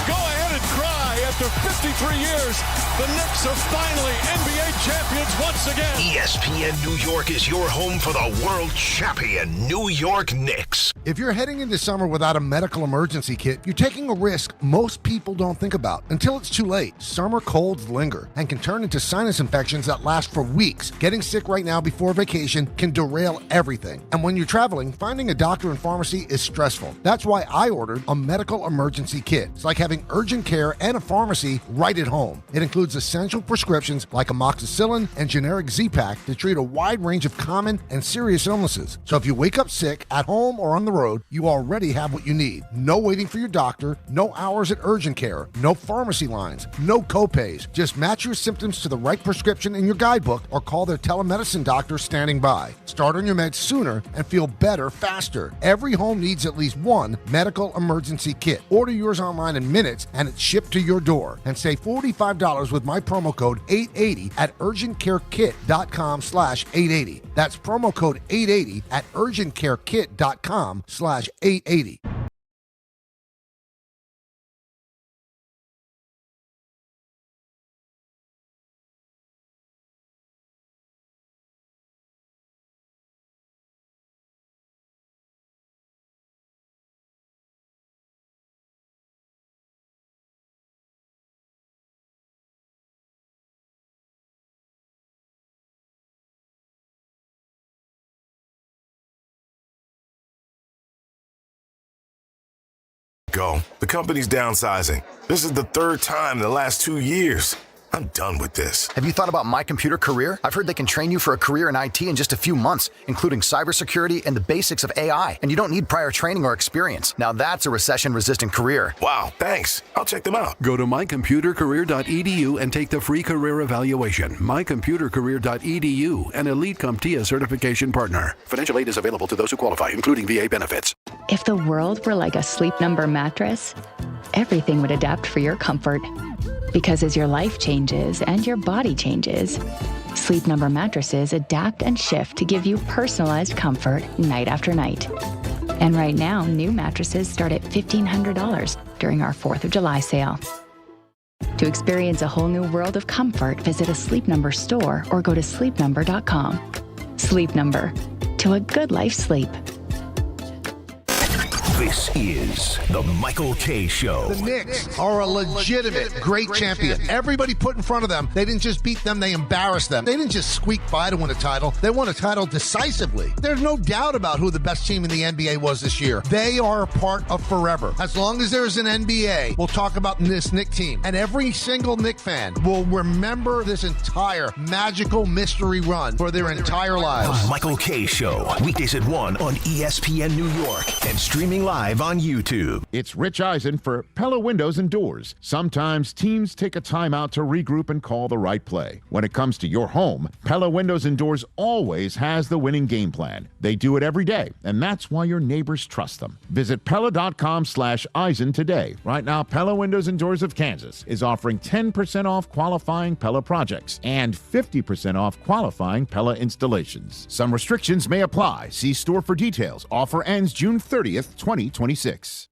Go ahead and cry. After 53 years, the Knicks are finally NBA champions once again. ESPN New York is your home for the world champion New York Knicks. If you're heading into summer without a medical emergency kit, you're taking a risk most people don't think about until it's too late. Summer colds linger and can turn into sinus infections that last for weeks. Getting sick right now before vacation can derail everything. And when you're traveling, finding a doctor and pharmacy is stressful. That's why I ordered a medical emergency kit. It's like having urgent care and a pharmacy right at home. It includes essential prescriptions like amoxicillin and generic Z-Pak to treat a wide range of common and serious illnesses. So if you wake up sick at home or on the road, you already have what you need. No waiting for your doctor, no hours at urgent care, no pharmacy lines, no copays. Just match your symptoms to the right prescription in your guidebook or call their telemedicine doctor standing by. Start on your meds sooner and feel better faster. Every home needs at least one medical emergency kit. Order yours online in minutes and it's shipped to your door. And save $45 with my promo code 880 at urgentcarekit.com/880. That's promo code 880 at urgentcarekit.com/880. Go. The company's downsizing. This is the third time in the last 2 years. I'm done with this. Have you thought about My Computer Career? I've heard they can train you for a career in IT in just a few months, including cybersecurity and the basics of AI. And you don't need prior training or experience. Now that's a recession-resistant career. Wow, thanks. I'll check them out. Go to mycomputercareer.edu and take the free career evaluation. Mycomputercareer.edu, an Elite CompTIA certification partner. Financial aid is available to those who qualify, including VA benefits. If the world were like a Sleep Number mattress, everything would adapt for your comfort. Because as your life changes and your body changes, Sleep Number mattresses adapt and shift to give you personalized comfort night after night. And right now, new mattresses start at $1,500 during our 4th of July sale. To experience a whole new world of comfort, visit a Sleep Number store or go to sleepnumber.com. Sleep Number. To a good life sleep. This is the Michael K. Show. The Knicks are a legitimate great champion. Everybody put in front of them. They didn't just beat them, they embarrassed them. They didn't just squeak by to win a title. They won a title decisively. There's no doubt about who the best team in the NBA was this year. They are a part of forever. As long as there's an NBA, we'll talk about this Knicks team. And every single Knicks fan will remember this entire magical mystery run for their entire lives. The Michael K. Show. Weekdays at 1 on ESPN New York and streaming live on YouTube. It's Rich Eisen for Pella Windows and Doors. Sometimes teams take a timeout to regroup and call the right play. When it comes to your home, Pella Windows and Doors always has the winning game plan. They do it every day, and that's why your neighbors trust them. Visit Pella.com/Eisen today. Right now, Pella Windows and Doors of Kansas is offering 10% off qualifying Pella projects and 50% off qualifying Pella installations. Some restrictions may apply. See store for details. Offer ends June 30th, 2026.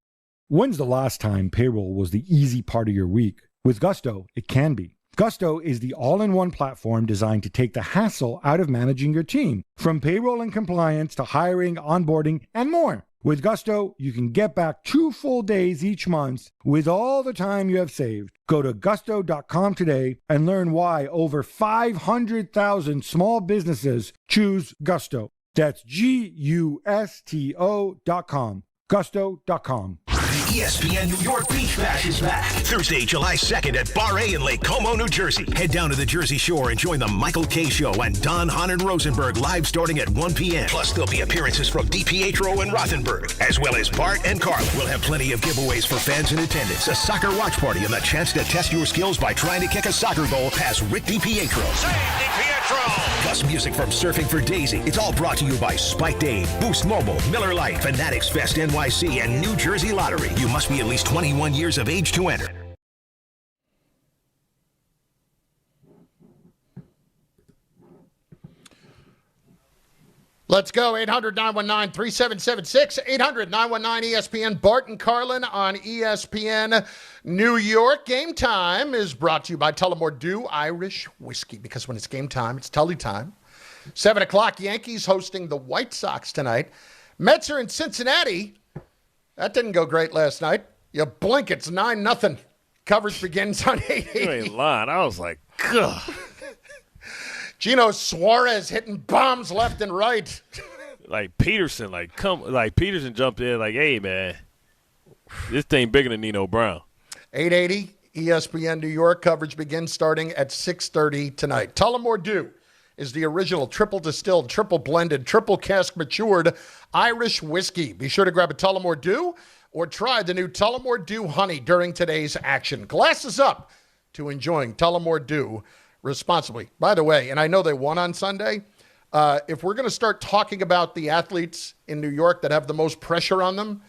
When's the last time payroll was the easy part of your week? With Gusto, it can be. Gusto is the all-in-one platform designed to take the hassle out of managing your team, from payroll and compliance to hiring, onboarding, and more. With Gusto, you can get back 2 full days each month with all the time you have saved. Go to gusto.com today and learn why over 500,000 small businesses choose Gusto. That's GUSTO.com. Gusto.com. The ESPN New York Beach Bash is back. Thursday, July 2nd at Bar A in Lake Como, New Jersey. Head down to the Jersey Shore and join the Michael K. Show and Don, Hahn, and Rosenberg live starting at 1 p.m. Plus, there'll be appearances from DiPietro and Rothenberg, as well as Bart and Carlin. We'll have plenty of giveaways for fans in attendance, a soccer watch party, and the chance to test your skills by trying to kick a soccer goal past Rick DiPietro. Save DiPietro! Plus, music from Surfing for Daisy. It's all brought to you by Spike Dave, Boost Mobile, Miller Lite, Fanatics Fest NYC, and New Jersey Lottery. You must be at least 21 years of age to enter. Let's go. 800-919-3776. 800-919-ESPN. Bart and Carlin on ESPN New York. Game time is brought to you by Tullamore Dew Irish Whiskey, because when it's game time, it's Tully time. 7 o'clock, Yankees hosting the White Sox tonight. Mets are in Cincinnati. That didn't go great last night. You blink, it's 9-0. Coverage begins on 880. You ain't lying. I was like, God. Gino Suarez hitting bombs left and right. Peterson jumped in like, hey, man, this thing bigger than Nino Brown. 880, ESPN New York. Coverage begins starting at 6:30 tonight. Tullamore Dew is the original triple distilled, triple blended, triple cask matured Irish whiskey. Be sure to grab a Tullamore Dew or try the new Tullamore Dew Honey during today's action. Glasses up to enjoying Tullamore Dew responsibly. By the way, and I know they won on Sunday, if we're going to start talking about the athletes in New York that have the most pressure on them,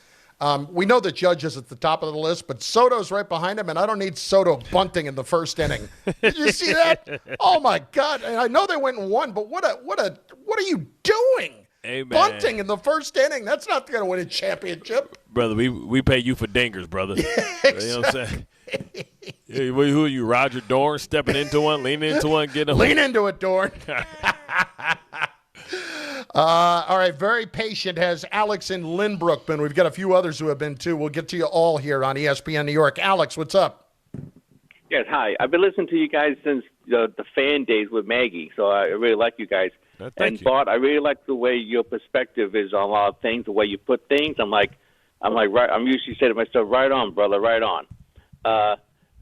we know that Judge is at the top of the list, but Soto's right behind him, and I don't need Soto bunting in the first inning. Did you see that? Oh my God! And I know they went and won, but what are you doing? Hey, man. Bunting in the first inning. That's not going to win a championship. Brother, we pay you for dingers, brother. Exactly. You know what I'm saying? Who are you, Roger Dorn, stepping into one, leaning into one, getting a Lean into it, Dorn. All right, very patient has Alex in Lynbrook been. We've got a few others who have been, too. We'll get to you all here on ESPN New York. Alex, what's up? Yes, hi. I've been listening to you guys since the fan days with Maggie, so I really like you guys. Thank you. Bart, I really like the way your perspective is on a lot of things, the way you put things. I'm usually saying to myself, right on, brother, right on.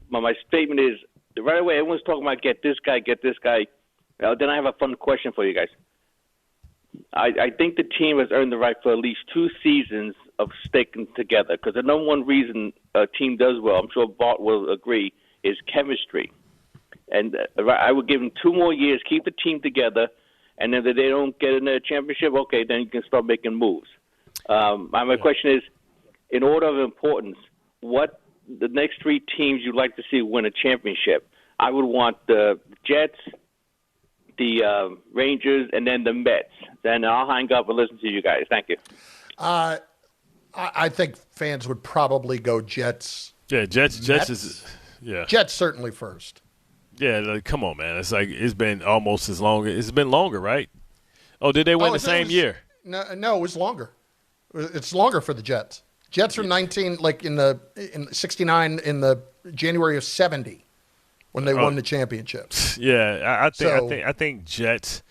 My statement is, right away, everyone's talking about get this guy. Then I have a fun question for you guys. I think the team has earned the right for at least 2 seasons of sticking together, because the number one reason a team does well, I'm sure Bart will agree, is chemistry. And I would give them 2 more years, keep the team together, and then if they don't get in a championship, okay, then you can start making moves. My question is, in order of importance, what the next 3 teams you'd like to see win a championship? I would want the Jets, the Rangers, and then the Mets. Then I'll hang up and listen to you guys. Thank you. I think fans would probably go Jets. Yeah, Jets is Jets certainly first. Yeah, like, come on, man. It's like it's been almost as long. It's been longer, right? Oh, did they win the same year? No, it was longer. It's longer for the Jets. Jets are 19, like in 69 in the January of 70 when they won the championship. Yeah, I think Jets.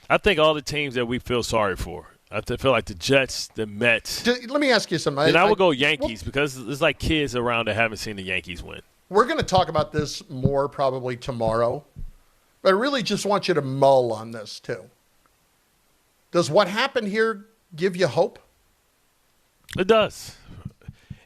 I think all the teams that we feel sorry for. I feel like the Jets, the Mets. Let me ask you something. And I would go Yankees because it's like kids around that haven't seen the Yankees win. We're going to talk about this more probably tomorrow, but I really just want you to mull on this too. Does what happened here give you hope? It does.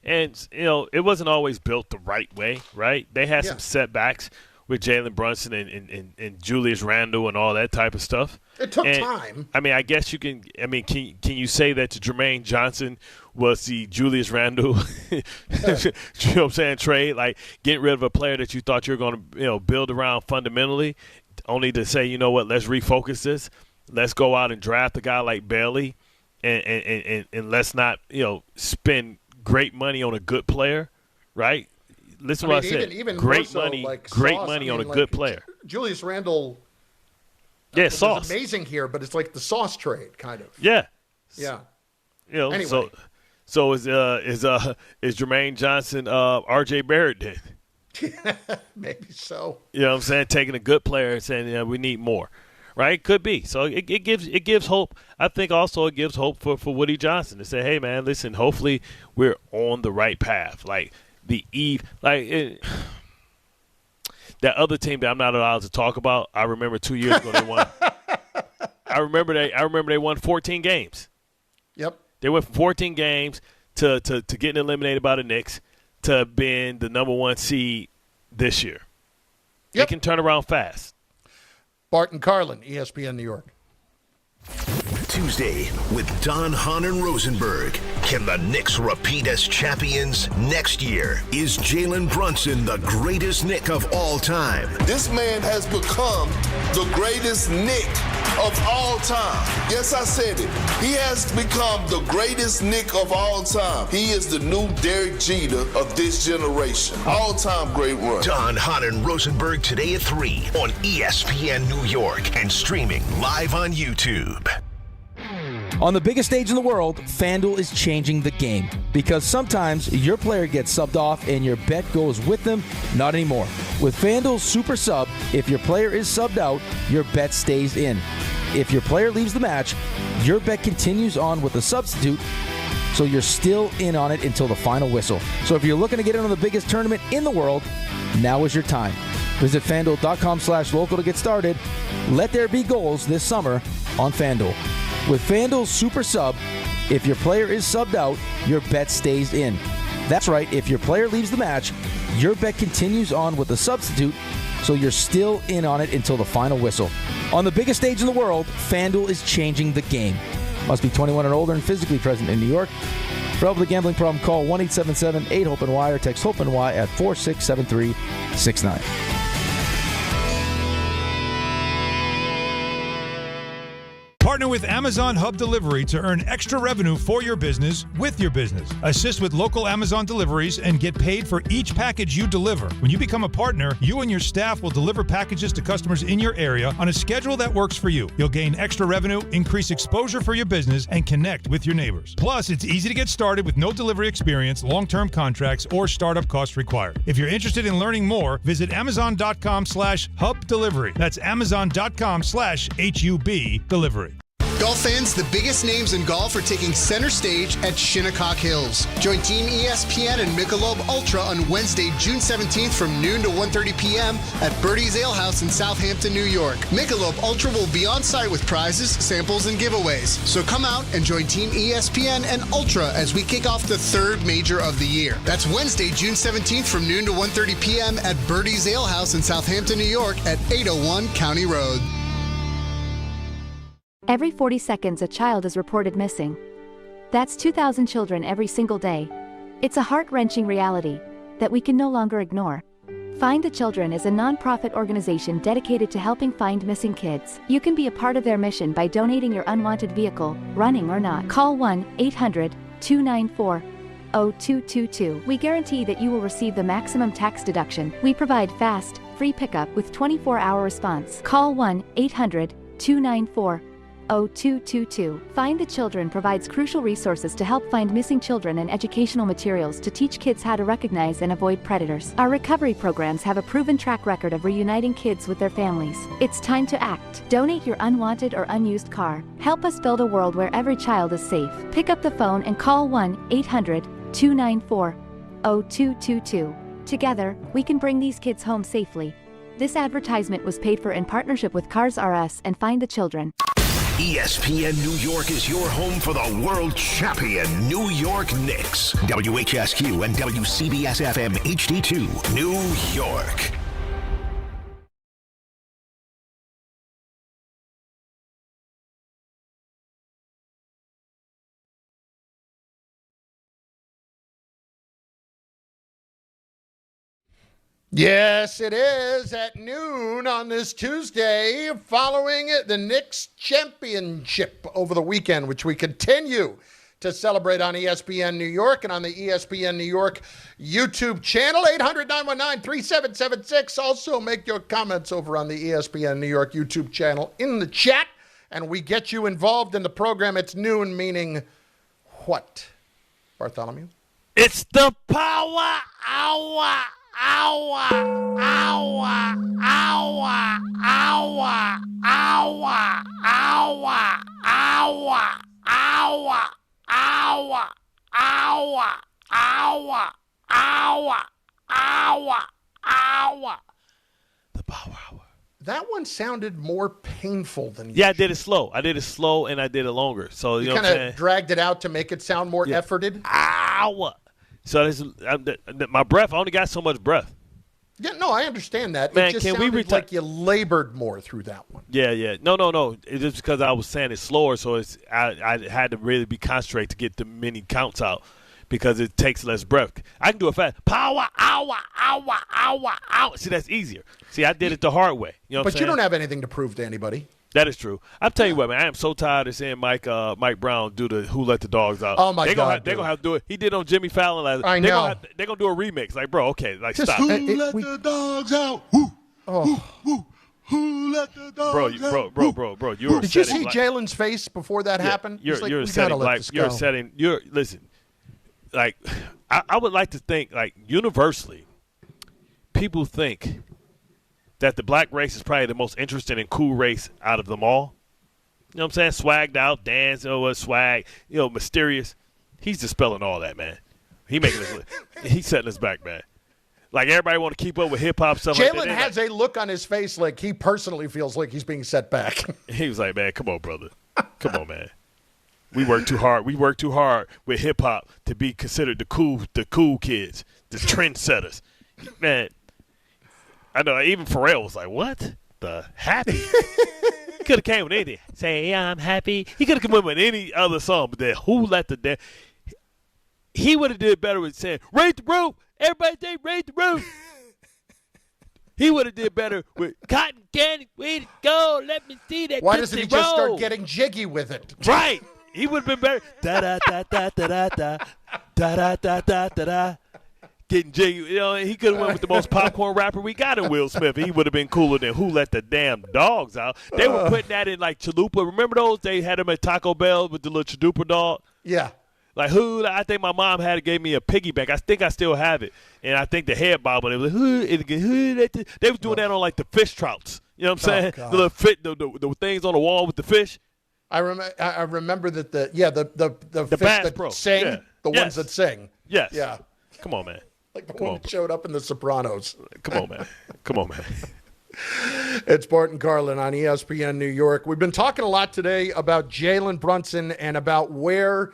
And, it wasn't always built the right way, right? They had some setbacks with Jalen Brunson and Julius Randle and all that type of stuff. It took time. I mean, I guess you can – I mean, can you say that Jermaine Johnson was the Julius Randle, you know what I'm saying, trade? Like, getting rid of a player that you thought you were going to, build around fundamentally, only to say, you know what, let's refocus this. Let's go out and draft a guy like Bailey and let's not, spend great money on a good player, right? Listen to what I said. Even great so, money, like great Sauce, money on a good player. Julius Randle. Yeah, Sauce. Amazing here, but it's like the Sauce trade, kind of. Yeah. Yeah. Anyway. So is Jermaine Johnson R.J. Barrett then? Maybe so. You know what I'm saying? Taking a good player and saying we need more. Right? Could be. So it gives hope. I think also it gives hope for Woody Johnson to say, hey, man, listen, hopefully we're on the right path. Like that other team that I'm not allowed to talk about, I remember 2 years ago they won. I remember they won 14 games. Yep. They went from 14 games to getting eliminated by the Knicks to being the number 1 seed this year. Yep. They can turn around fast. Bart Carlin, ESPN New York. Tuesday with Don, Hahn, and Rosenberg. Can the Knicks repeat as champions next year? Is Jalen Brunson the greatest Knick of all time? This man has become the greatest Knick of all time. Yes, I said it. He has become the greatest Knick of all time. He is the new Derek Jeter of this generation. All-time great run. Don, Hahn, and Rosenberg today at 3 on ESPN New York and streaming live on YouTube. On the biggest stage in the world, FanDuel is changing the game because sometimes your player gets subbed off and your bet goes with them. Not anymore. With FanDuel's Super Sub, if your player is subbed out, your bet stays in. If your player leaves the match, your bet continues on with a substitute, so you're still in on it until the final whistle. So if you're looking to get in on the biggest tournament in the world, now is your time. Visit FanDuel.com/local to get started. Let there be goals this summer on FanDuel. With FanDuel's Super Sub, if your player is subbed out, your bet stays in. That's right, if your player leaves the match, your bet continues on with a substitute, so you're still in on it until the final whistle. On the biggest stage in the world, FanDuel is changing the game. Must be 21 and older and physically present in New York. For help with a gambling problem, call 1-877-8-HOPE-NY or text HOPE-NY at 467-369. Partner with Amazon Hub Delivery to earn extra revenue for your business with your business. Assist with local Amazon deliveries and get paid for each package you deliver. When you become a partner, you and your staff will deliver packages to customers in your area on a schedule that works for you. You'll gain extra revenue, increase exposure for your business, and connect with your neighbors. Plus, it's easy to get started with no delivery experience, long-term contracts, or startup costs required. If you're interested in learning more, visit Amazon.com/Hub Delivery. That's Amazon.com/HUB Delivery. Golf fans, the biggest names in golf are taking center stage at Shinnecock Hills. Join Team ESPN and Michelob Ultra on Wednesday, June 17th from noon to 1:30 p.m. at Birdie's Ale House in Southampton, New York. Michelob Ultra will be on site with prizes, samples, and giveaways. So come out and join Team ESPN and Ultra as we kick off the third major of the year. That's Wednesday, June 17th from noon to 1:30 p.m. at Birdie's Ale House in Southampton, New York at 801 County Road. Every 40 seconds, a child is reported missing. That's 2,000 children every single day. It's a heart-wrenching reality that we can no longer ignore. Find the Children is a non-profit organization dedicated to helping find missing kids. You can be a part of their mission by donating your unwanted vehicle, running or not. Call 1-800-294-0222. We guarantee that you will receive the maximum tax deduction. We provide fast, free pickup with 24-hour response. Call 1-800-294-0222. Find the Children provides crucial resources to help find missing children and educational materials to teach kids how to recognize and avoid predators. Our recovery programs have a proven track record of reuniting kids with their families. It's time to act. Donate your unwanted or unused car. Help us build a world where every child is safe. Pick up the phone and call 1-800-294-0222. Together, we can bring these kids home safely. This advertisement was paid for in partnership with Cars R Us and Find the Children. ESPN New York is your home for the world champion New York Knicks. WHSQ and WCBS FM HD2, New York. Yes, it is at noon on this Tuesday following the Knicks championship over the weekend, which we continue to celebrate on ESPN New York and on the ESPN New York YouTube channel, 800-919-3776. Also make your comments over on the ESPN New York YouTube channel in the chat, and we get you involved in the program. It's noon, meaning what, Bartholomew? It's the Power Hour. Hour, hour, hour, hour, hour, hour, hour, hour, hour, hour. The Power Hour. That one sounded more painful than usual. Yeah, I did it slow. And I did it longer. So you kind of dragged it out to make it sound more efforted. Hour. So this, my breath, I only got so much breath. Yeah, no, I understand that. Man, it just sounded like you labored more through that one. Yeah. No. It's just because I was saying it slower, so I had to really be concentrated to get the many counts out because it takes less breath. I can do it fast. Power, hour. See, that's easier. See, I did it the hard way. You know what I'm saying? But you don't have anything to prove to anybody. That is true. I'm telling you what, man. I am so tired of seeing Mike Brown do the "Who Let the Dogs Out." Oh my God! They're gonna have to do it. He did it on Jimmy Fallon last. I know. They're gonna do a remix. Like, bro, okay, like just stop. Who let the dogs out? Who let the dogs out? Bro. Did you see Jalen's face before that happened? You're setting. Listen, like I would like to think, like, universally, people think that the black race is probably the most interesting and cool race out of them all. You know what I'm saying? Swagged out, dance, swag, mysterious. He's dispelling all that, man. He's setting us back, man. Like, everybody want to keep up with hip-hop stuff. Jalen has a look on his face like he personally feels like he's being set back. He was like, man, come on, brother. Come on, man. We work too hard. We work too hard with hip-hop to be considered the cool kids, the trendsetters. Man. I know, even Pharrell was like, what? The happy? He could have came with anything. Say, I'm happy. He could have come up with any other song, but then Who Let the Dogs? He would have did better with saying, raise the roof. Everybody say, raise the roof. He would have did better with Cotton Candy. Way to go. Let me see that. Why doesn't he just start getting jiggy with it? Right. He would have been better. Da-da-da-da-da-da-da. Da-da-da-da-da-da. Getting jiggy. He could have went with the most popcorn rapper we got in Will Smith. He would have been cooler than Who Let the Damn Dogs Out. They were putting that in like Chalupa. Remember those? They had them at Taco Bell with the little Chalupa dog. Yeah. Like I think my mom gave me a piggyback. I think I still have it. And I think the head bobble. They was like, they was doing that on like the fish trouts. You know what I'm saying? God. The little the things on the wall with the fish. I remember that the fish Bass that Pro. sing, Yeah. the Yes. ones that sing. Yes. Yeah. Come on, man. Like the one that showed up in The Sopranos. Come on, man. Come on, man. It's Bart Carlin on ESPN New York. We've been talking a lot today about Jalen Brunson and about where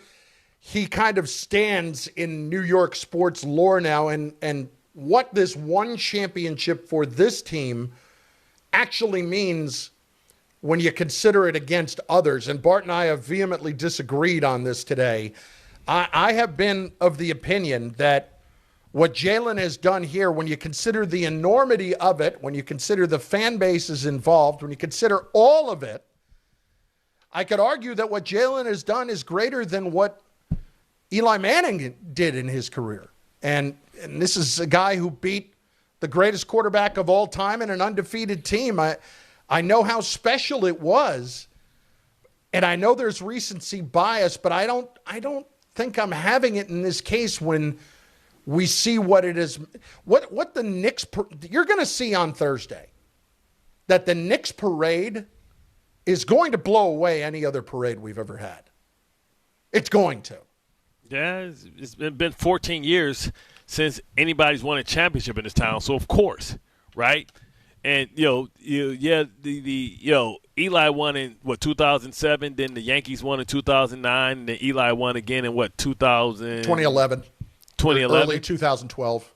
he kind of stands in New York sports lore now and what this one championship for this team actually means when you consider it against others. And Bart and I have vehemently disagreed on this today. I have been of the opinion that what Jalen has done here, when you consider the enormity of it, when you consider the fan bases involved, when you consider all of it, I could argue that what Jalen has done is greater than what Eli Manning did in his career. And this is a guy who beat the greatest quarterback of all time and an undefeated team. I know how special it was, and I know there's recency bias, but I don't think I'm having it in this case when we see what it is. What the Knicks you're going to see on Thursday, that the Knicks parade is going to blow away any other parade we've ever had. It's going to. Yeah, it's been 14 years since anybody's won a championship in this town. So of course, right? And Eli won in 2007. Then the Yankees won in 2009. And then Eli won again in 2011. Early 2012.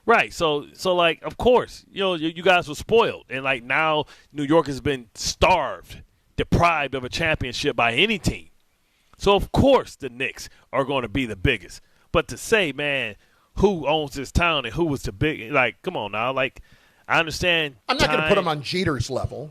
Right. So like, of course, you guys were spoiled, and like now New York has been starved, deprived of a championship by any team. So of course the Knicks are going to be the biggest. But to say, man, who owns this town and who was the big? Like, come on now. Like, I understand. I'm not going to put him on Jeter's level.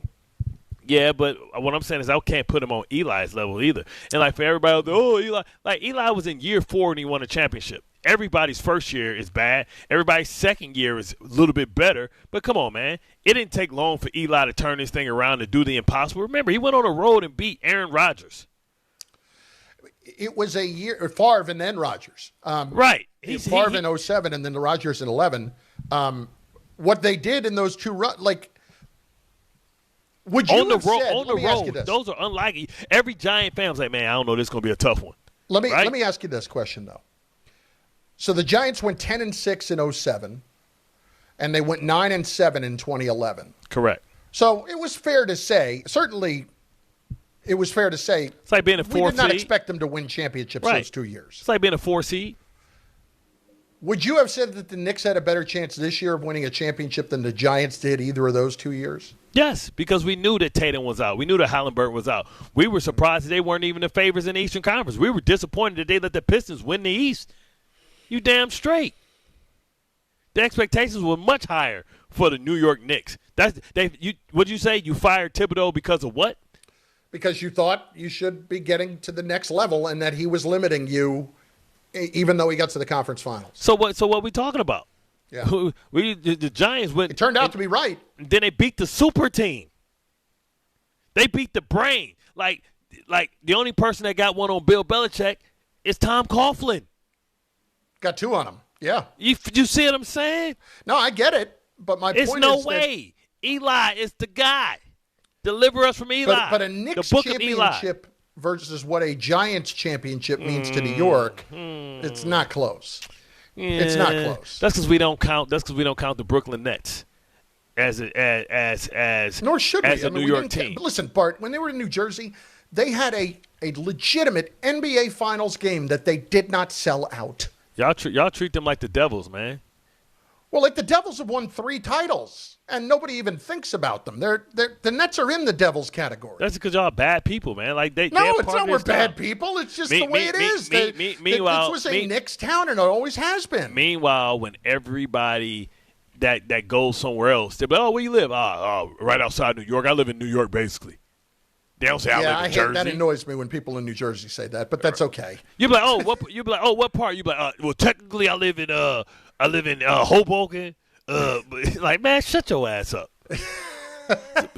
Yeah, but what I'm saying is I can't put him on Eli's level either. And like for everybody, Eli, like Eli was in year 4 and he won a championship. Everybody's first year is bad. Everybody's second year is a little bit better. But come on, man. It didn't take long for Eli to turn this thing around to do the impossible. Remember, he went on the road and beat Aaron Rodgers. It was a year, Favre and then Rodgers. Right. Favre in 07 and then the Rodgers in 11. What they did in those two runs, like, would you on the have road? said, On the road, those are unlikely. Every Giant fan was like, man, I don't know, this is going to be a tough one. Let me ask you this question, though. So the Giants went 10-6 in 07, and they went 9-7 in 2011. Correct. So it was fair to say, certainly it was fair to say, it's like being a 4 seed. We did not expect them to win championships those 2 years. It's like being a 4 seed. Would you have said that the Knicks had a better chance this year of winning a championship than the Giants did either of those 2 years? Yes, because we knew that Tatum was out. We knew that Hallenberg was out. We were surprised that they weren't even the favorites in the Eastern Conference. We were disappointed that they let the Pistons win the East. You damn straight. The expectations were much higher for the New York Knicks. What'd you say? You fired Thibodeau because of what? Because you thought you should be getting to the next level and that he was limiting you even though he got to the conference finals. So what we talking about? Yeah. The Giants went. It turned out to be right. Then they beat the super team. They beat the brain. Like the only person that got one on Bill Belichick is Tom Coughlin. Got 2 on him. Yeah. You see what I'm saying? No, I get it. But my point is no way. Eli is the guy. Deliver us from Eli. But a Knicks championship versus what a Giants championship means to New York, it's not close. Yeah. It's not close. That's because we don't count. That's because we don't count the Brooklyn Nets as nor should we. as a New York team. But listen, Bart, when they were in New Jersey, they had a legitimate NBA Finals game that they did not sell out. Y'all treat them like the Devils, man. Well, like the Devils have won 3 titles, and nobody even thinks about them. The Nets are in the Devils category. That's because y'all bad people, man. Like no, it's not we're bad people. It's just the way it is. Meanwhile, this was a Knicks town, and it always has been. Meanwhile, when everybody that goes somewhere else, they be like, oh, where you live? Right outside New York. I live in New York, basically. They don't say I live in Jersey. That annoys me when people in New Jersey say that, but that's okay. You be like, what part? You be like, well, technically, I live in Hoboken. Like, man, shut your ass up.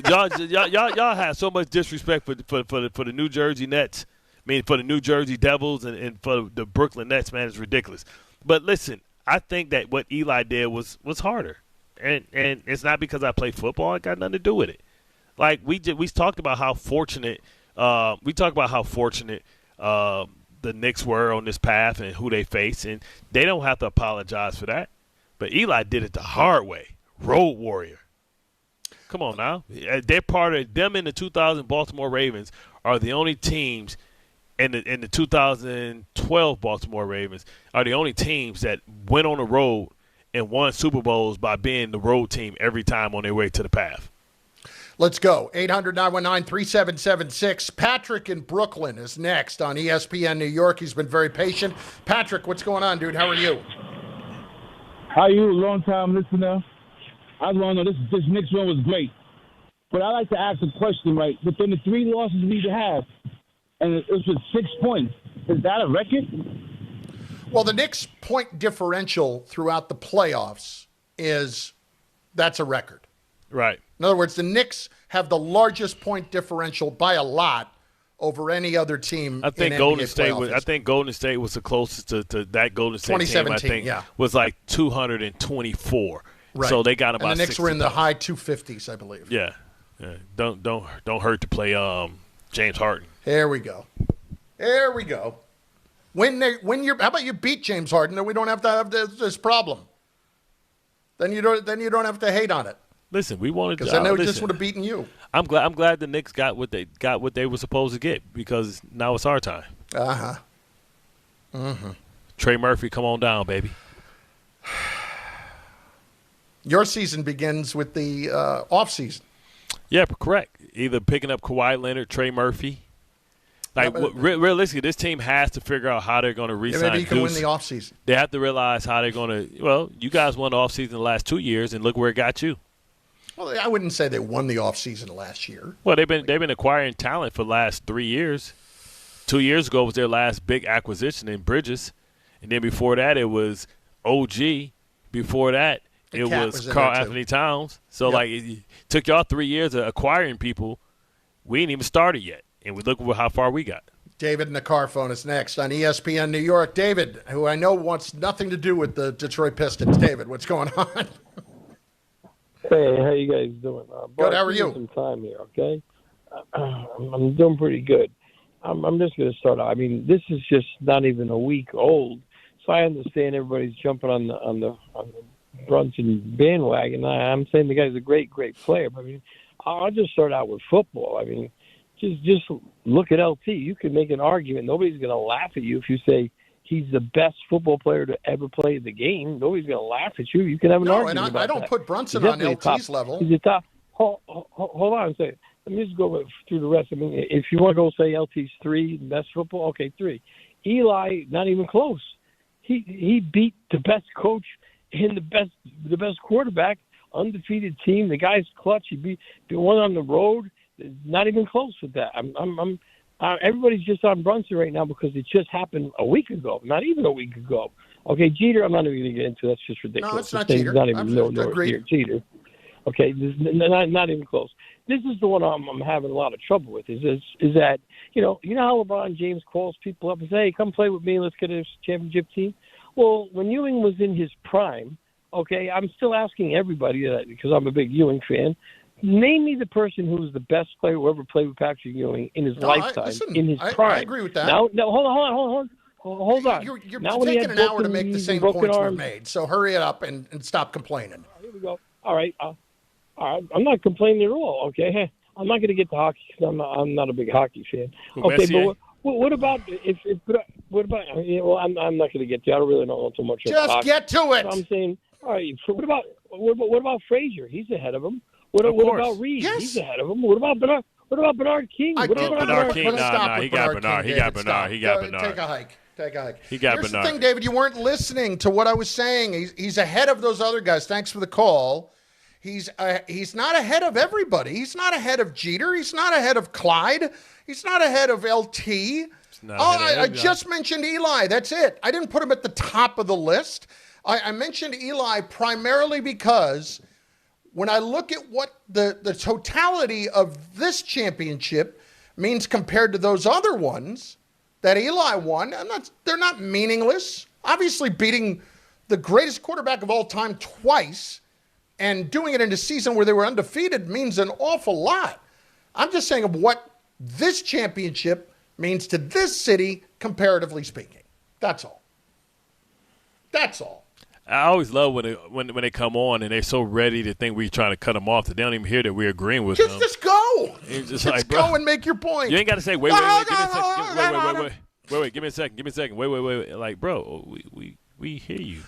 y'all have so much disrespect for the New Jersey Nets. I mean, for the New Jersey Devils and for the Brooklyn Nets, man, it's ridiculous. But listen, I think that what Eli did was harder, and it's not because I play football. It got nothing to do with it. Like we talked about how fortunate we talk about how fortunate the Knicks were on this path and who they faced, and they don't have to apologize for that. But Eli did it the hard way. Road warrior. Come on now. They're part of them in the 2000 Baltimore Ravens are the only teams in the 2012 Baltimore Ravens are the only teams that went on the road and won Super Bowls by being the road team every time on their way to the path. Let's go. 800-919-3776. Patrick in Brooklyn is next on ESPN New York. He's been very patient. Patrick, what's going on, dude? How are you? How are you? Long time listener. I want to know, this Knicks one was great. But I like to ask a question, right? Within the 3 losses we have, and it was with 6 points, is that a record? Well, the Knicks' point differential throughout the playoffs that's a record. Right. In other words, the Knicks have the largest point differential by a lot over any other team. I think Golden State was the closest to that Golden State 2017, team. I think yeah. was like 224. Right. So they got about. And the Knicks 60 were in the points. high 250s, I believe. Yeah. Don't hurt to play James Harden. Here we go. How about you beat James Harden, then we don't have to have this problem. Then you don't have to hate on it. Listen, we wanted because I know this would have beaten you. I'm glad the Knicks got what they were supposed to get because now it's our time. Uh-huh. Mm-hmm. Trey Murphy, come on down, baby. Your season begins with the off season. Yeah, correct. Either picking up Kawhi Leonard, Trey Murphy. Realistically, this team has to figure out how they're going to re-sign. Maybe you can win the offseason. They have to realize how they're going to. Well, you guys won the offseason the last 2 years, and look where it got you. Well, I wouldn't say they won the offseason last year. Well, they've been acquiring talent for the last 3 years. 2 years ago was their last big acquisition in Bridges, and then before that it was OG. Before that it was Karl Anthony Towns. So it took y'all 3 years of acquiring people. We ain't even started yet. And we look at how far we got. David in the car phone is next on ESPN New York. David, who I know wants nothing to do with the Detroit Pistons. David, what's going on? Hey, how you guys doing? Good, how are you? Some time here, okay? I'm doing pretty good. I'm just going to start out. I mean, this is just not even a week old, so I understand everybody's jumping on the Brunson bandwagon. I'm saying the guy's a great player. But I mean, I'll just start out with football. I mean, just look at LT. You can make an argument. Nobody's going to laugh at you if you say he's the best football player to ever play the game. Nobody's going to laugh at you. You can have an argument about that. I don't put Brunson on LT's level. He's a top. Hold on a second. Let me just go through the rest. I mean, if you want to go say LT's 3, best football, okay, 3. Eli, not even close. He beat the best coach and the best quarterback, undefeated team. The guy's clutch. He beat the one on the road. Not even close with that. Everybody's just on Brunson right now because it just happened a week ago. Not even a week ago. Okay, Jeter, I'm not even going to get into. That's just ridiculous. No, it's not Jeter. Not even Jeter. Okay, not even close. This is the one I'm having a lot of trouble with. Is that you know how LeBron James calls people up and say, "Hey, come play with me. Let's get a championship team." Well, when Ewing was in his prime, okay, I'm still asking everybody that because I'm a big Ewing fan. Name me the person who was the best player who ever played with Patrick Ewing in his lifetime, in his prime. I agree with that. Now, hold on. You're now, taking an hour to make the same points we've made, so hurry it up and stop complaining. Here we go. All right. I'm not complaining at all, okay? I'm not going to get to hockey because I'm not a big hockey fan. Okay, but what about what about? Well, I'm not going to get to. I don't really know too much about hockey. Just get to it. I'm saying, all right. So what about Frazier? He's ahead of him. What about Reed? Yes. He's ahead of him. What about Bernard King? Bernard King. No, he got Bernard. He got Bernard. Take a hike. He got Here's Bernard. the thing, David. You weren't listening to what I was saying. He's ahead of those other guys. Thanks for the call. He's not ahead of everybody. He's not ahead of Jeter. He's not ahead of Clyde. He's not ahead of LT. I just mentioned Eli. That's it. I didn't put him at the top of the list. I mentioned Eli primarily because when I look at what the totality of this championship means compared to those other ones that Eli won, they're not meaningless. Obviously, beating the greatest quarterback of all time twice and doing it in a season where they were undefeated means an awful lot. I'm just saying of what this championship means to this city, comparatively speaking. That's all. That's all. I always love when they come on and they're so ready to think we're trying to cut them off that they don't even hear that we're agreeing with them. Just go. It's just like, go and make your point. You ain't got to say, wait, give me a second. Wait. Like, bro, we hear you.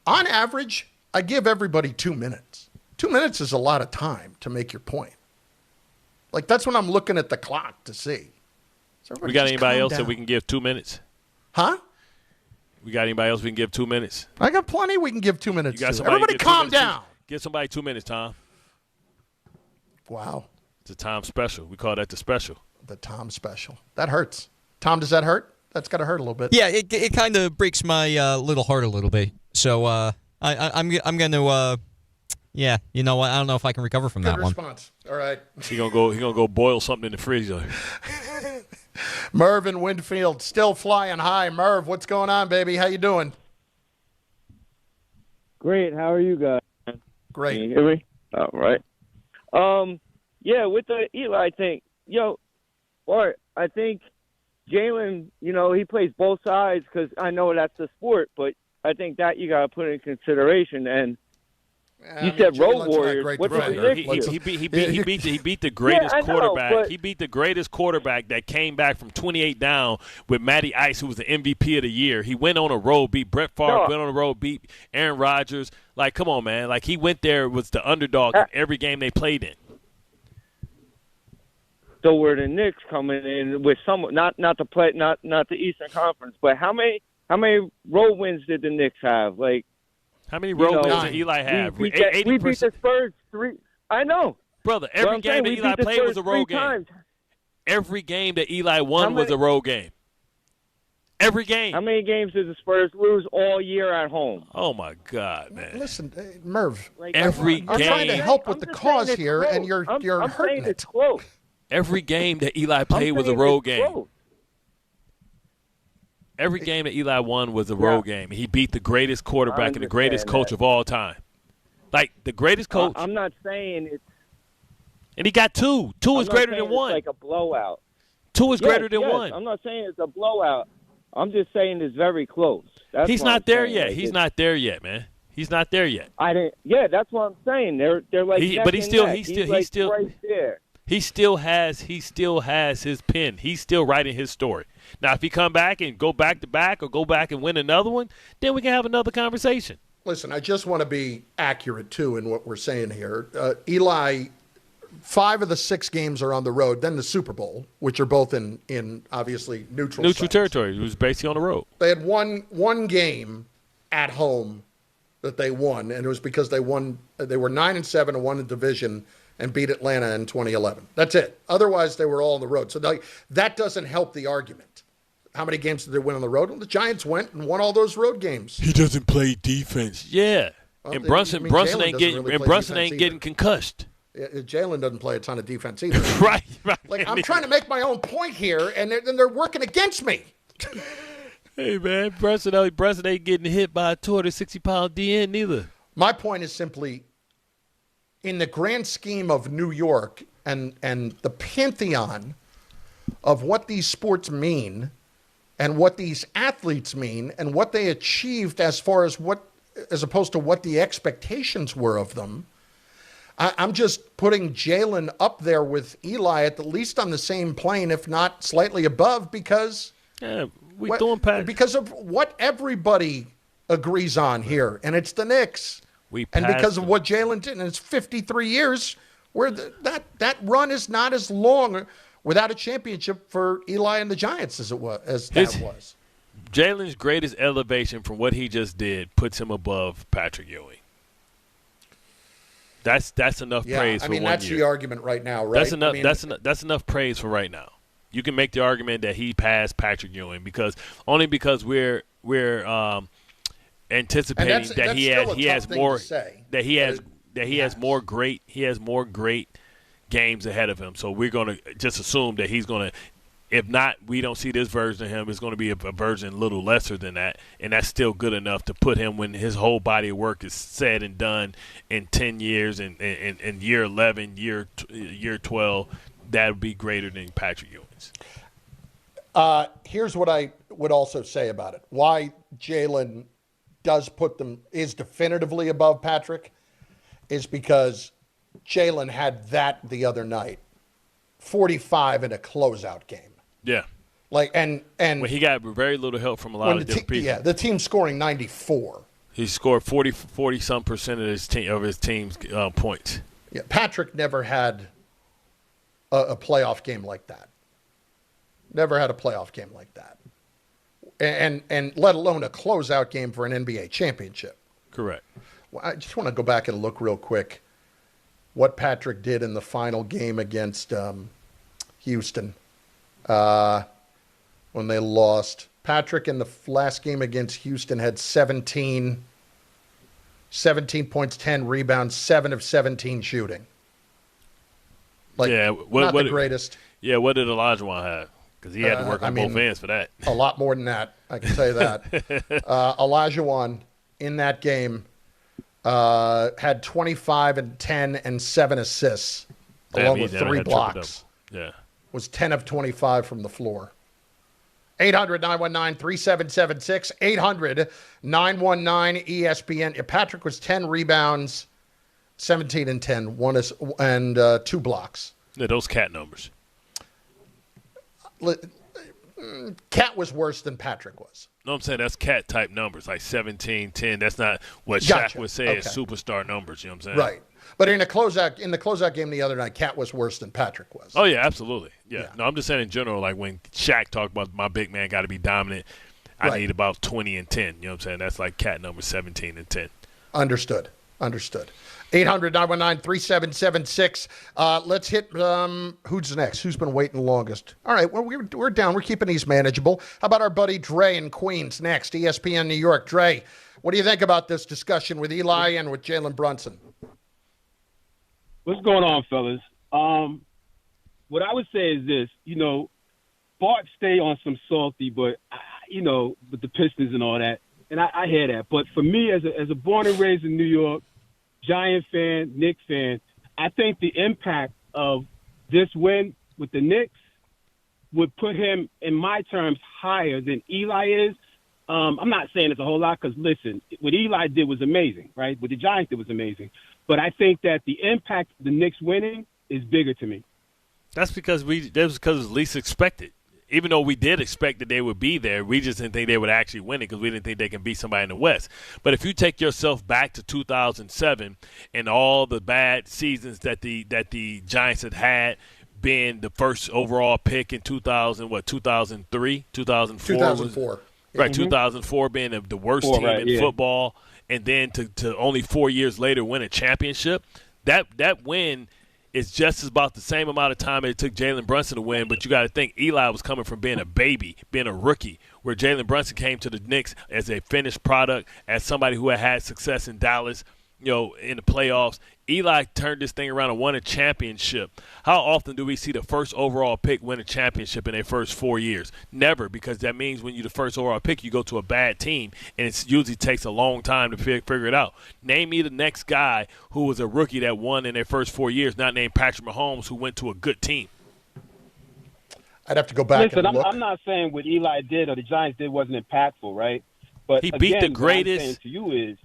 On average, I give everybody 2 minutes. 2 minutes is a lot of time to make your point. Like, that's when I'm looking at the clock to see. So we got anybody else that we can give 2 minutes? Huh? We got anybody else we can give 2 minutes? I got plenty we can give 2 minutes to. Everybody calm down. Give somebody 2 minutes, Tom. Wow. It's a Tom special. We call that the special. The Tom special. That hurts. Tom, does that hurt? That's got to hurt a little bit. Yeah, it kind of breaks my little heart a little bit. So I'm going to, yeah, you know what? I don't know if I can recover from that one. Good response. All right. He gonna go boil something in the freezer. Merv in Winfield, still flying high. Merv, what's going on, baby? How you doing? Great. How are you guys? Great. Can you hear me? All right. Yeah, with the Eli thing, Bart, I think Jalen, he plays both sides because I know that's the sport, but I think that you got to put in consideration. And you said Road Warriors. What's the Knicks? He beat the greatest quarterback. He beat the greatest quarterback that came back from 28 down with Matty Ice, who was the MVP of the year. He went on a road, beat Brett Favre, went on a road, beat Aaron Rodgers. Like, come on, man. Like, he went there, was the underdog in every game they played in. So were the Knicks coming in with some not the Eastern Conference, but how many road wins did the Knicks have? Like, how many road wins did Eli have? We beat the Spurs 3. I know, brother. Every game that Eli played was a road game. Every game that Eli won was a road game. Every game. How many games did the Spurs lose all year at home? Oh my God, man! Listen, Merv. Every game. I'm trying to help with the cause here, and you're hurting it. Close. Every game that Eli played was a road game. Every game that Eli won was a road game. He beat the greatest quarterback and the greatest coach of all time. Like, the greatest coach. I'm not saying it's. And he got two. Two is greater than one. It's like a blowout. Two is greater than one. I'm not saying it's a blowout. I'm just saying it's very close. He's not there yet. He's not there yet, man. He's not there yet. Yeah, that's what I'm saying. They're like. But he's still right there. He still has his pen. He's still writing his story. Now, if he come back and go back to back or go back and win another one, then we can have another conversation. Listen, I just want to be accurate, too, in what we're saying here. Eli, 5 of the 6 games are on the road, then the Super Bowl, which are both in obviously neutral territory. It was basically on the road. They had one game at home that they won, and it was because they were 9-7 and won the division and beat Atlanta in 2011. That's it. Otherwise, they were all on the road. So that doesn't help the argument. How many games did they win on the road? Well, the Giants went and won all those road games. He doesn't play defense. Yeah. Well, and Brunson ain't getting concussed. Yeah, Jalen doesn't play a ton of defense either. right. Like, I'm trying to make my own point here, and they're working against me. Hey, man, Brunson ain't getting hit by a 260-pound DN neither. My point is simply, in the grand scheme of New York and the pantheon of what these sports mean and what these athletes mean and what they achieved as opposed to what the expectations were of them, I'm just putting Jalen up there with Eli at least on the same plane, if not slightly above, because because of what everybody agrees on here, and it's the Knicks. And because of what Jalen did, and it's 53 years, where that run is not as long without a championship for Eli and the Giants as that was. Jalen's greatest elevation from what he just did puts him above Patrick Ewing. That's enough praise for 1 year. That's the argument right now, right? That's enough praise for right now. You can make the argument that he passed Patrick Ewing because we're anticipating that he has more great games ahead of him. So we're going to just assume that he's going to, if not, we don't see this version of him, it's going to be a version a little lesser than that, and that's still good enough to put him when his whole body of work is said and done in 10 years and year 11, year 12, that would be greater than Patrick Ewing's. Here's what I would also say about it. Why Jalen is definitively above Patrick is because Jalen had that the other night, 45 in a closeout game. Yeah. And when he got very little help from a lot of different people. Yeah, the team scoring 94. He scored 40-some percent of his team's points. Yeah, Patrick never had a playoff game like that. Never had a playoff game like that. And let alone a closeout game for an NBA championship. Correct. Well, I just want to go back and look real quick what Patrick did in the final game against Houston when they lost. Patrick in the last game against Houston had 17 points, 10 rebounds, 7 of 17 shooting. Not the greatest. Yeah, what did Olajuwon have? Because he had to work on both ends for that. A lot more than that, I can tell you that. Olajuwon in that game had 25 and 10 and 7 assists, along with 3 blocks. Yeah. Was 10 of 25 from the floor. 800-919-3776. 800-919-ESPN. Patrick was 10 rebounds, 17 and 10, 2 blocks. Yeah, those cat numbers. Cat was worse than Patrick was. No, I'm saying that's cat type numbers, like 17, 10. That's not what Shaq would say is superstar numbers. You know what I'm saying? Right. But in the closeout game the other night, Cat was worse than Patrick was. Oh, yeah, absolutely. Yeah. No, I'm just saying in general, like when Shaq talked about my big man got to be dominant, I need about 20 and 10. You know what I'm saying? That's like Cat number 17 and 10. Understood. 800-919-3776. Let's hit who's next? Who's been waiting the longest? All right, well, we're down. We're keeping these manageable. How about our buddy Dre in Queens next? ESPN New York. Dre, what do you think about this discussion with Eli and with Jalen Brunson? What's going on, fellas? What I would say is this. Bart stay on some salty, but, with the Pistons and all that, and I hear that. But for me, as a born and raised in New York, Giant fan, Knicks fan, I think the impact of this win with the Knicks would put him, in my terms, higher than Eli is. I'm not saying it's a whole lot because, listen, what Eli did was amazing, right? What the Giants did was amazing. But I think that the impact of the Knicks winning is bigger to me. That's because it was least expected. Even though we did expect that they would be there, we just didn't think they would actually win it because we didn't think they can beat somebody in the West. But if you take yourself back to 2007 and all the bad seasons that the Giants had being the first overall pick in 2003, 2004? 2004. Right, 2004 being the worst team in football, and then to only 4 years later win a championship, that win is just about the same amount of time it took Jalen Brunson to win, but you got to think Eli was coming from being a baby, being a rookie, where Jalen Brunson came to the Knicks as a finished product, as somebody who had success in Dallas, in the playoffs. Eli turned this thing around and won a championship. How often do we see the first overall pick win a championship in their first 4 years? Never, because that means when you're the first overall pick, you go to a bad team, and it usually takes a long time to figure it out. Name me the next guy who was a rookie that won in their first 4 years, not named Patrick Mahomes, who went to a good team. I'd have to go back and look. I'm not saying what Eli did or the Giants did wasn't impactful, right? But he beat the greatest. What I'm saying to you is,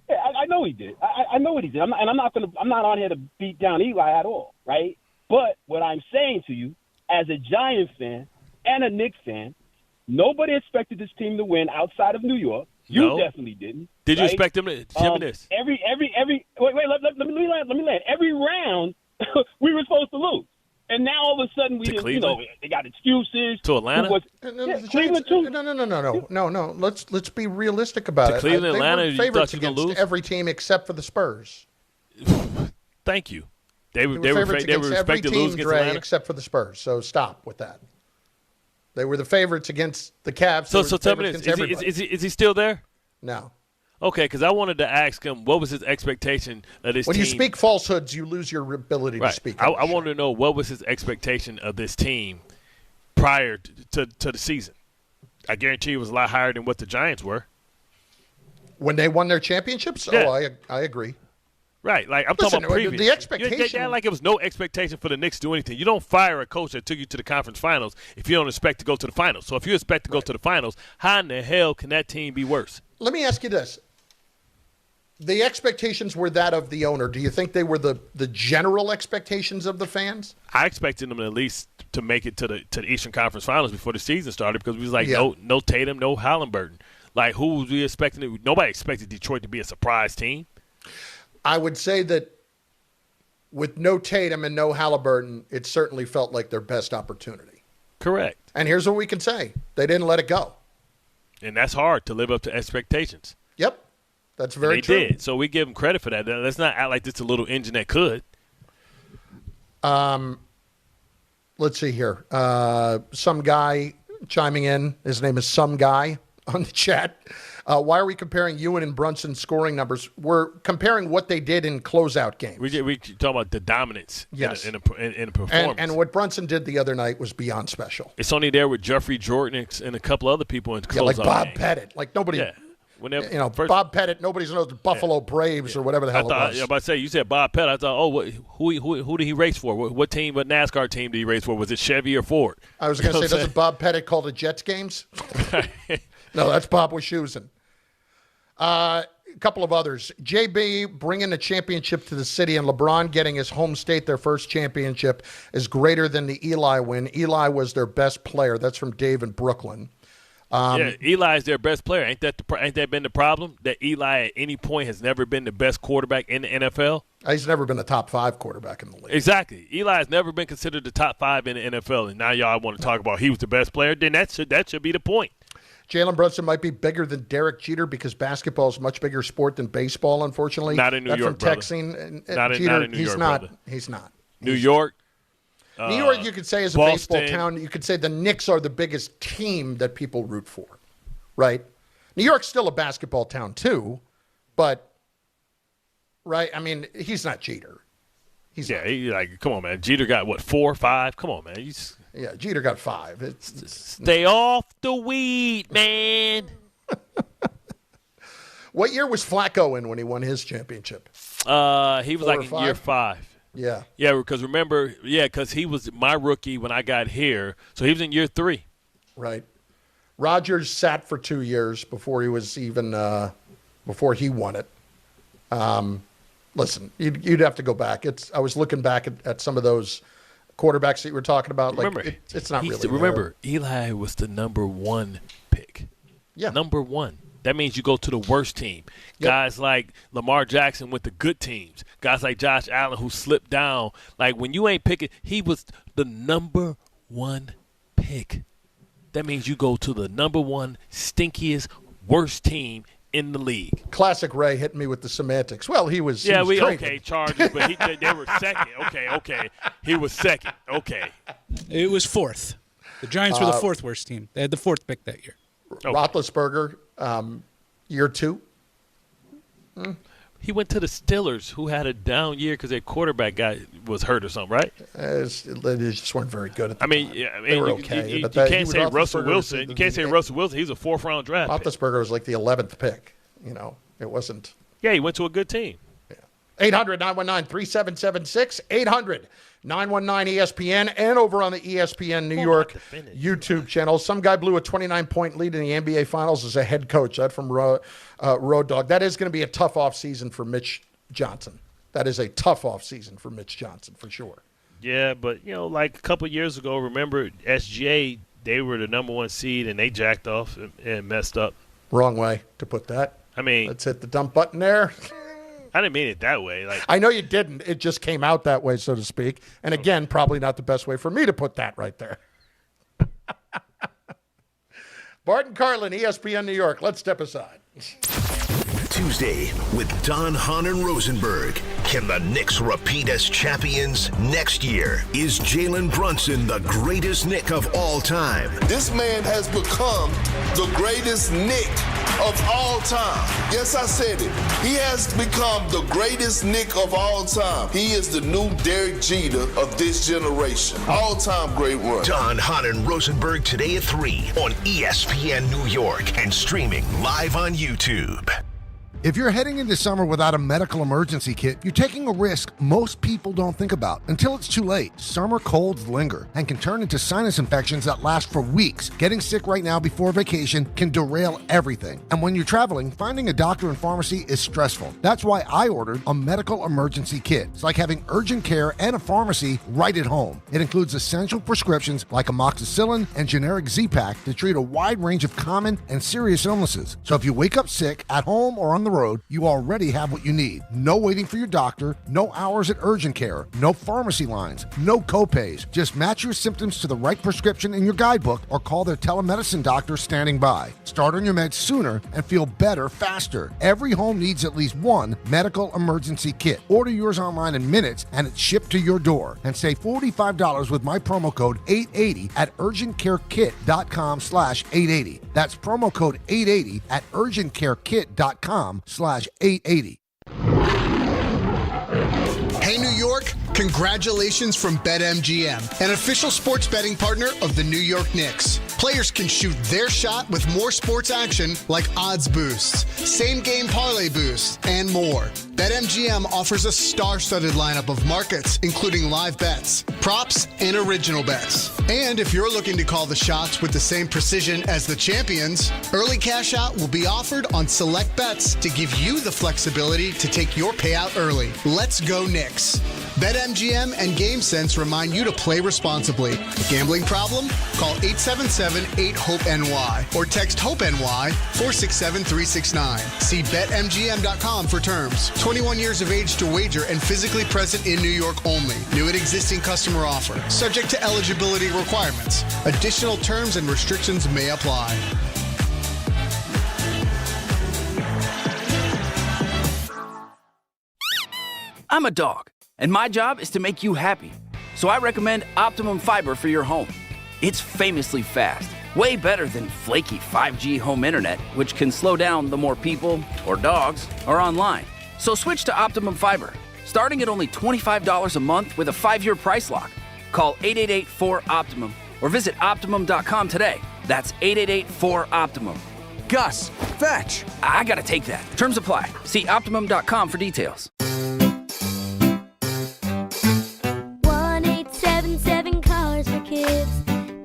I know he did. I know what he did. I'm not on here to beat down Eli at all, right? But what I'm saying to you, as a Giants fan and a Knicks fan, nobody expected this team to win outside of New York. You definitely didn't. Did you expect them to? Give me this. Let me land. Every round we were supposed to lose. And now all of a sudden we didn't, they got excuses. To Atlanta? Cleveland too. No. Let's be realistic about it. Cleveland, Atlanta, you thought you were going to lose? Every team except for the Spurs. Thank you. They were expected to lose against Atlanta? Except for the Spurs. So stop with that. They were the favorites against the Cavs. So tell me this. Is he still there? No. Okay, because I wanted to ask him what was his expectation of this team. When you speak falsehoods, you lose your ability to speak. I wanted to know what was his expectation of this team prior to the season. I guarantee it was a lot higher than what the Giants were. When they won their championships? Yeah. Oh, I agree. Right, like I'm talking about previous. The expectation. Yeah, like it was no expectation for the Knicks to do anything. You don't fire a coach that took you to the conference finals if you don't expect to go to the finals. So if you expect to go to the finals, how in the hell can that team be worse? Let me ask you this. The expectations were that of the owner. Do you think they were the general expectations of the fans? I expected them at least to make it to the Eastern Conference Finals before the season started because we was like, no Tatum, no Halliburton. Like, who was we expecting? Nobody expected Detroit to be a surprise team. I would say that with no Tatum and no Halliburton, it certainly felt like their best opportunity. Correct. And here's what we can say. They didn't let it go. And that's hard to live up to expectations. Yep. That's very true. They did. So we give them credit for that. Let's not act like it's a little engine that could. Let's see here. Some guy chiming in. His name is Some Guy on the chat. Why are we comparing Ewing and Brunson scoring numbers? We're comparing what they did in closeout games. We talk about the dominance yes. in a performance. And what Brunson did the other night was beyond special. It's only there with Jeffrey Jordan and a couple other people in closeout like Bob games. Pettit. Like nobody. Yeah. Bob Pettit, nobody's knows the Buffalo Braves or whatever the hell it was. I was about to say, you said Bob Pettit. I thought, who did he race for? What team, what NASCAR team did he race for? Was it Chevy or Ford? I was going to say, doesn't Bob Pettit call the Jets games? No, that's Bob Wischusen. A couple of others. JB bringing the championship to the city and LeBron getting his home state their first championship is greater than the Eli win. Eli was their best player. That's from Dave in Brooklyn. Eli is their best player. Ain't that been the problem? That Eli at any point has never been the best quarterback in the NFL? He's never been a top 5 quarterback in the league. Exactly. Eli has never been considered the top 5 in the NFL, and now y'all want to talk about he was the best player? Then that should be the point. Jalen Brunson might be bigger than Derek Jeter because basketball is a much bigger sport than baseball, unfortunately. Not in New York, brother. Texting. Not Jeter, in New York, brother. He's not. New York. New York, you could say, is a Boston. baseball town. You could say the Knicks are the biggest team that people root for, right? New York's still a basketball town, too, but, right? I mean, he's not Jeter. Come on, man. Jeter got, 4, 5? Come on, man. Yeah, Jeter got 5. Stay off the weed, man. What year was Flacco in when he won his championship? He was like in year 5. Yeah. Yeah, because he was my rookie when I got here. So he was in year 3. Right. Rodgers sat for 2 years before he was even before he won it. Listen, you'd have to go back. I was looking back at some of those quarterbacks that you were talking about. Like it's not really. Remember, Eli was the number 1 pick. Yeah. Number 1. That means you go to the worst team. Yep. Guys like Lamar Jackson with the good teams. Guys like Josh Allen who slipped down. Like when you ain't picking, he was the number 1 pick. That means you go to the number 1 stinkiest, worst team in the league. Classic Ray hitting me with the semantics. Well, he was. Chargers, but they were second. Okay. He was second. Okay. It was 4th. The Giants were the 4th worst team. They had the 4th pick that year. Roethlisberger, year 2. He went to the Steelers, who had a down year because their quarterback was hurt or something, right? They just weren't very good at the time. They were okay. You can't say Russell Wilson. You can't say Russell Wilson. He's a 4th-round draft pick. Roethlisberger was like the 11th pick. It wasn't. Yeah, he went to a good team. 800-919-3776. 800-919-ESPN. And over on the ESPN New York YouTube channel. Some guy blew a 29-point lead in the NBA Finals as a head coach. That from Road Dog. That is going to be a tough offseason for Mitch Johnson. That is a tough offseason for Mitch Johnson, for sure. Yeah, but, like a couple years ago, remember SGA, they were the number 1 seed, and they jacked off and messed up. Wrong way to put that. Let's hit the dump button there. I didn't mean it that way. I know you didn't. It just came out that way, so to speak. And again, probably not the best way for me to put that right there. Bart Carlin, ESPN New York. Let's step aside. Tuesday with Don, Hahn, and Rosenberg. Can the Knicks repeat as champions next year? Is Jalen Brunson the greatest Knick of all time? This man has become the greatest Knick of all time. Yes, I said it. He has become the greatest Knick of all time. He is the new Derek Jeter of this generation. All-time great run. Don, Hahn, and Rosenberg today at 3 on ESPN New York and streaming live on YouTube. If you're heading into summer without a medical emergency kit, you're taking a risk most people don't think about until it's too late. Summer colds linger and can turn into sinus infections that last for weeks. Getting sick right now before vacation can derail everything. And when you're traveling, finding a doctor and pharmacy is stressful. That's why I ordered a medical emergency kit. It's like having urgent care and a pharmacy right at home. It includes essential prescriptions like amoxicillin and generic Z-Pak to treat a wide range of common and serious illnesses. So if you wake up sick at home or on the road, you already have what you need. No waiting for your doctor, no hours at urgent care, no pharmacy lines, no copays. Just match your symptoms to the right prescription in your guidebook or call their telemedicine doctor standing by. Start on your meds sooner and feel better faster. Every home needs at least one medical emergency kit. Order yours online in minutes and it's shipped to your door. And save $45 with my promo code 880 at urgentcarekit.com/880. That's promo code 880 at urgentcarekit.com/880. Hey, New York, congratulations from BetMGM, an official sports betting partner of the New York Knicks. Players can shoot their shot with more sports action like odds boosts, same-game parlay boosts, and more. BetMGM offers a star-studded lineup of markets, including live bets, props, and original bets. And if you're looking to call the shots with the same precision as the champions, early cash out will be offered on select bets to give you the flexibility to take your payout early. Let's go Knicks. BetMGM and GameSense remind you to play responsibly. Gambling problem? Call 877-8-HOPE-NY or text HOPE-NY 467-369. See BetMGM.com for terms. 21 years of age to wager and physically present in New York only. New and existing customer offer. Subject to eligibility requirements. Additional terms and restrictions may apply. I'm a dog, and my job is to make you happy. So I recommend Optimum Fiber for your home. It's famously fast, way better than flaky 5G home internet, which can slow down the more people, or dogs, are online. So switch to Optimum Fiber, starting at only $25 a month with a 5-year price lock. Call 888-4-OPTIMUM or visit Optimum.com today. That's 888-4-OPTIMUM. Gus, fetch! I gotta take that. Terms apply. See Optimum.com for details. 1-877 Cars for Kids.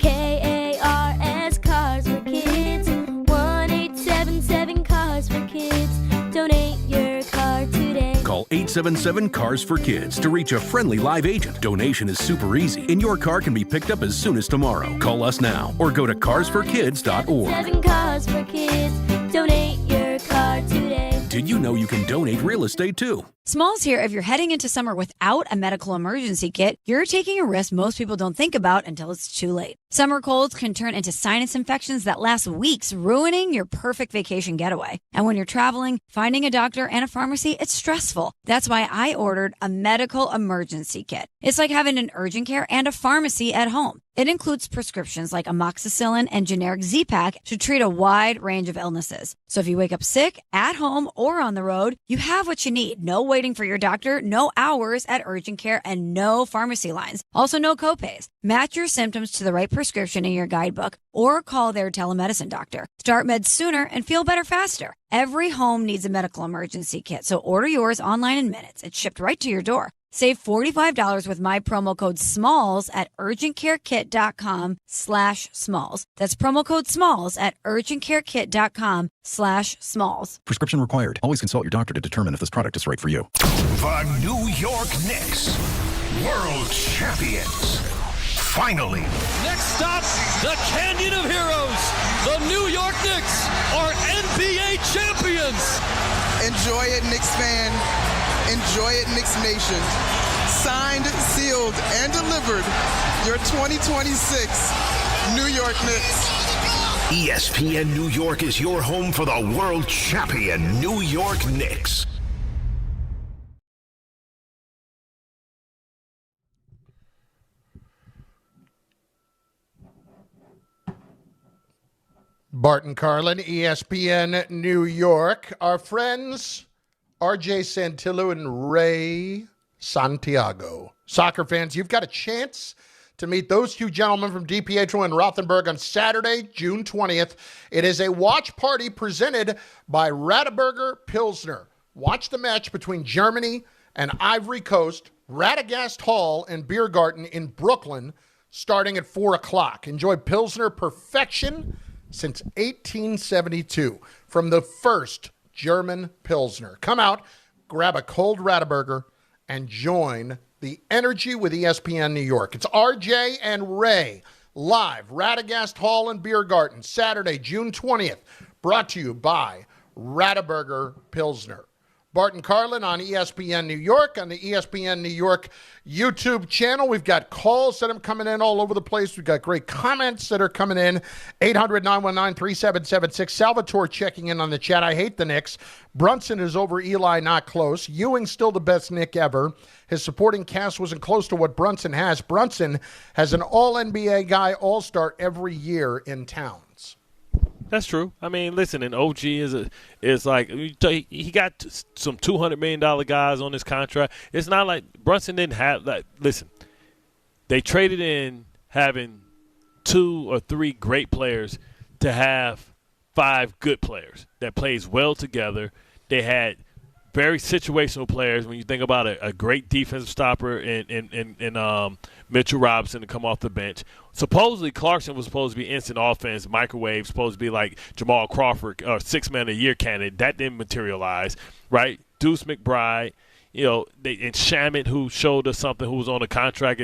KARS Cars for Kids. 1-877 Cars for Kids. Donate your car today. Call 877-CARS for Kids to reach a friendly live agent. Donation is super easy, and your car can be picked up as soon as tomorrow. Call us now or go to carsforkids.org. 7 Cars for Kids. Donate your car today. Did you know you can donate real estate too? Smalls here. If you're heading into summer without a medical emergency kit, you're taking a risk most people don't think about until it's too late. Summer colds can turn into sinus infections that last weeks, ruining your perfect vacation getaway. And when you're traveling, finding a doctor and a pharmacy, it's stressful. That's why I ordered a medical emergency kit. It's like having an urgent care and a pharmacy at home. It includes prescriptions like amoxicillin and generic Z-Pak to treat a wide range of illnesses. So if you wake up sick, at home, or on the road, you have what you need. No waiting for your doctor, no hours at urgent care, and no pharmacy lines. Also, no copays. Match your symptoms to the right prescription in your guidebook or call their telemedicine doctor. Start meds sooner and feel better faster. Every home needs a medical emergency kit, so order yours online in minutes. It's shipped right to your door. Save $45 with my promo code SMALLS at urgentcarekit.com/smalls. That's promo code SMALLS at urgentcarekit.com/smalls. Prescription required. Always consult your doctor to determine if this product is right for you. The New York Knicks, world champions. Finally. Next stop, the Canyon of Heroes. The New York Knicks are NBA champions. Enjoy it, Knicks fan. Enjoy it, Knicks Nation. Signed, sealed, and delivered, your 2026 New York Knicks. ESPN New York is your home for the world champion New York Knicks. Bart Carlin, ESPN New York. Our friends RJ Santillo and Ray Santiago. Soccer fans, you've got a chance to meet those two gentlemen from DiPietro and Rothenberg on Saturday, June 20th. It is a watch party presented by Rothenberger Pilsner. Watch the match between Germany and Ivory Coast, Radagast Hall and Beer Garden in Brooklyn, starting at 4 o'clock. Enjoy Pilsner perfection since 1872 from the first German Pilsner. Come out, grab a cold Rothenberger, and join the energy with ESPN New York. It's RJ and Ray, live, Radagast Hall and Beer Garden, Saturday, June 20th, brought to you by Rothenberger Pilsner. Bart Carlin on ESPN New York, on the ESPN New York YouTube channel. We've got calls that are coming in all over the place. We've got great comments that are coming in. 800-919-3776. Salvatore checking in on the chat. I hate the Knicks. Brunson is over Eli, not close. Ewing still the best Knick ever. His supporting cast wasn't close to what Brunson has. Brunson has an all-NBA guy, all-star every year in Towns. That's true. I mean, listen, and OG is like he got some $200 million guys on his contract. It's not like Brunson didn't have like. Listen, they traded in having 2 or 3 great players to have 5 good players that plays well together. They had very situational players. When you think about a great defensive stopper in Mitchell Robinson to come off the bench. Supposedly Clarkson was supposed to be instant offense, microwave, supposed to be like Jamal Crawford, 6-man-a-year candidate. That didn't materialize, right? Deuce McBride, and Shamet, who showed us something, who was on a contract,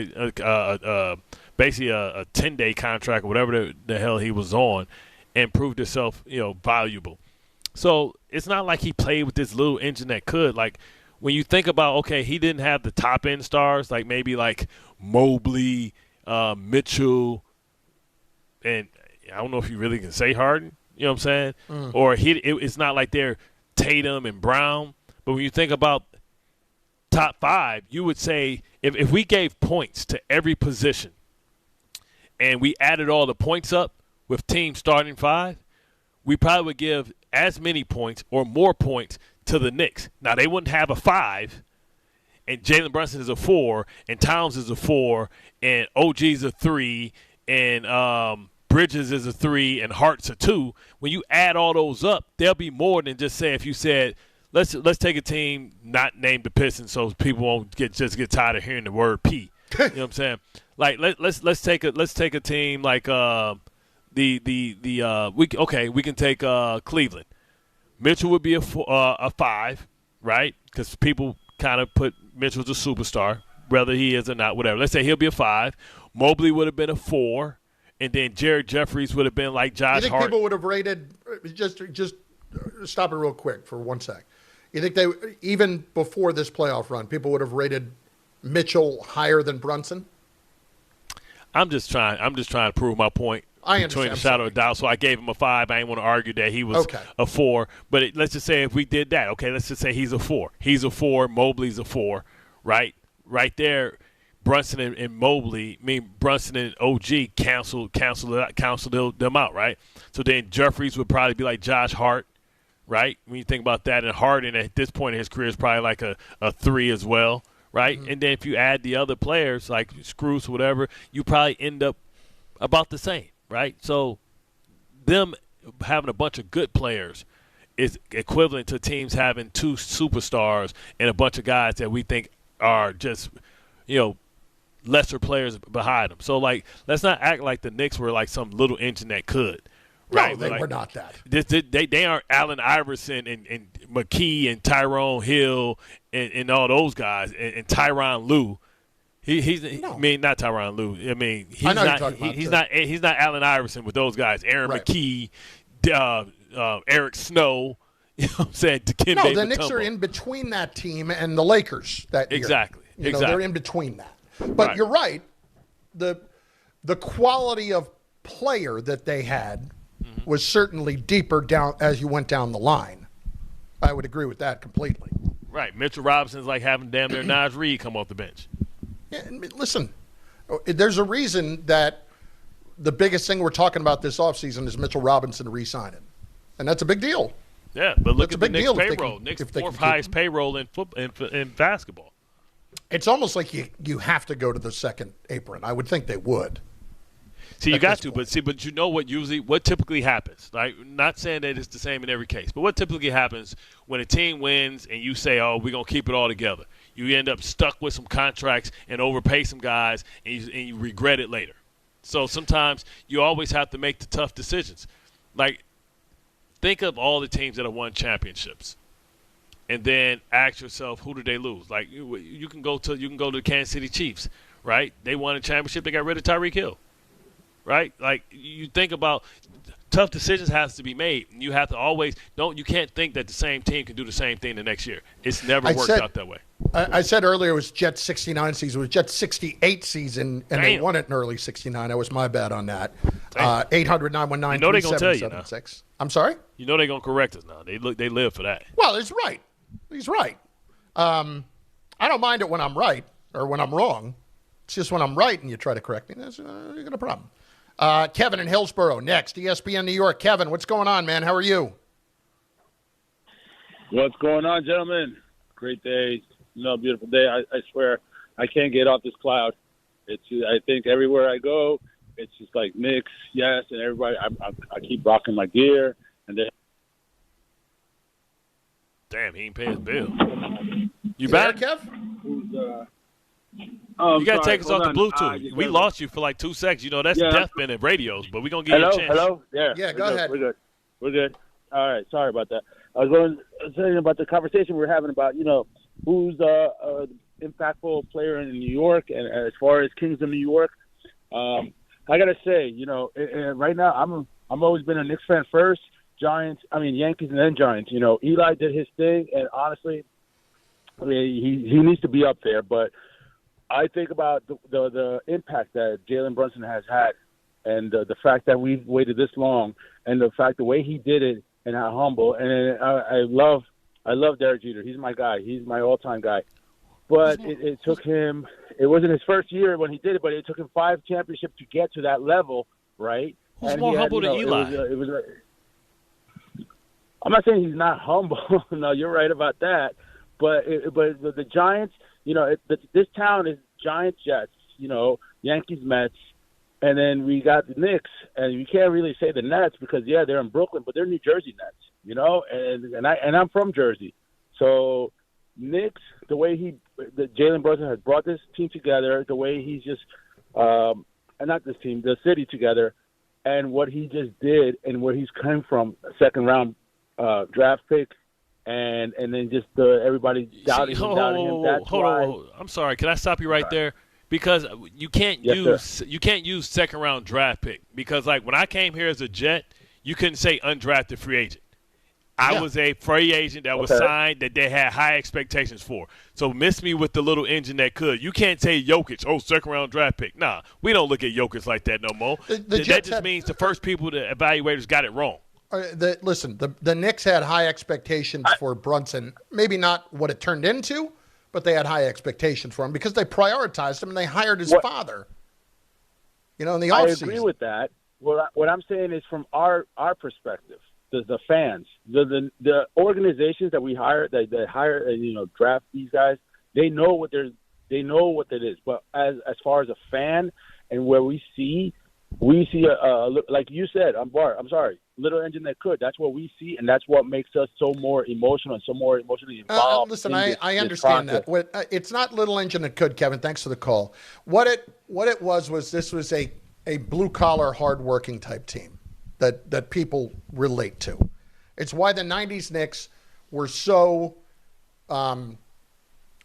basically a 10-day contract or whatever the hell he was on, and proved himself, valuable. So it's not like he played with this little engine that could. Like, when you think about, okay, he didn't have the top-end stars, like maybe like Mobley, Mitchell, and I don't know if you really can say Harden, you know what I'm saying? Or it's not like they're Tatum and Brown. But when you think about top 5, you would say if we gave points to every position and we added all the points up with team starting 5, we probably would give as many points or more points to the Knicks. Now, they wouldn't have a 5, and Jalen Brunson is a 4, and Towns is a 4, and OG's a 3, and Bridges is a 3, and Hart's a 2. When you add all those up, there'll be more than just say if you said, let's take a team not named the Pistons so people won't get tired of hearing the word P. You know what I'm saying? Like let's take a team like we can take Cleveland. Mitchell would be a 5, right? Because people kind of put Mitchell as a superstar, whether he is or not, whatever. Let's say he'll be a 5. Mobley would have been a 4, and then Jared Jeffries would have been like Josh Hart. You think people would have rated just stop it real quick for 1 sec. You think they even before this playoff run, people would have rated Mitchell higher than Brunson? I'm just trying to prove my point. I between understand. the shadow of doubt, so I gave him a 5. I didn't want to argue that he was a 4. But let's just say if we did that, okay, let's just say he's a 4. He's a 4. Mobley's a 4, right? Right there, Brunson and Mobley, Brunson and OG canceled them out, right? So then Jeffries would probably be like Josh Hart, right? When you think about that, and Harden at this point in his career is probably like a 3 as well, right? Mm-hmm. And then if you add the other players like Screws or whatever, you probably end up about the same. Right, so them having a bunch of good players is equivalent to teams having 2 superstars and a bunch of guys that we think are just, lesser players behind them. So, like, let's not act like the Knicks were like some little engine that could. Right? No, they were not that. They aren't Allen Iverson and McKee and Tyrone Hill and all those guys and Tyronn Lue. I mean, not Tyronn Lue. I mean, he's not Allen Iverson with those guys. Aaron McKee, Eric Snow. You know what I'm saying? No, the Knicks are in between that team and the Lakers that year. Exactly. They're in between that. But You're right. The quality of player that they had was certainly deeper down as you went down the line. I would agree with that completely. Right. Mitchell Robinson's like having damn near Naz Reid come off the bench. Yeah, listen, there's a reason that the biggest thing we're talking about this offseason is Mitchell Robinson re-signing. And that's a big deal. Yeah, but look at the Knicks payroll. Knicks 4th highest payroll in basketball. It's almost like you have to go to the second apron. I would think they would. See, you got to, but you know what typically happens. Like, not saying that it's the same in every case, but what typically happens when a team wins and you say, "Oh, we're gonna keep it all together," you end up stuck with some contracts and overpay some guys, and you regret it later. So sometimes you always have to make the tough decisions. Like, think of all the teams that have won championships, and then ask yourself, who did they lose? Like, you can go to the Kansas City Chiefs, right? They won a championship. They got rid of Tyreek Hill. Right? Like, you think about tough decisions has to be made. And you have to always you can't think that the same team can do the same thing the next year. It's never worked out that way. I said earlier it was Jets 69 season. It was Jets 68 season, and they won it in early 69. That was my bad on that. 800-919-3776. You know they're going to tell you now. I'm sorry? You know they're going to correct us now. They live for that. Well, he's right. He's right. I don't mind it when I'm right or when I'm wrong. It's just when I'm right and you try to correct me, you got a problem. Kevin in Hillsborough, next. ESPN New York. Kevin, what's going on, man? How are you? What's going on, gentlemen? Great day. Beautiful day. I swear I can't get off this cloud. I think everywhere I go, it's just like Knicks, yes, and everybody. I keep rocking my gear, and then. Damn, he ain't paying his bill. You back, Kev? You got to take us off the Bluetooth. We lost you for like 2 seconds. You know, that's death been in radios, but we're going to give you a chance. Hello? Yeah, go ahead. We're good. All right, sorry about that. I was saying about the conversation we were having about, who's the impactful player in New York, and as far as Kings of New York, I got to say, right now I'm always been a Knicks fan first, Yankees and then Giants. Eli did his thing, and honestly, he needs to be up there, but I think about the impact that Jalen Brunson has had, and the fact that we've waited this long, and the way he did it, and how humble. And I love Derek Jeter. He's my guy. He's my all-time guy. But it took him. It wasn't his first year when he did it, but it took him 5 championships to get to that level, right? Who's more humble than Eli? I'm not saying he's not humble. No, you're right about that. But the Giants. This town is Giants, Jets, Yankees, Mets, and then we got the Knicks, and you can't really say the Nets because, they're in Brooklyn, but they're New Jersey Nets, and I'm from Jersey. So Knicks, the way Jalen Brunson has brought this team together, the way he's just not this team, the city together, and what he just did and where he's come from, second-round draft pick, and then just everybody doubting him. That's why. I'm sorry. Can I stop you right there? Because you can't use second round draft pick. Because like when I came here as a Jet, you couldn't say undrafted free agent. I was a free agent that was signed that they had high expectations for. So miss me with the little engine that could. You can't say Jokic, second round draft pick. Nah, we don't look at Jokic like that no more. That just means the first people, the evaluators, got it wrong. Listen, the Knicks had high expectations for Brunson. Maybe not what it turned into, but they had high expectations for him because they prioritized him and they hired his father. In the offseason. I agree with that. What I'm saying is from our perspective, the fans, the organizations that we hire, that hire, draft these guys, they know what it is. But as far as a fan and where we see like you said, Bart, I'm sorry. Little engine that could. That's what we see, and that's what makes us so more emotional and so more emotionally involved. Listen, I understand that. It's not little engine that could, Kevin. Thanks for the call. What it was this was a blue collar, hardworking type team that people relate to. It's why the '90s Knicks were so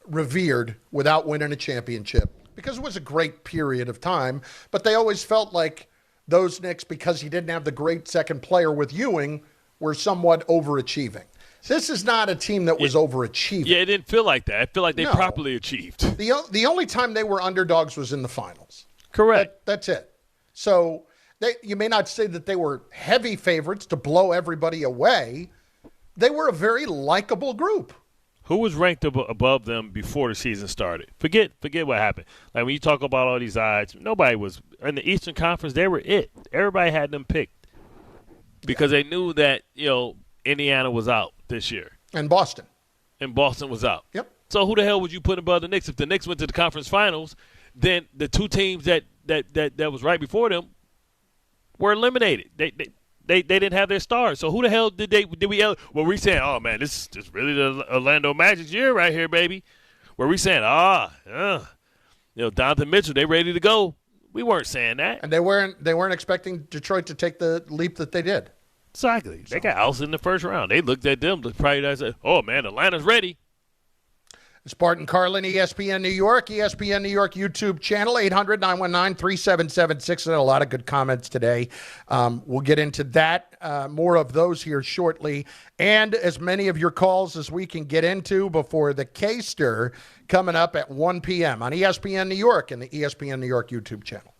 revered without winning a championship, because it was a great period of time. But they always felt like those Knicks, because he didn't have the great second player with Ewing, were somewhat overachieving. This is not a team that was overachieving. Yeah, it didn't feel like that. I feel like they properly achieved. The only time they were underdogs was in the finals. Correct. That's it. So you may not say that they were heavy favorites to blow everybody away. They were a very likable group. Who was ranked above them before the season started? Forget what happened. Like when you talk about all these odds, nobody was in the Eastern Conference. They were it. Everybody had them picked because they knew that Indiana was out this year and Boston was out. Yep. So who the hell would you put above the Knicks? If the Knicks went to the conference finals, then the two teams that was right before them were eliminated. They didn't have their stars. So who the hell did we? Were we saying, oh man, this is really the Orlando Magic's year right here, baby? Were we saying, Donovan Mitchell, they ready to go? We weren't saying that. And they weren't expecting Detroit to take the leap that they did. Exactly. They got ousted in the first round. They looked at them probably said, oh man, Atlanta's ready. It's Bart Carlin, ESPN New York, ESPN New York YouTube channel, 800-919-3776. And a lot of good comments today. We'll get into that, more of those here shortly, and as many of your calls as we can get into before the K-Stir coming up at 1 p.m. on ESPN New York and the ESPN New York YouTube channel.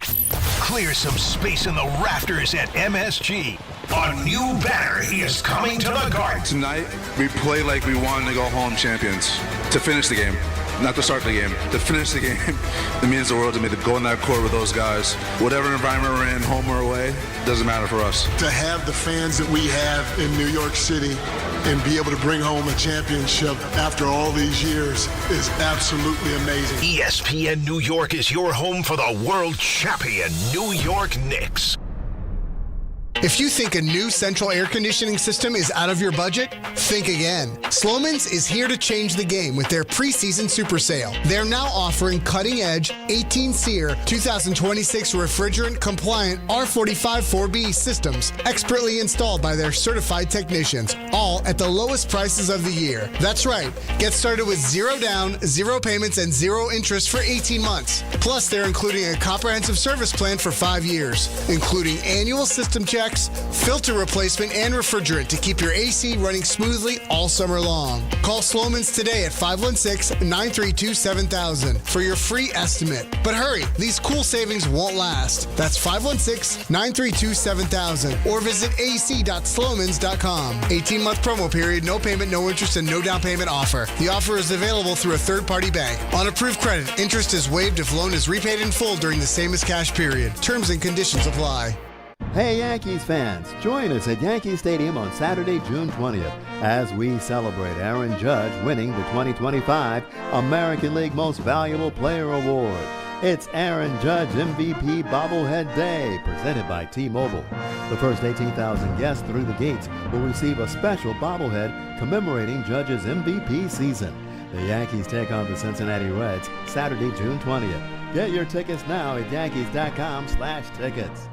Clear some space in the rafters at MSG. A new banner is coming to the Garden. Tonight, we play like we wanted to go home champions. To finish the game, not to start the game. To finish the game, it means the world to me to go in that court with those guys. Whatever environment we're in, home or away, doesn't matter for us. To have the fans that we have in New York City and be able to bring home a championship after all these years is absolutely amazing. ESPN New York is your home for the world champion New York Knicks. If you think a new central air conditioning system is out of your budget, think again. Slomin's is here to change the game with their preseason super sale. They're now offering cutting-edge 18-SEER 2026 refrigerant-compliant R45 4B systems expertly installed by their certified technicians, all at the lowest prices of the year. That's right. Get started with 0 down, 0 payments, and 0 interest for 18 months. Plus, they're including a comprehensive service plan for 5 years, including annual system checks, filter replacement, and refrigerant to keep your AC running smoothly all summer long. Call Slomin's today at 516-932-7000 for your free estimate. But hurry, these cool savings won't last. That's 516-932-7000 or visit ac.slomans.com. 18-month promo period, no payment, no interest, and no down payment offer. The offer is available through a third-party bank. On approved credit, interest is waived if loan is repaid in full during the same as cash period. Terms and conditions apply. Hey Yankees fans, join us at Yankee Stadium on Saturday, June 20th as we celebrate Aaron Judge winning the 2025 American League Most Valuable Player Award. It's Aaron Judge MVP Bobblehead Day, presented by T-Mobile. The first 18,000 guests through the gates will receive a special bobblehead commemorating Judge's MVP season. The Yankees take on the Cincinnati Reds Saturday, June 20th. Get your tickets now at yankees.com/tickets.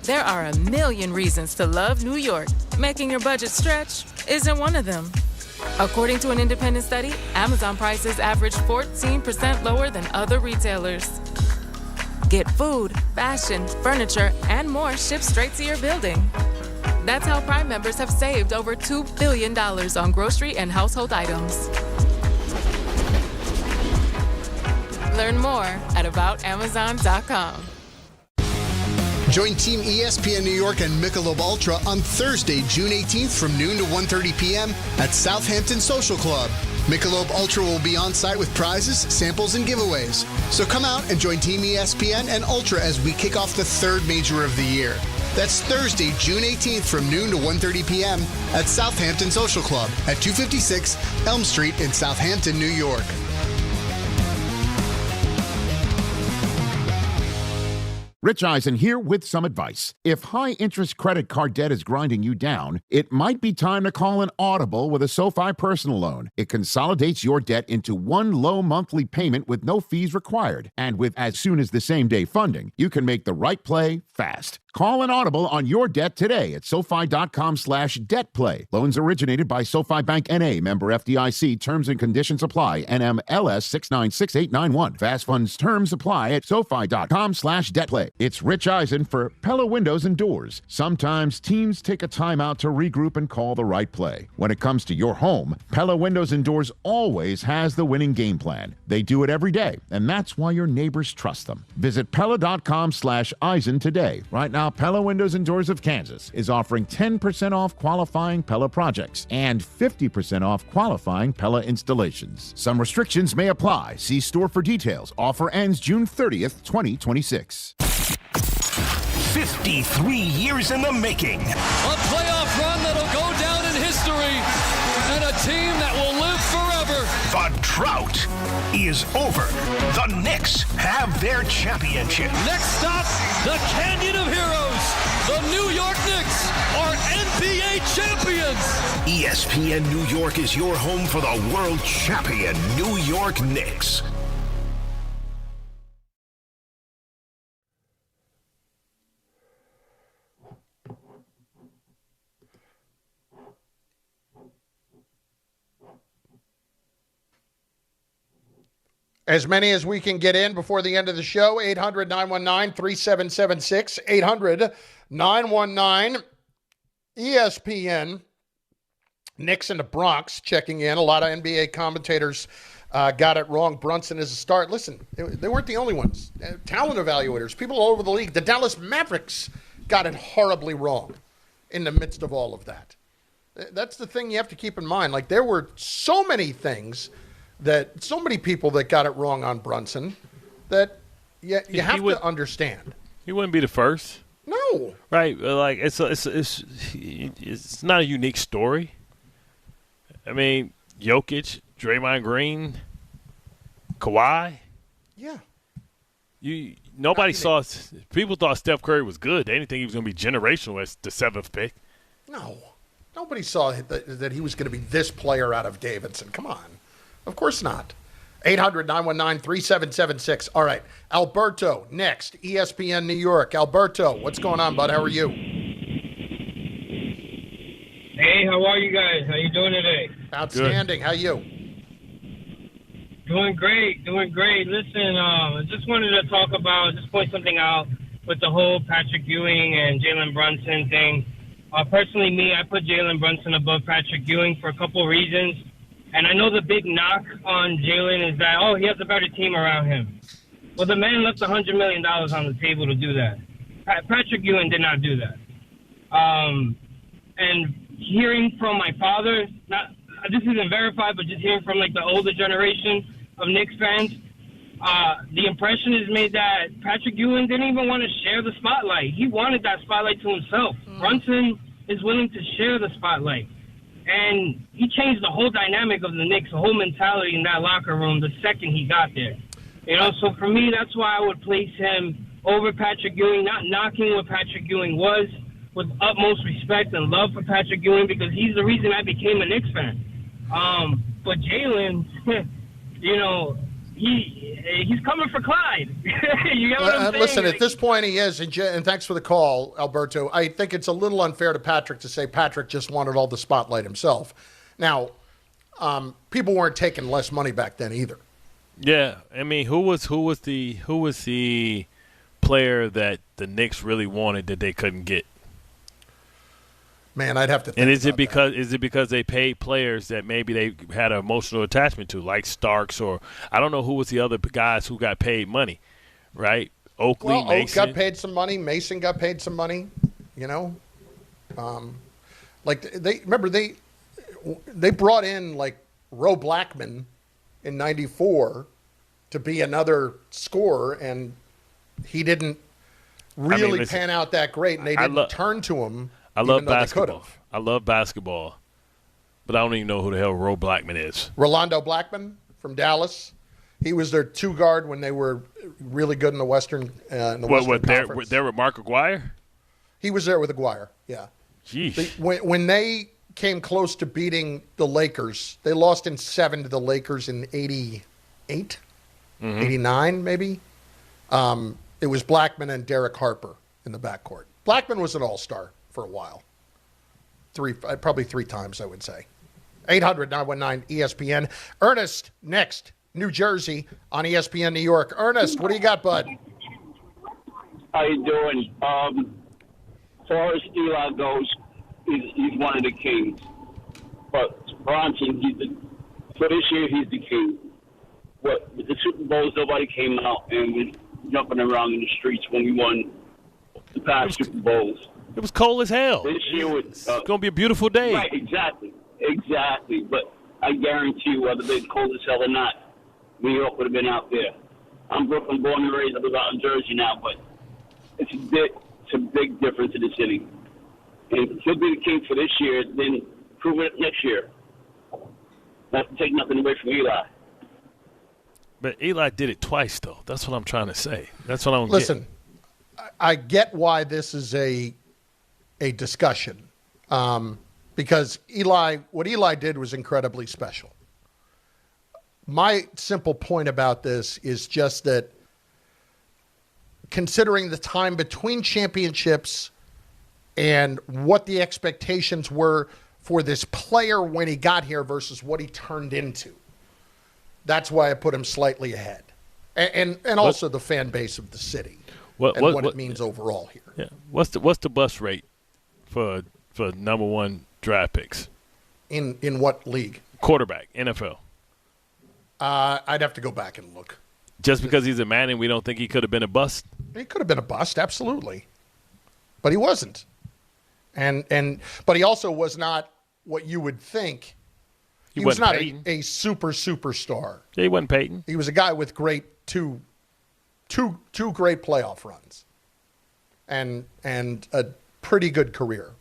There are a million reasons to love New York. Making your budget stretch isn't one of them. According to an independent study, Amazon prices average 14% lower than other retailers. Get food, fashion, furniture, and more shipped straight to your building. That's how Prime members have saved over $2 billion on grocery and household items. Learn more at aboutamazon.com. Join Team ESPN New York and Michelob Ultra on Thursday, June 18th from noon to 1:30 p.m. at Southampton Social Club. Michelob Ultra will be on site with prizes, samples, and giveaways. So come out and join Team ESPN and Ultra as we kick off the third major of the year. That's Thursday, June 18th from noon to 1:30 p.m. at Southampton Social Club at 256 Elm Street in Southampton, New York. Rich Eisen here with some advice. If high-interest credit card debt is grinding you down, it might be time to call an audible with a SoFi personal loan. It consolidates your debt into one low monthly payment with no fees required. And with as soon as the same-day funding, you can make the right play fast. Call an audible on your debt today at SoFi.com/debtplay. Loans originated by SoFi Bank N.A., member FDIC. Terms and conditions apply. NMLS 696891. Fast funds terms apply at SoFi.com/debtplay. It's Rich Eisen for Pella Windows and Doors. Sometimes teams take a time out to regroup and call the right play. When it comes to your home, Pella Windows and Doors always has the winning game plan. They do it every day, and that's why your neighbors trust them. Visit Pella.com/Eisen today. Right now, Pella Windows and Doors of Kansas is offering 10% off qualifying Pella projects and 50% off qualifying Pella installations. Some restrictions may apply. See store for details. Offer ends June 30th, 2026. 53 years in the making. A playoff run that'll go down in history, and a team that will drought is over. The Knicks have their championship. Next stop, the Canyon of Heroes. The New York Knicks are NBA champions. ESPN New York is your home for the world champion New York Knicks. As many as we can get in before the end of the show, 800-919-3776, 800-919-ESPN. Knicks in the Bronx checking in. A lot of NBA commentators got it wrong. Brunson is a start. Listen, they weren't the only ones. Talent evaluators, people all over the league. The Dallas Mavericks got it horribly wrong in the midst of all of that. That's the thing you have to keep in mind. Like, there were so many things that so many people that got it wrong on Brunson that you have to understand. He wouldn't be the first. No. Right. Like, it's not a unique story. I mean, Jokic, Draymond Green, Kawhi. Yeah. People thought Steph Curry was good. They didn't think he was going to be generational as the 7th pick. No. Nobody saw that he was going to be this player out of Davidson. Come on. Of course not. 800-919-3776. All right. Alberto, next. ESPN New York. Alberto, what's going on, bud? How are you? Hey, how are you guys? How you doing today? Outstanding. Good. How you? Doing great. Listen, I just wanted to point something out with the whole Patrick Ewing and Jalen Brunson thing. Personally, I put Jalen Brunson above Patrick Ewing for a couple of reasons. And I know the big knock on Jalen is that, he has a better team around him. Well, the man left $100 million on the table to do that. Patrick Ewing did not do that. And hearing from my father, this isn't verified, but just hearing from like the older generation of Knicks fans, the impression is made that Patrick Ewing didn't even want to share the spotlight. He wanted that spotlight to himself. Brunson is willing to share the spotlight. And he changed the whole dynamic of the Knicks, the whole mentality in that locker room the second he got there. So for me, that's why I would place him over Patrick Ewing, not knocking what Patrick Ewing was, with utmost respect and love for Patrick Ewing, because he's the reason I became a Knicks fan. But Jalen, he's coming for Clyde. You get what I'm saying? Listen, at this point he is, and thanks for the call, Alberto. I think it's a little unfair to Patrick to say Patrick just wanted all the spotlight himself. Now, people weren't taking less money back then either. Yeah, I mean, who was the player that the Knicks really wanted that they couldn't get? Man, I'd have to think. And is it because they paid players that maybe they had an emotional attachment to, like Starks, or I don't know who was the other guys who got paid money, right? Oakley, Mason. Oak got paid some money. Mason got paid some money. They brought in like Ro Blackman in '94 to be another scorer, and he didn't really pan out that great, and they didn't turn to him. I love basketball. But I don't even know who the hell Ro Blackman is. Rolando Blackman from Dallas. He was their two guard when they were really good in the Western Conference. There with Mark Aguirre? He was there with Aguirre, yeah. Jeez. When they came close to beating the Lakers, they lost in 7 to the Lakers in 88, 89 maybe. It was Blackman and Derek Harper in the backcourt. Blackman was an all-star for a while. Probably 3 times, I would say. 800-919-ESPN. Ernest, next, New Jersey on ESPN New York. Ernest, what do you got, bud? How you doing? As far as Eli goes, he's one of the kings. But Brunson, for this year, he's the king. With the Super Bowls, nobody came out and was jumping around in the streets when we won the past Super Bowls. It was cold as hell. This year it's going to be a beautiful day. Right, exactly. But I guarantee you, whether it's cold as hell or not, New York would have been out there. I'm Brooklyn born and raised. I live out in Jersey now, but it's a big difference in the city. And if he'll be the king for this year, then prove it next year. Not to take nothing away from Eli. But Eli did it twice, though. That's what I'm trying to say. That's what I'm Listen, I get why this is a discussion because what Eli did was incredibly special. My simple point about this is just that considering the time between championships and what the expectations were for this player when he got here versus what he turned into, that's why I put him slightly ahead. And also the fan base of the city what it means overall here. Yeah. What's the bust rate for number one draft picks? In what league? Quarterback, NFL. I'd have to go back and look. Just because he's a Manning, we don't think he could have been a bust? He could have been a bust, absolutely. But he wasn't. But he also was not what you would think. He was not a superstar. Yeah, he wasn't Peyton. He was a guy with two great playoff runs. And a pretty good career.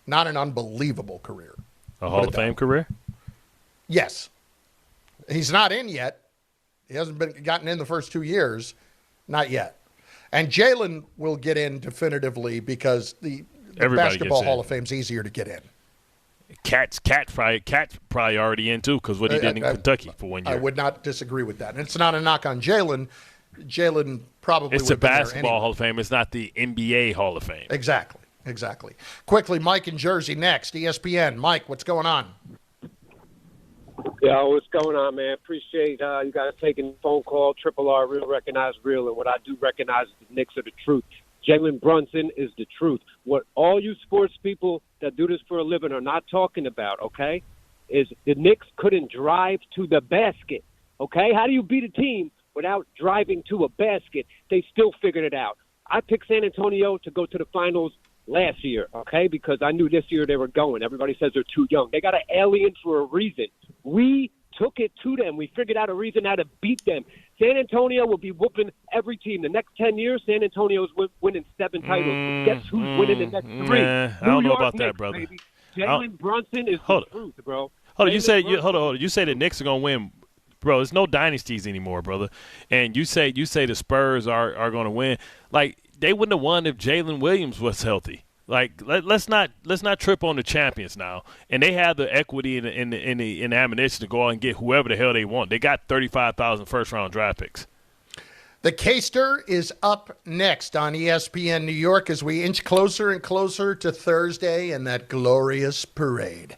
Not an unbelievable career. A Hall of Fame career? Yes. He's not in yet. He hasn't gotten in the first 2 years. Not yet. And Jalen will get in definitively because the Basketball Hall of Fame's easier to get in. Cat's probably already in too because what he did in Kentucky for 1 year. I would not disagree with that. And it's not a knock on Jalen. Jalen probably it's a basketball Hall of Fame. It's not the NBA Hall of Fame. Exactly. Quickly, Mike in Jersey next. ESPN. Mike, what's going on? Yo, what's going on, man? Appreciate you guys taking the phone call. Triple R, real recognize real. And what I do recognize is the Knicks are the truth. Jalen Brunson is the truth. What all you sports people that do this for a living are not talking about, okay, is the Knicks couldn't drive to the basket, okay? How do you beat a team without driving to a basket? They still figured it out. I picked San Antonio to go to the finals last year, okay, because I knew this year they were going. Everybody says they're too young. They got an alien for a reason. We took it to them. We figured out a reason how to beat them. San Antonio will be whooping every team. The next 10 years, San Antonio's winning 7 titles. Guess who's winning the next 3? I don't know about that, brother. Jalen Brunson is the truth, bro. Hold on. You say the Knicks are going to win. Bro, there's no dynasties anymore, brother. And you say the Spurs are going to win. Like, they wouldn't have won if Jalen Williams was healthy. Like, let's not trip on the champions now. And they have the equity in the ammunition to go out and get whoever the hell they want. They got 35,000 first-round draft picks. The K-Ster is up next on ESPN New York as we inch closer and closer to Thursday and that glorious parade.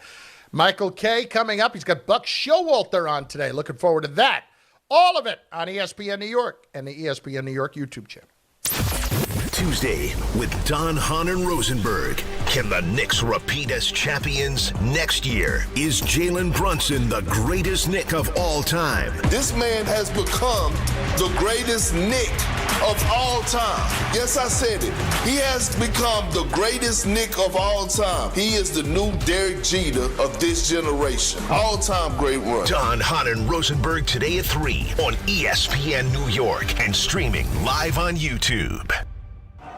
Michael K. coming up. He's got Buck Showalter on today. Looking forward to that. All of it on ESPN New York and the ESPN New York YouTube channel. Tuesday with Don, Hahn, and Rosenberg. Can the Knicks repeat as champions next year? Is Jalen Brunson the greatest Knick of all time? This man has become the greatest Knick of all time. Yes, I said it. He has become the greatest Knick of all time. He is the new Derek Jeter of this generation. All-time great run. Don, Hahn, and Rosenberg today at 3 on ESPN New York and streaming live on YouTube.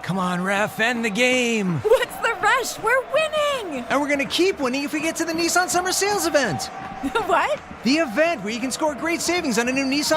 Come on, ref, end the game. What's the rush? We're winning. And we're going to keep winning if we get to the Nissan Summer Sales event. What? The event where you can score great savings on a new Nissan